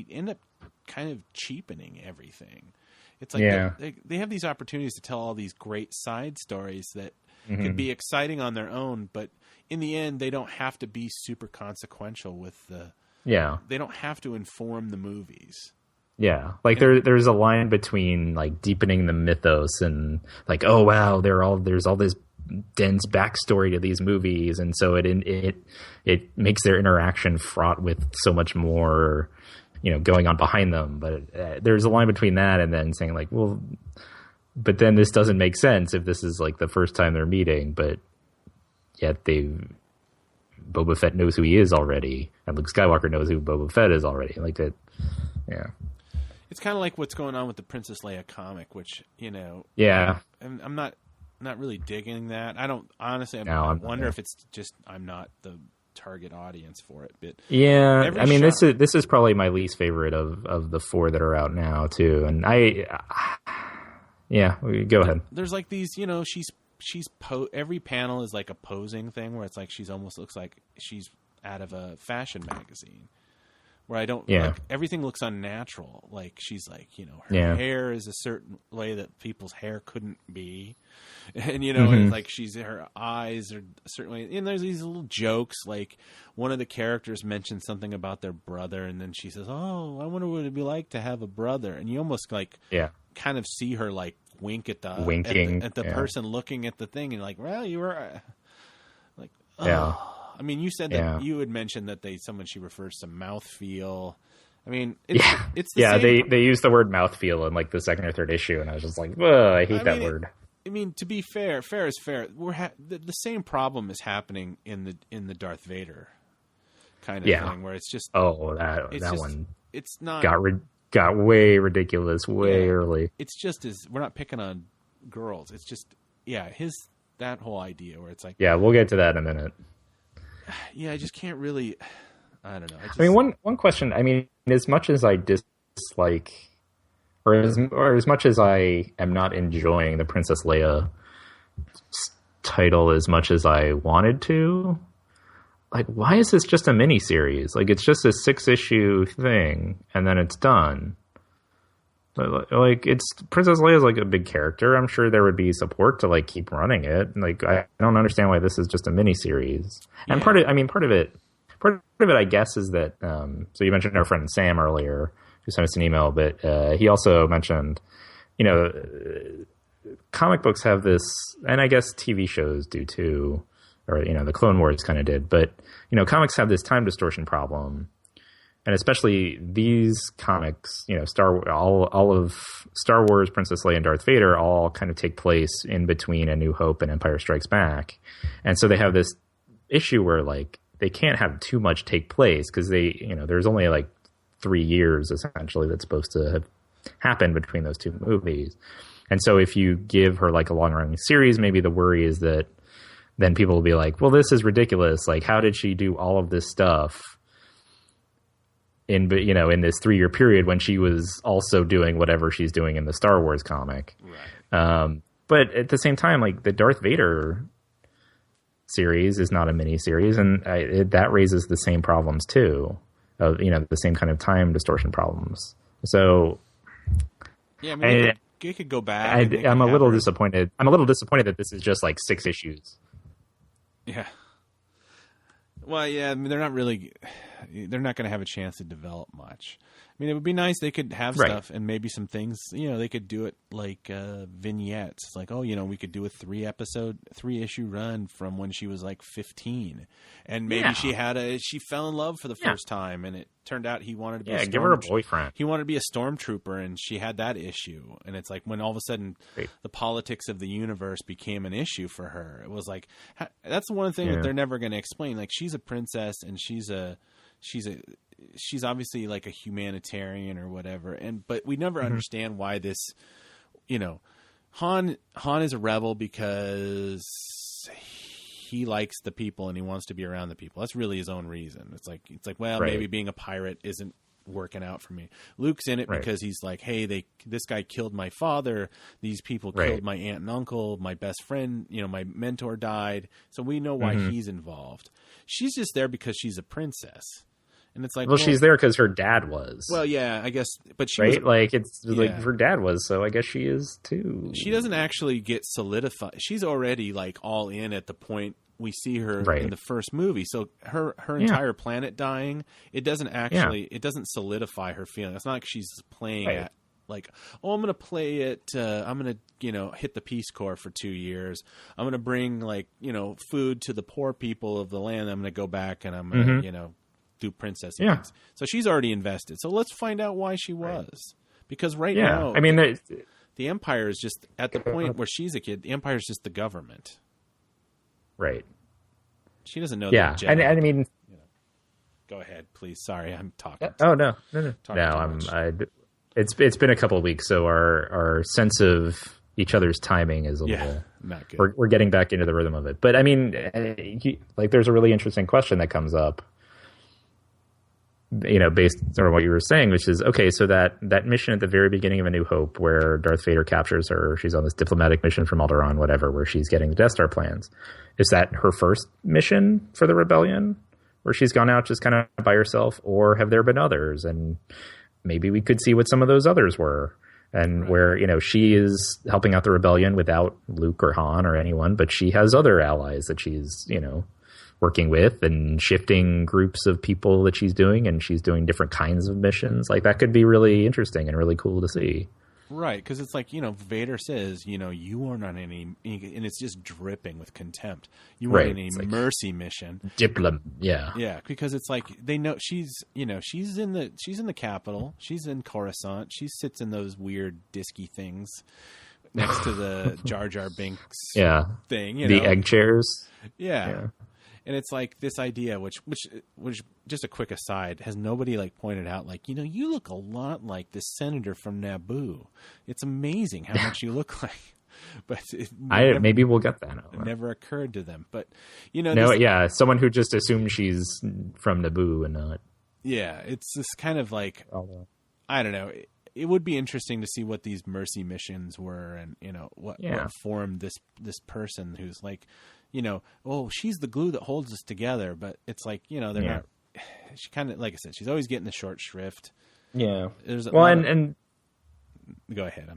end up kind of cheapening everything. It's like they have these opportunities to tell all these great side stories that could be exciting on their own, but in the end they don't have to be super consequential with the they don't have to inform the movies. Yeah, like there's a line between like deepening the mythos and like, oh wow, there's all this dense backstory to these movies, and so it makes their interaction fraught with so much more, going on behind them. But there's a line between that and then saying like, well, but then this doesn't make sense if this is like the first time they're meeting, but yet Boba Fett knows who he is already, and Luke Skywalker knows who Boba Fett is already. Like that, It's kind of like what's going on with the Princess Leia comic, which I'm not really digging that. I don't honestly. I wonder if it's just I'm not the target audience for it. But this is probably my least favorite of the four that are out now too. And go ahead. There's like these, every panel is like a posing thing where it's like she's almost looks like she's out of a fashion magazine. Where I don't, everything looks unnatural. Like she's like, her hair is a certain way that people's hair couldn't be, and and like her eyes are a certain way. And there's these little jokes. Like one of the characters mentions something about their brother, and then she says, "Oh, I wonder what it'd be like to have a brother." And you almost like, kind of see her like wink at the person looking at the thing, and like, well, you were like, oh. I mean, you said that you had mentioned that she refers to mouthfeel. I mean, it's the same. They use the word mouthfeel in like the second or third issue, and I was just like, I hate that word. I mean, to be fair is fair. The same problem is happening in the Darth Vader kind of thing, where it's just it's not got way ridiculous way early. It's just we're not picking on girls. It's just that whole idea where it's like we'll get to that in a minute. Yeah, I just can't really. I don't know. I mean, one question. I mean, as much as I dislike, or as much as I am not enjoying the Princess Leia title as much as I wanted to, like, why is this just a mini series? Like, it's just a 6-issue thing, and then it's done. But like, it's Princess Leia is like a big character. I'm sure there would be support to like keep running it. Like, I don't understand why this is just a mini series. And part of it, I guess, is that. So you mentioned our friend Sam earlier, who sent us an email, but he also mentioned, comic books have this, and I guess TV shows do too, or the Clone Wars kind of did. But comics have this time distortion problem. And especially these comics, all of Star Wars, Princess Leia, and Darth Vader all kind of take place in between A New Hope and Empire Strikes Back. And so they have this issue where, like, they can't have too much take place because there's only, like, 3 years, essentially, that's supposed to have happened between those two movies. And so if you give her, like, a long-running series, maybe the worry is that then people will be like, well, this is ridiculous. Like, how did she do all of this stuff in this 3-year period when she was also doing whatever she's doing in the Star Wars comic. Right. But at the same time, like the Darth Vader series is not a mini series, and that raises the same problems too, of the same kind of time distortion problems. So, yeah, I mean, it could go back. I'm a little disappointed. I'm a little disappointed that this is just like 6 issues. Yeah. Well, yeah, I mean, they're not going to have a chance to develop much. I mean, it would be nice they could have stuff and maybe some things, they could do it like vignettes. Like, we could do a 3-issue run from when she was like 15. And maybe she fell in love for the first time, and it turned out he wanted to be give her a boyfriend. He wanted to be a stormtrooper, and she had that issue. And it's like when all of a sudden the politics of the universe became an issue for her. It was like, that's one thing that they're never going to explain. Like, she's a princess, and she's obviously like a humanitarian or whatever, but we never understand why this, Han is a rebel because he likes the people and he wants to be around the people. That's really his own reason. It's like maybe being a pirate isn't working out for me. Luke's in it because he's like, hey, this guy killed my father. These people killed my aunt and uncle. My best friend, my mentor died. So we know why he's involved. She's just there because she's a princess. And it's like, well, she's there because her dad was. Well, yeah, I guess, but she was, like her dad was, so I guess she is too. She doesn't actually get solidified. She's already like all in at the point we see her in the first movie. So her entire planet dying, it doesn't solidify her feeling. It's not like she's playing at like, I'm going to play it. I'm going to hit the Peace Corps for 2 years. I'm going to bring like food to the poor people of the land. I'm going to go back and I'm going to do princess things. So she's already invested. So let's find out why she was. Because now, I mean, the Empire is just at the point where she's a kid. The Empire is just the government. Right. She doesn't know. Yeah, that and I mean, go ahead, please. Sorry, I'm talking. Oh no. It's been a couple of weeks, so our sense of each other's timing is a little not good. We're getting back into the rhythm of it. But I mean, there's a really interesting question that comes up. Based on what you were saying, which is, okay, so that mission at the very beginning of A New Hope where Darth Vader captures her, she's on this diplomatic mission from Alderaan, whatever, where she's getting the Death Star plans. Is that her first mission for the rebellion, where she's gone out just kind of by herself, or have there been others? And maybe we could see what some of those others were, and where, she is helping out the rebellion without Luke or Han or anyone, but she has other allies that she's, working with and shifting groups of people that she's doing, and she's doing different kinds of missions. Like, that could be really interesting and really cool to see. Right, because it's like, Vader says, you are not any, and it's just dripping with contempt. You are in a mercy mission. Yeah, because it's like they know she's in the capital. She's in Coruscant. She sits in those weird disky things next to the Jar Jar Binks thing. The egg chairs. Yeah. And it's like this idea, which just a quick aside, has nobody like pointed out, like, you look a lot like this senator from Naboo. It's amazing how much you look like. But maybe we'll get that. It never occurred to them. But someone who just assumed she's from Naboo and not. Yeah, it's this kind of like, I don't know. It would be interesting to see what these mercy missions were, and what formed this person who's like, she's the glue that holds us together. But it's like, they're not. She kind of, like I said, she's always getting the short shrift. Yeah. And go ahead.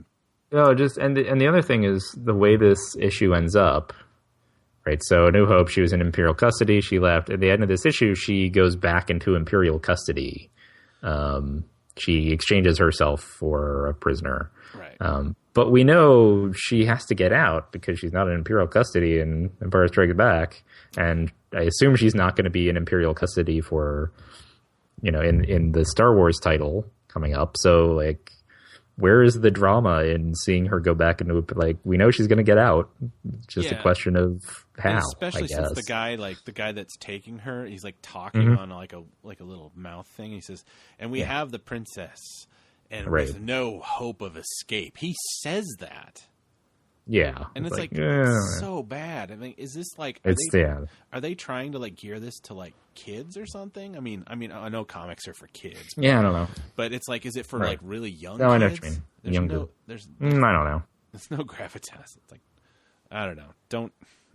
And the other thing is the way this issue ends up. Right. So A New Hope, she was in Imperial custody. She left. At the end of this issue, she goes back into Imperial custody. She exchanges herself for a prisoner. Right. But we know she has to get out because she's not in Imperial custody in Empire Strikes Back. And I assume she's not going to be in Imperial custody for, in the Star Wars title coming up. So, like, where is the drama in seeing her go back into, like, we know she's going to get out. It's just a question of how, and especially since the guy that's taking her, he's like talking on like a little mouth thing. He says, and we have the princess and with no hope of escape. He says that. Yeah. And it's like, so bad. I mean, is this like, are they trying to like gear this to like kids or something? I mean, I know comics are for kids. But, I don't know. But it's like, is it for like really young kids? I know what you mean. I don't know. There's no gravitas. It's like, I don't know.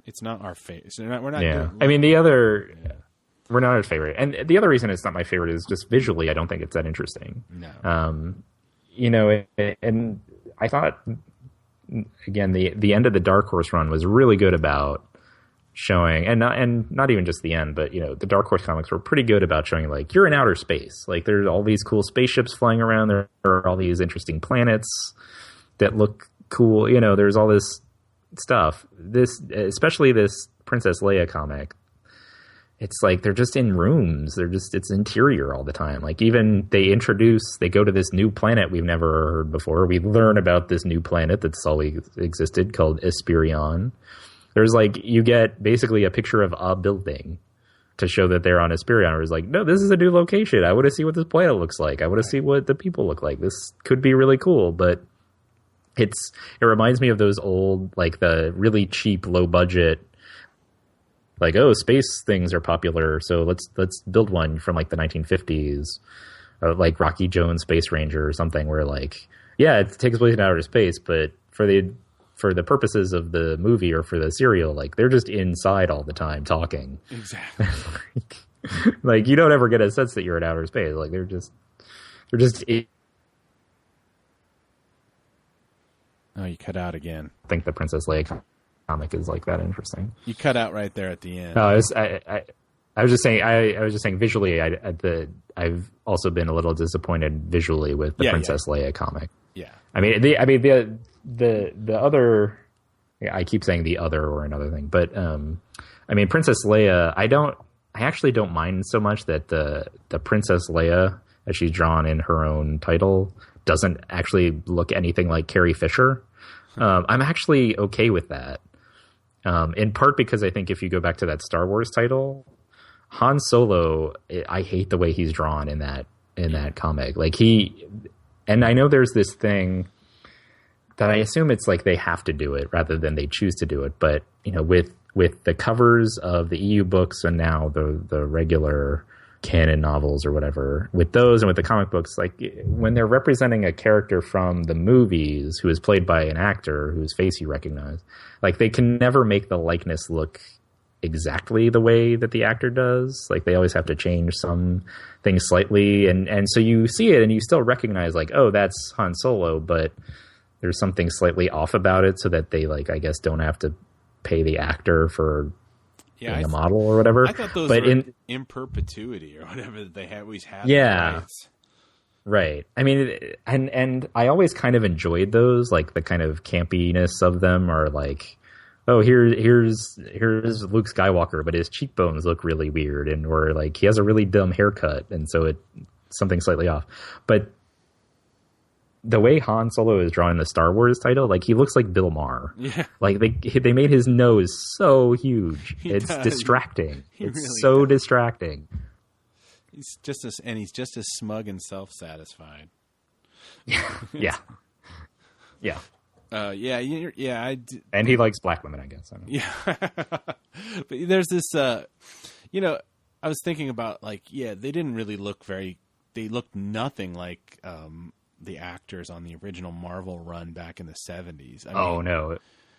It's not our favorite. So we're not. Yeah, I mean the other. We're not his favorite, and the other reason it's not my favorite is just visually. I don't think it's that interesting. No. You know, and I thought again the end of the Dark Horse run was really good about showing, and not even just the end, but you know, the Dark Horse comics were pretty good about showing like you're in outer space, like there's all these cool spaceships flying around, there are all these interesting planets that look cool, you know, there's all this stuff. Especially this Princess Leia comic, it's like they're just in rooms, it's interior all the time. Like even they go to this new planet we've never heard before. We learn about this new planet that's always existed called Esperion. There's like, you get basically a picture of a building to show that they're on Esperion. It's like, no, this is a new location. I want to see what this planet looks like. I want to see what the people look like. This could be really cool, but it reminds me of those old, like the really cheap, low budget, like, oh, space things are popular, so let's build one from like the 1950s, like Rocky Jones Space Ranger or something, where like, yeah, it takes place in outer space, but for the purposes of the movie or for the serial, like they're just inside all the time talking. Exactly. Like you don't ever get a sense that you're in outer space. Like they're just. Oh, you cut out again. I think the Princess Leia comic is like that interesting. You cut out right there at the end. No, I was just saying visually, I've also been a little disappointed visually with the Princess Leia comic. Yeah. I mean the other, I keep saying the other or another thing, but I mean Princess Leia, I actually don't mind so much that the Princess Leia as she's drawn in her own title doesn't actually look anything like Carrie Fisher. I'm actually okay with that. In part because I think if you go back to that Star Wars title, Han Solo, I hate the way he's drawn in that comic. Like and I know there's this thing that I assume it's like they have to do it rather than they choose to do it. But you know, with the covers of the EU books and now the regular canon novels or whatever, with those and with the comic books, like when they're representing a character from the movies who is played by an actor whose face you recognize, like they can never make the likeness look exactly the way that the actor does. Like they always have to change some things slightly, and so you see it and you still recognize like, oh, that's Han Solo, but there's something slightly off about it so that they, like, I guess don't have to pay the actor for being a model or whatever. I thought those were in perpetuity or whatever that they always had. Yeah. Right. I mean, and I always kind of enjoyed those, like the kind of campiness of them, or like, oh, here's Luke Skywalker, but his cheekbones look really weird, and or like he has a really dumb haircut, and so it's something slightly off. But the way Han Solo is drawn in the Star Wars title, like he looks like Bill Maher. Yeah. Like they made his nose so huge. It's distracting. It's really so distracting. He's just as smug and self-satisfied. Yeah. Yeah. And he likes black women, I guess. I don't know. Yeah. But there's this, I was thinking about, like, they didn't really they looked nothing like the actors on the original Marvel run back in the 70s. No.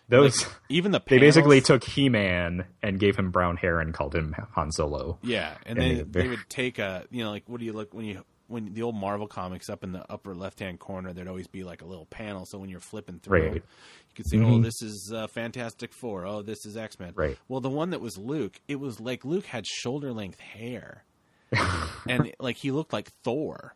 Those, like, even the panels, they basically took He-Man and gave him brown hair and called him Han Solo. Yeah, and they would take like, what do you look when the old Marvel comics, up in the upper left-hand corner, there'd always be like a little panel, so when you're flipping through, you could see, oh, this is Fantastic Four, oh, this is X-Men. Right. Well, the one that was Luke, it was like Luke had shoulder-length hair. And like he looked like Thor.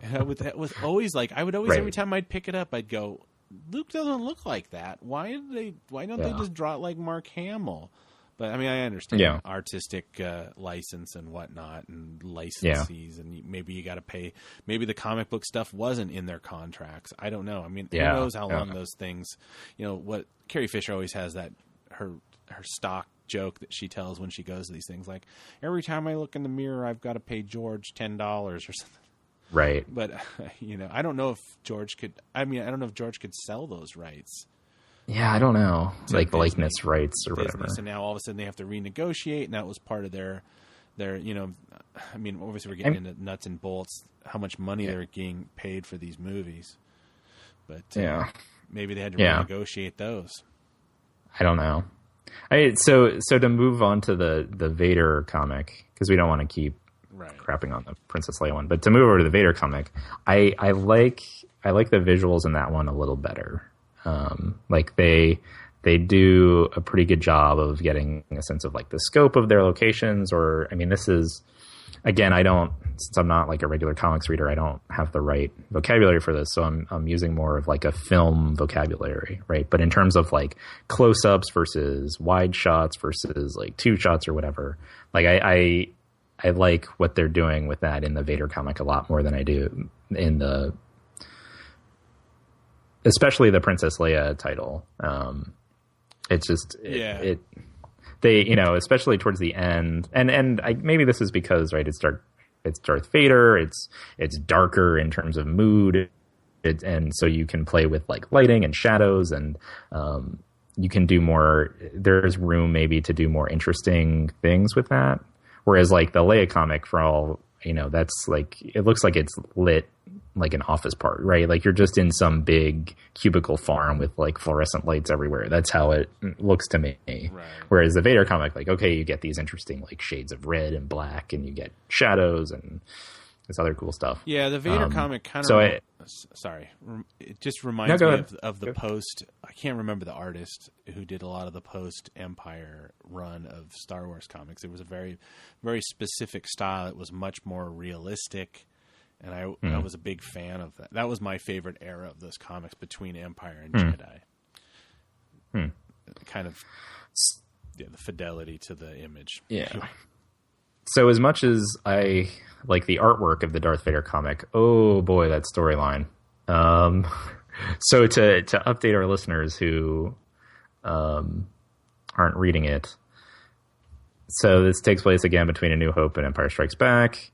And that was always like, I would always, every time I'd pick it up, I'd go, Luke doesn't look like that. Why don't they just draw it like Mark Hamill? But I mean, I understand artistic license and whatnot, and licensees, and maybe you got to pay. Maybe the comic book stuff wasn't in their contracts. I don't know. I mean, who knows how long those things. What Carrie Fisher always has, that her stock joke that she tells when she goes to these things, like, every time I look in the mirror, I've got to pay George $10 or something. Right. But I don't know if George could. I mean, I don't know if George could sell those rights. Yeah, I don't know, like likeness rights or whatever. So now all of a sudden they have to renegotiate, and that was part of their. I mean, obviously we're getting into nuts and bolts, how much money they're getting paid for these movies, but maybe they had to renegotiate those. I don't know. So to move on to the Vader comic, because we don't want to keep crapping on the Princess Leia one, but to move over to the Vader comic, I like the visuals in that one a little better. Like they do a pretty good job of getting a sense of like the scope of their locations. Or I mean, this is, again, since I'm not like a regular comics reader, I don't have the right vocabulary for this. So I'm using more of like a film vocabulary, right? But in terms of like close-ups versus wide shots versus like two shots or whatever, like I like what they're doing with that in the Vader comic a lot more than I do in especially the Princess Leia title. It's just, they, especially towards the end, and maybe this is because, right, it's Darth Vader, it's darker in terms of mood, and so you can play with like lighting and shadows, and you can do more, there's room maybe to do more interesting things with that. Whereas like the Leia comic, for all, that's like, it looks like it's lit like an office part, right? Like you're just in some big cubicle farm with like fluorescent lights everywhere. That's how it looks to me. Right. Whereas the Vader comic, like, okay, you get these interesting like shades of red and black, and you get shadows and this other cool stuff. Yeah, the Vader comic kind of... it just reminds me of the post... I can't remember the artist who did a lot of the post-Empire run of Star Wars comics. It was a very, very specific style. It was much more realistic, and I was a big fan of that. That was my favorite era of those comics between Empire and Jedi. Kind of the fidelity to the image. Yeah. So as much as I like the artwork of the Darth Vader comic, oh boy, that storyline. So to update our listeners who aren't reading it, so this takes place again between A New Hope and Empire Strikes Back.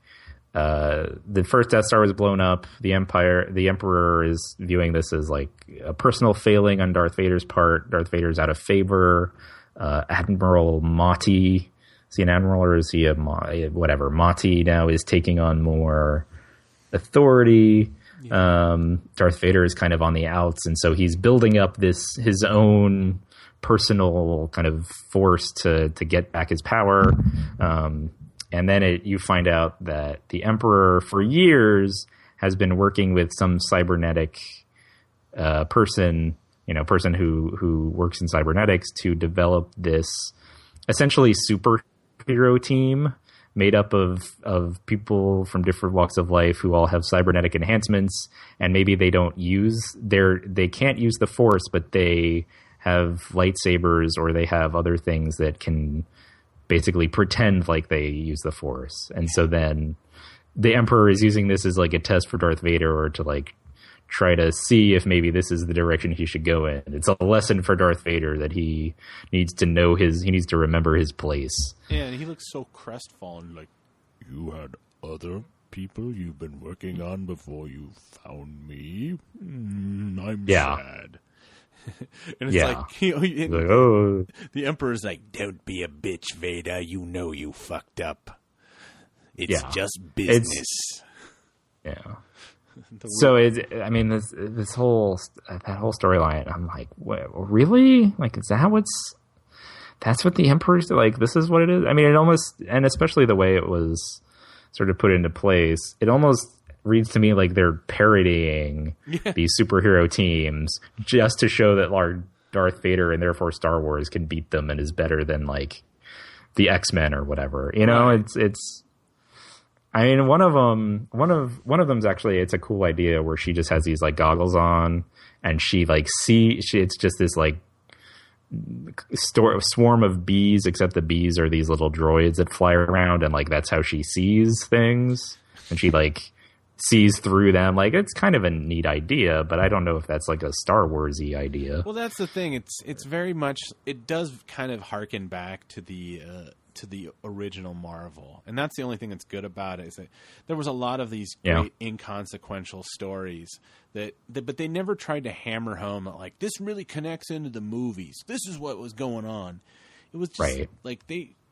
The first Death Star was blown up. The Emperor is viewing this as like a personal failing on Darth Vader's part. Darth Vader's out of favor. Admiral Motti, is he an admiral or is he whatever? Motti now is taking on more authority. Darth Vader is kind of on the outs, and so he's building up his own personal kind of force to get back his power. And then you find out that the Emperor for years has been working with some cybernetic person who works in cybernetics to develop this essentially superhero team made up of people from different walks of life who all have cybernetic enhancements, and maybe they can't use the Force, but they have lightsabers or they have other things that can basically pretend like they use the Force. And so then the Emperor is using this as like a test for Darth Vader, or to like try to see if maybe this is the direction he should go in. It's a lesson for Darth Vader that he needs to know he needs to remember his place. Yeah, and he looks so crestfallen, like, you had other people you've been working on before you found me? I'm sad. And it's like, the Emperor's like, don't be a bitch, Vader. You know you fucked up. It's just business. So this whole storyline, I'm like, really? Like, that's what the Emperor's like? This is what it is? I mean, it almost, and especially the way it was sort of put into place, it almost reads to me like they're parodying these superhero teams just to show that Darth Vader and therefore Star Wars can beat them and is better than like the X-Men or whatever. It's. I mean, one of them's actually, it's a cool idea where she just has these like goggles on, and she like it's just this like swarm of bees, except the bees are these little droids that fly around, and like that's how she sees things, and she like sees through them. Like, it's kind of a neat idea, but I don't know if that's like a Star Wars-y idea. Well, that's the thing. It's very much, it does kind of harken back to the original Marvel, and that's the only thing that's good about it, is that there was a lot of these great inconsequential stories but they never tried to hammer home that, like, this really connects into the movies. This is what was going on. It was just like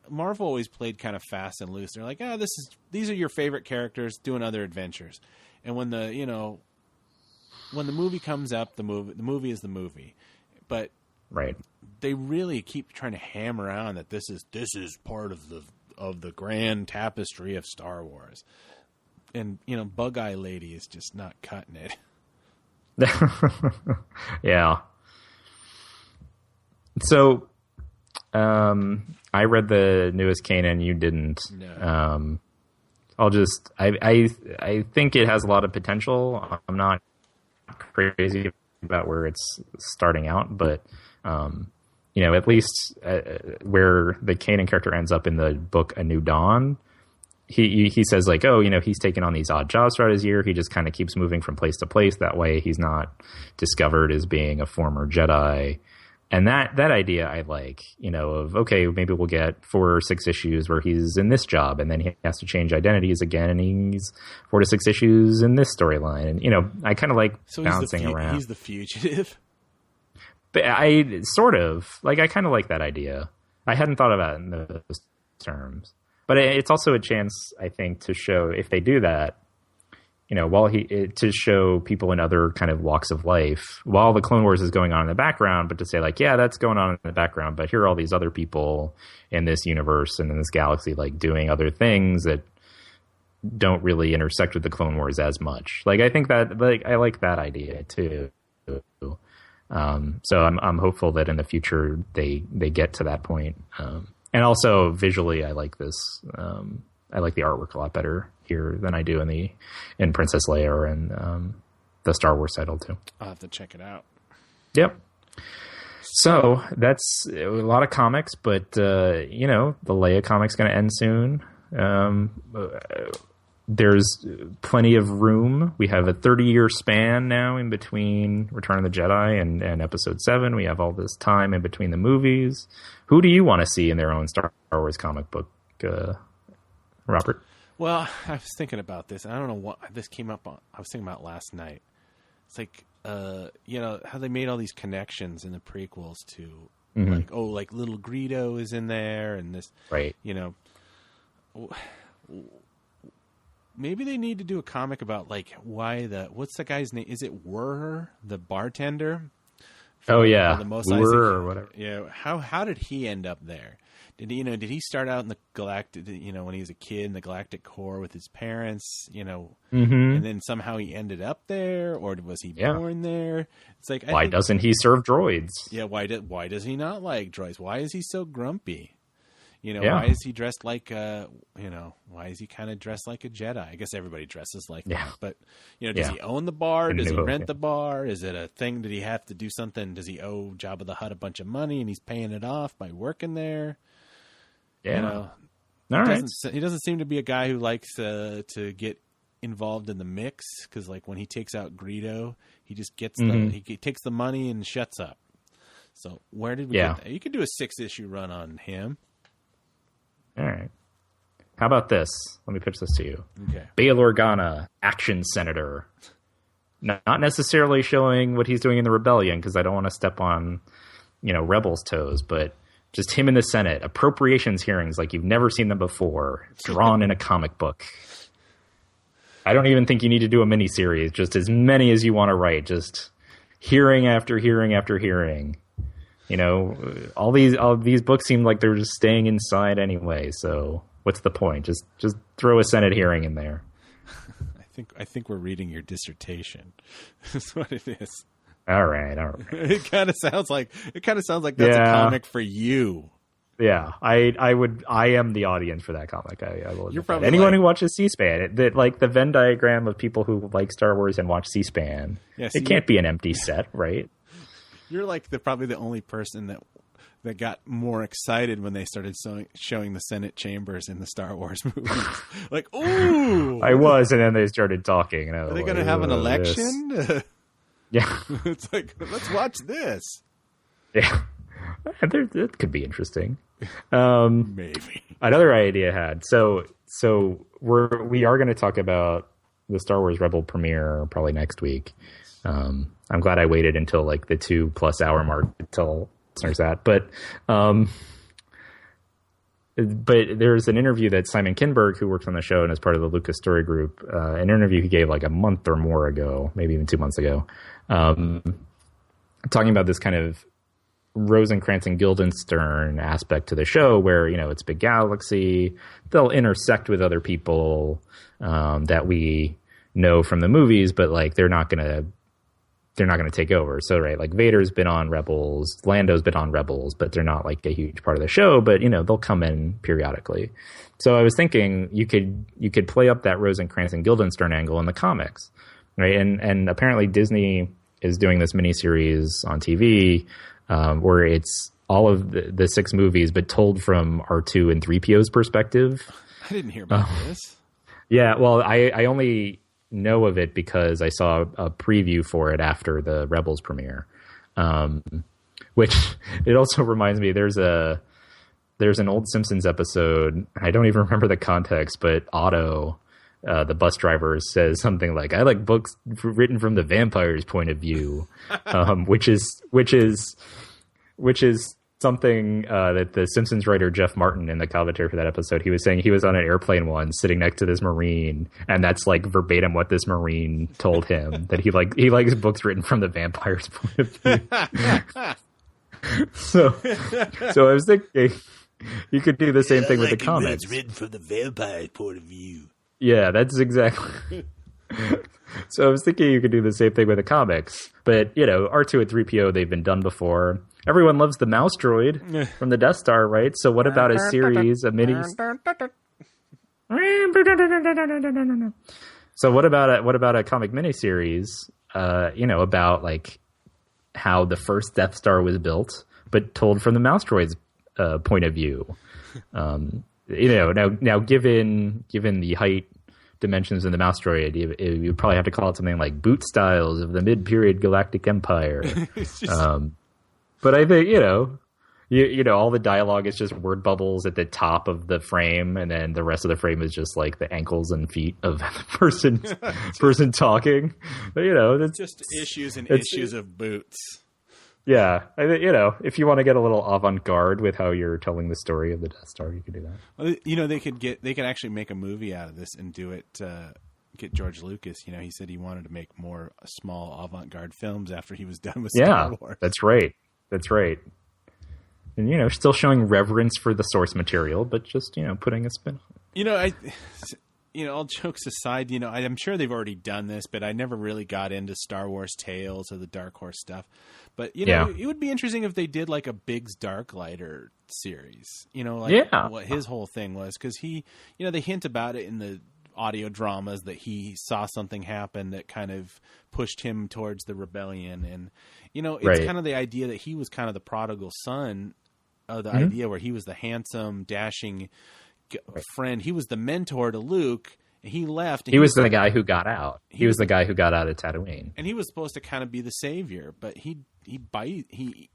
Marvel always played kind of fast and loose. They're like, these are your favorite characters doing other adventures. And when the movie comes up, the movie is the movie. But Right. They really keep trying to hammer on that this is part of the grand tapestry of Star Wars. And, Bug Eye Lady is just not cutting it. Yeah. So, I read the newest canon. You didn't. No. I think it has a lot of potential. I'm not crazy about where it's starting out, but, at least where the canon character ends up in the book A New Dawn, he says like, he's taken on these odd jobs throughout his year. He just kind of keeps moving from place to place. That way he's not discovered as being a former Jedi. And that idea I like, of, okay, maybe we'll get 4 or 6 issues where he's in this job and then he has to change identities again and he's 4 to 6 issues in this storyline. And, I kind of like bouncing around. He's the fugitive? But I kind of like that idea. I hadn't thought about it in those terms. But it's also a chance, I think, to show, if they do that, to show people in other kind of walks of life while the Clone Wars is going on in the background, but to say like, yeah, that's going on in the background, but here are all these other people in this universe and in this galaxy, like doing other things that don't really intersect with the Clone Wars as much. Like, I think that, like, I like that idea too. So I'm hopeful that in the future they get to that point. And also visually, I like this. I like the artwork a lot better here than I do in Princess Leia or in the Star Wars title too. I'll have to check it out. Yep. So that's a lot of comics, but the Leia comic's going to end soon. There's plenty of room. We have a 30-year span now in between Return of the Jedi and Episode 7. We have all this time in between the movies. Who do you want to see in their own Star Wars comic book, Robert? Well, I was thinking about this, and I don't know what this came up on. I was thinking about last night. It's like, how they made all these connections in the prequels to, like little Greedo is in there, and this, right? Maybe they need to do a comic about like what's the guy's name? Is it Wurr, the bartender? Oh yeah, the Mos Wurr or whatever. Yeah, how did he end up there? Did he start out in the galactic, when he was a kid in the Galactic Corps with his parents, and then somehow he ended up there, or was he born there? It's like, why doesn't he serve droids? Yeah, why does he not like droids? Why is he so grumpy? Why is he dressed like why is he kind of dressed like a Jedi? I guess everybody dresses like that, but does he own the bar? Does he rent the bar? Is it a thing? Did he have to do something? Does he owe Jabba the Hutt a bunch of money and he's paying it off by working there? Yeah. He doesn't seem to be a guy who likes to get involved in the mix, because like when he takes out Greedo, he just gets he takes the money and shuts up. So where did we get that? You could do a 6-issue run on him. All right. How about this? Let me pitch this to you. Okay. Bail Organa, action senator. Not necessarily showing what he's doing in the rebellion, because I don't want to step on, rebels' toes, but just him in the Senate, appropriations hearings like you've never seen them before, drawn in a comic book. I don't even think you need to do a miniseries, just as many as you want to write, just hearing after hearing after hearing. All these books seem like they're just staying inside anyway, so what's the point? Just throw a Senate hearing in there. I think we're reading your dissertation. That's what it is. All right. It kind of sounds like that's a comic for you. Yeah, I am the audience for that comic. I will. You're probably anyone who watches C-SPAN. The Venn diagram of people who like Star Wars and watch C-SPAN. Yeah, it can't be an empty set, right? You're like probably the only person that got more excited when they started showing the Senate chambers in the Star Wars movies. Like, ooh! I was, and then they started talking. And are they going to have an election? Yeah. It's like, let's watch this. Yeah. That could be interesting. Maybe. Another idea I had. So we are going to talk about the Star Wars Rebel premiere probably next week. I'm glad I waited until like the 2+ hour mark to tell listeners that. But there's an interview that Simon Kinberg, who works on the show and is part of the Lucas Story Group, an interview he gave like a month or more ago, maybe even 2 months ago, talking about this kind of Rosencrantz and Guildenstern aspect to the show where, it's a big galaxy. They'll intersect with other people that we know from the movies, but like they're not gonna take over. So right, like Vader's been on Rebels, Lando's been on Rebels, but they're not like a huge part of the show, but they'll come in periodically. So I was thinking you could play up that Rosencrantz and Guildenstern angle in the comics, right? And apparently Disney is doing this miniseries on TV where it's all of the 6 movies, but told from R2 and 3PO's perspective. I didn't hear about this. Yeah, well, I only know of it because I saw a preview for it after the Rebels premiere, which it also reminds me there's an old Simpsons episode. I don't even remember the context, but Otto, the bus driver, says something like, "I like books written from the vampire's point of view," which is something that the Simpsons writer Jeff Martin in the commentary for that episode, he was saying he was on an airplane once sitting next to this Marine, and that's like verbatim what this Marine told him, that he likes books written from the vampire's point of view. So I was thinking you could do the same thing with the comics. It's written from the vampire's point of view. Yeah, that's exactly. So I was thinking you could do the same thing with the comics, but R2 and 3PO, they've been done before. Everyone loves the mouse droid from the Death Star, right? So what about a series, a mini? So what about a comic miniseries? About like how the first Death Star was built, but told from the mouse droid's point of view. Now given the height, dimensions in the mouse droid, you probably have to call it something like Boot Styles of the Mid-Period Galactic Empire. But I think all the dialogue is just word bubbles at the top of the frame, and then the rest of the frame is just like the ankles and feet of the person talking. But, it's just issues and issues of boots. Yeah, I think if you want to get a little avant-garde with how you're telling the story of the Death Star, you could do that. Well, they could actually make a movie out of this and do it. Get George Lucas. He said he wanted to make more small avant-garde films after he was done with Star Wars. That's right. And still showing reverence for the source material, but just putting a spin on it. All jokes aside, I'm sure they've already done this, but I never really got into Star Wars Tales or the Dark Horse stuff. But, it would be interesting if they did like a Biggs Darklighter series, what his whole thing was. Because they hint about it in the audio dramas that he saw something happen that kind of pushed him towards the rebellion. And, it's kind of the idea that he was kind of the prodigal son of the idea where he was the handsome, dashing friend. He was the mentor to Luke. He left. And he was the guy who got out. He was the guy who got out of Tatooine. And he was supposed to kind of be the savior, but he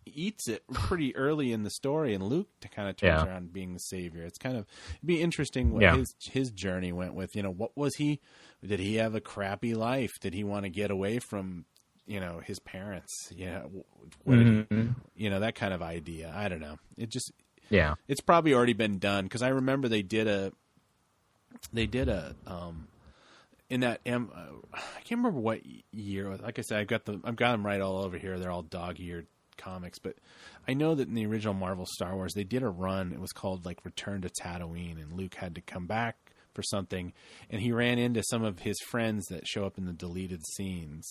eats it pretty early in the story, and Luke kind of turns around being the savior. It's kind of, it'd be interesting what his journey went with. What was he? Did he have a crappy life? Did he want to get away from his parents? What did he, that kind of idea. I don't know. It just it's probably already been done, because I remember they did a in that I can't remember what year. Like I said, I've got them right all over here. They're all dog-eared comics, but I know that in the original Marvel Star Wars, they did a run. It was called like Return to Tatooine, and Luke had to come back for something, and he ran into some of his friends that show up in the deleted scenes,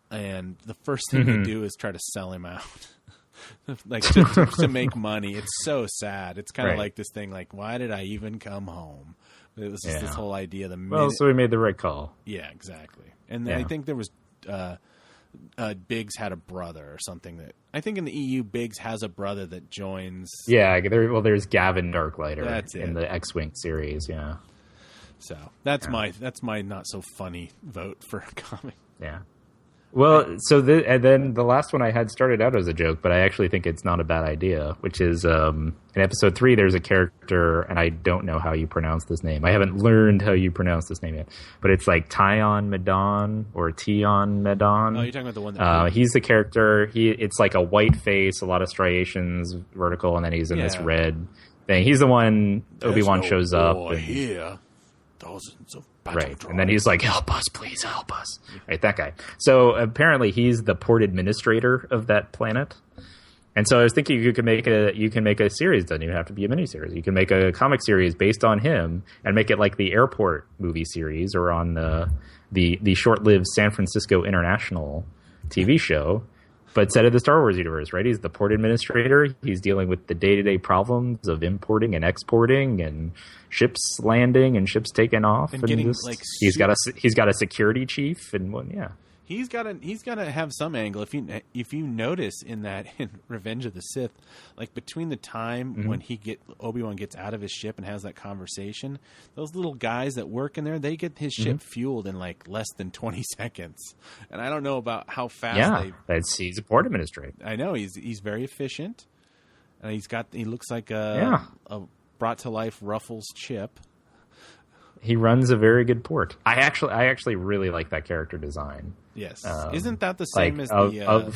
and the first thing they do is try to sell him out. Like to make money. It's so sad. It's kind of like this thing, like, why did I even come home? It was just this whole idea. So we made the right call. Yeah, exactly. And I think there was Biggs had a brother or something that I think in the EU Biggs has a brother that joins. Yeah, there's Gavin Darklighter in the X-Wing series. Yeah. So that's my not so funny vote for a comic. Yeah. Well, and then the last one I had started out as a joke, but I actually think it's not a bad idea, which is in episode 3, there's a character, and I don't know how you pronounce this name. I haven't learned how you pronounce this name yet, but it's like Tion Medon or Tion Medon. Oh, you're talking about the one that he's the character. It's like a white face, a lot of striations, vertical, and then he's in this red thing. He's the one Obi-Wan shows up. Here. Thousands of right, and then he's like, "Help us, please, help us!" Right, that guy. So apparently, he's the port administrator of that planet, And so I was thinking you can make a series. Doesn't even have to be a miniseries. You can make a comic series based on him and make it like the Airport movie series or on the short-lived San Francisco International TV show, but set in the Star Wars universe, right? He's the port administrator. He's dealing with the day-to-day problems of importing and exporting and ships landing and ships taking off. And getting, he's got a security chief and one, yeah. He's got to have some angle. If you notice in Revenge of the Sith, like between the time when Obi-Wan gets out of his ship and has that conversation, those little guys that work in there, they get his ship fueled in like less than 20 seconds. And I don't know about how fast he's a port administrator. I know he's very efficient. And he looks like a brought to life Ruffles chip. He runs a very good port. I actually really like that character design. Yes, isn't that the same as what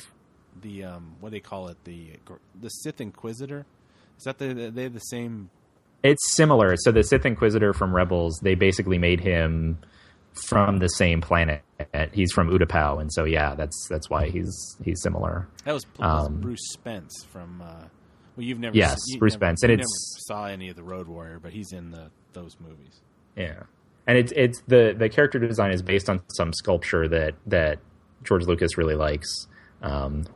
do they call it? The Sith Inquisitor? Is that they're the same? It's similar. So the Sith Inquisitor from Rebels, they basically made him from the same planet. He's from Utapau, and so that's why he's similar. That was Bruce Spence from. Well, you've never Bruce Spence, and never saw any of the Road Warrior, but he's in those movies. Yeah, and it's the character design is based on some sculpture that George Lucas really likes,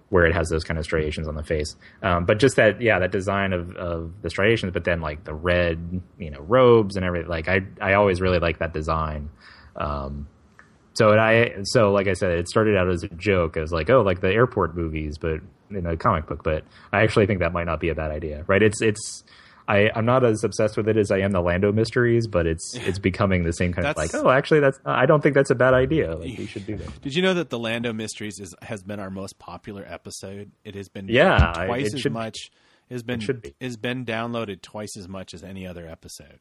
where it has those kind of striations on the face. But just that design of the striations, but then like the red, robes and everything. Like I always really like that design. So like I said, it started out as a joke. I was like, like the Airport movies, but in a comic book. But I actually think that might not be a bad idea, right? I'm not as obsessed with it as I am the Lando mysteries, but it's becoming the same kind of like, actually I don't think that's a bad idea. Like we should do that. Did you know that the Lando mysteries has been our most popular episode? It has been twice as much. Has been downloaded twice as much as any other episode.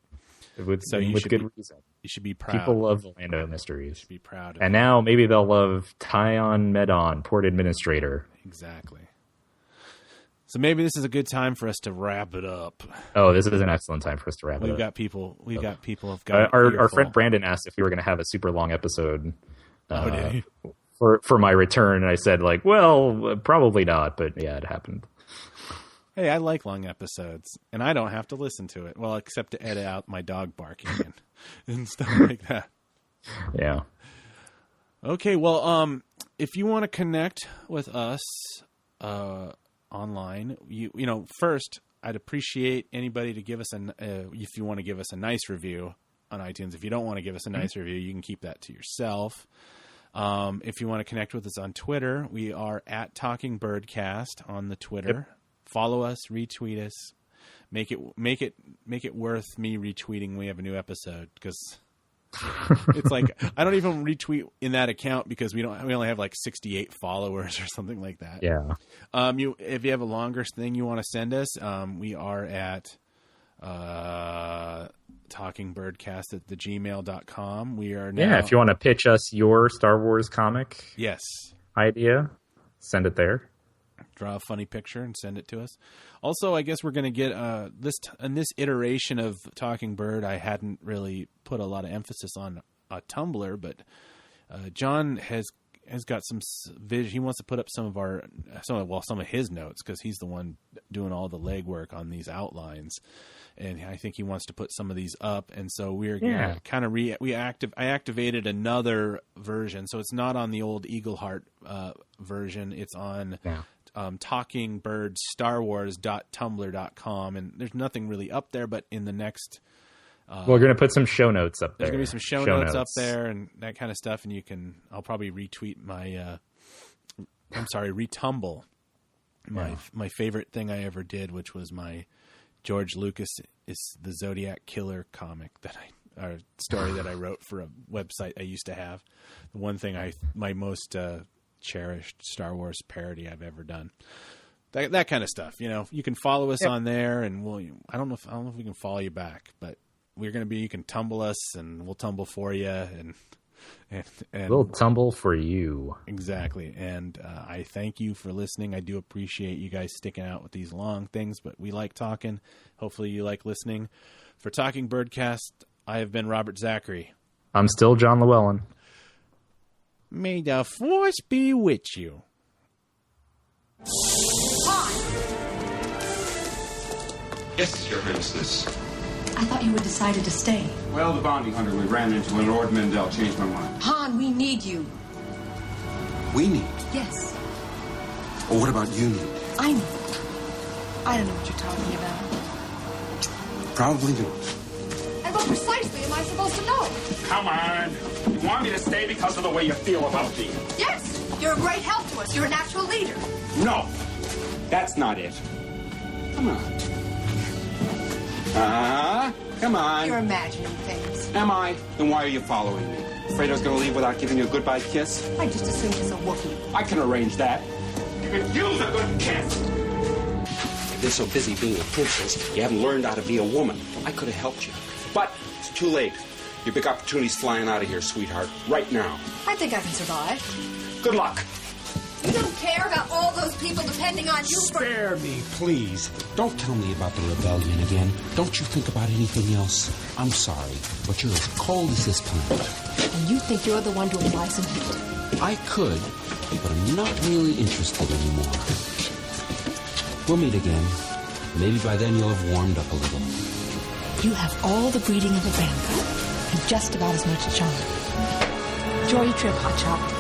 With good reason. You should be proud. People love the Lando mysteries. You should be proud. And now maybe they'll love Tyon Medon, Port Administrator. Exactly. So maybe this is a good time for us to wrap it up. Oh, this is an excellent time for us to wrap it up. We've got people. Our friend Brandon asked if we were going to have a super long episode for my return, and I said probably not, but yeah, it happened. Hey, I like long episodes, and I don't have to listen to it. Well, except to edit out my dog barking and stuff like that. Yeah. Okay. Well, if you want to connect with us, online, first I'd appreciate anybody to give us if you want to give us a nice review on iTunes. If you don't want to give us a nice review, you can keep that to yourself. If you want to connect with us on Twitter, we are at Talking Birdcast on the Twitter. Yep. Follow us, retweet us, make it worth me retweeting when we have a new episode, because it's like I don't even retweet in that account because we only have like 68 followers or something like that. Yeah. If you have a longer thing you want to send us, we are at talkingbirdcast@gmail.com. We are now. Yeah, if you want to pitch us your Star Wars comic idea, send it there. Draw a funny picture and send it to us. Also, I guess we're going to get in this iteration of Talking Bird, I hadn't really put a lot of emphasis on a Tumblr, but John has got some vision. He wants to put up some of his notes, because he's the one doing all the legwork on these outlines, and I think he wants to put some of these up. And so we're kind of I activated another version, so it's not on the old Eagleheart version. It's on talkingbirdStarWars.tumblr.com, and there's nothing really up there, but in the next we're going to put some show notes up there. There's going to be some show notes up there and that kind of stuff, and I'll probably retweet retumble my favorite thing I ever did, which was my George Lucas is the Zodiac Killer comic story that I wrote for a website I used to have. The one thing my most cherished Star Wars parody I've ever done. That kind of stuff. You can follow us on there, and I don't know if we can follow you back, but we're going to be. You can tumble us, and we'll tumble for you, and we'll tumble for you. Exactly. And I thank you for listening. I do appreciate you guys sticking out with these long things, but we like talking. Hopefully, you like listening. For Talking Birdcast, I have been Robert Zachary. I'm still John Llewellyn. May the Force be with you. On. Yes, Your Highness. I thought you had decided to stay. Well, the bounty hunter we ran into in Lord Mendel changed my mind. Han, we need you. We need? Yes, Or what about you need? I know. I don't know what you're talking about. Probably do. And what precisely am I supposed to know? Come on. You want me to stay because of the way you feel about me? Yes, you're a great help to us. You're a natural leader. No. That's not it. Come on. Come on. You're imagining things. Am I? Then why are you following me? Afraid I was going to leave without giving you a goodbye kiss? I just assumed it's a Wookiee. I can arrange that. You could use a good kiss. You've been so busy being a princess, you haven't learned how to be a woman. I could have helped you. But it's too late. Your big opportunity's flying out of here, sweetheart. Right now. I think I can survive. Good luck. You don't care about all those people depending on you for... Spare me, please. Don't tell me about the rebellion again. Don't you think about anything else? I'm sorry, but you're as cold as this planet. And you think you're the one to apply some heat. I could, but I'm not really interested anymore. We'll meet again. Maybe by then you'll have warmed up a little. You have all the breeding of a vampire and just about as much charm. Enjoy your trip, Hotshot.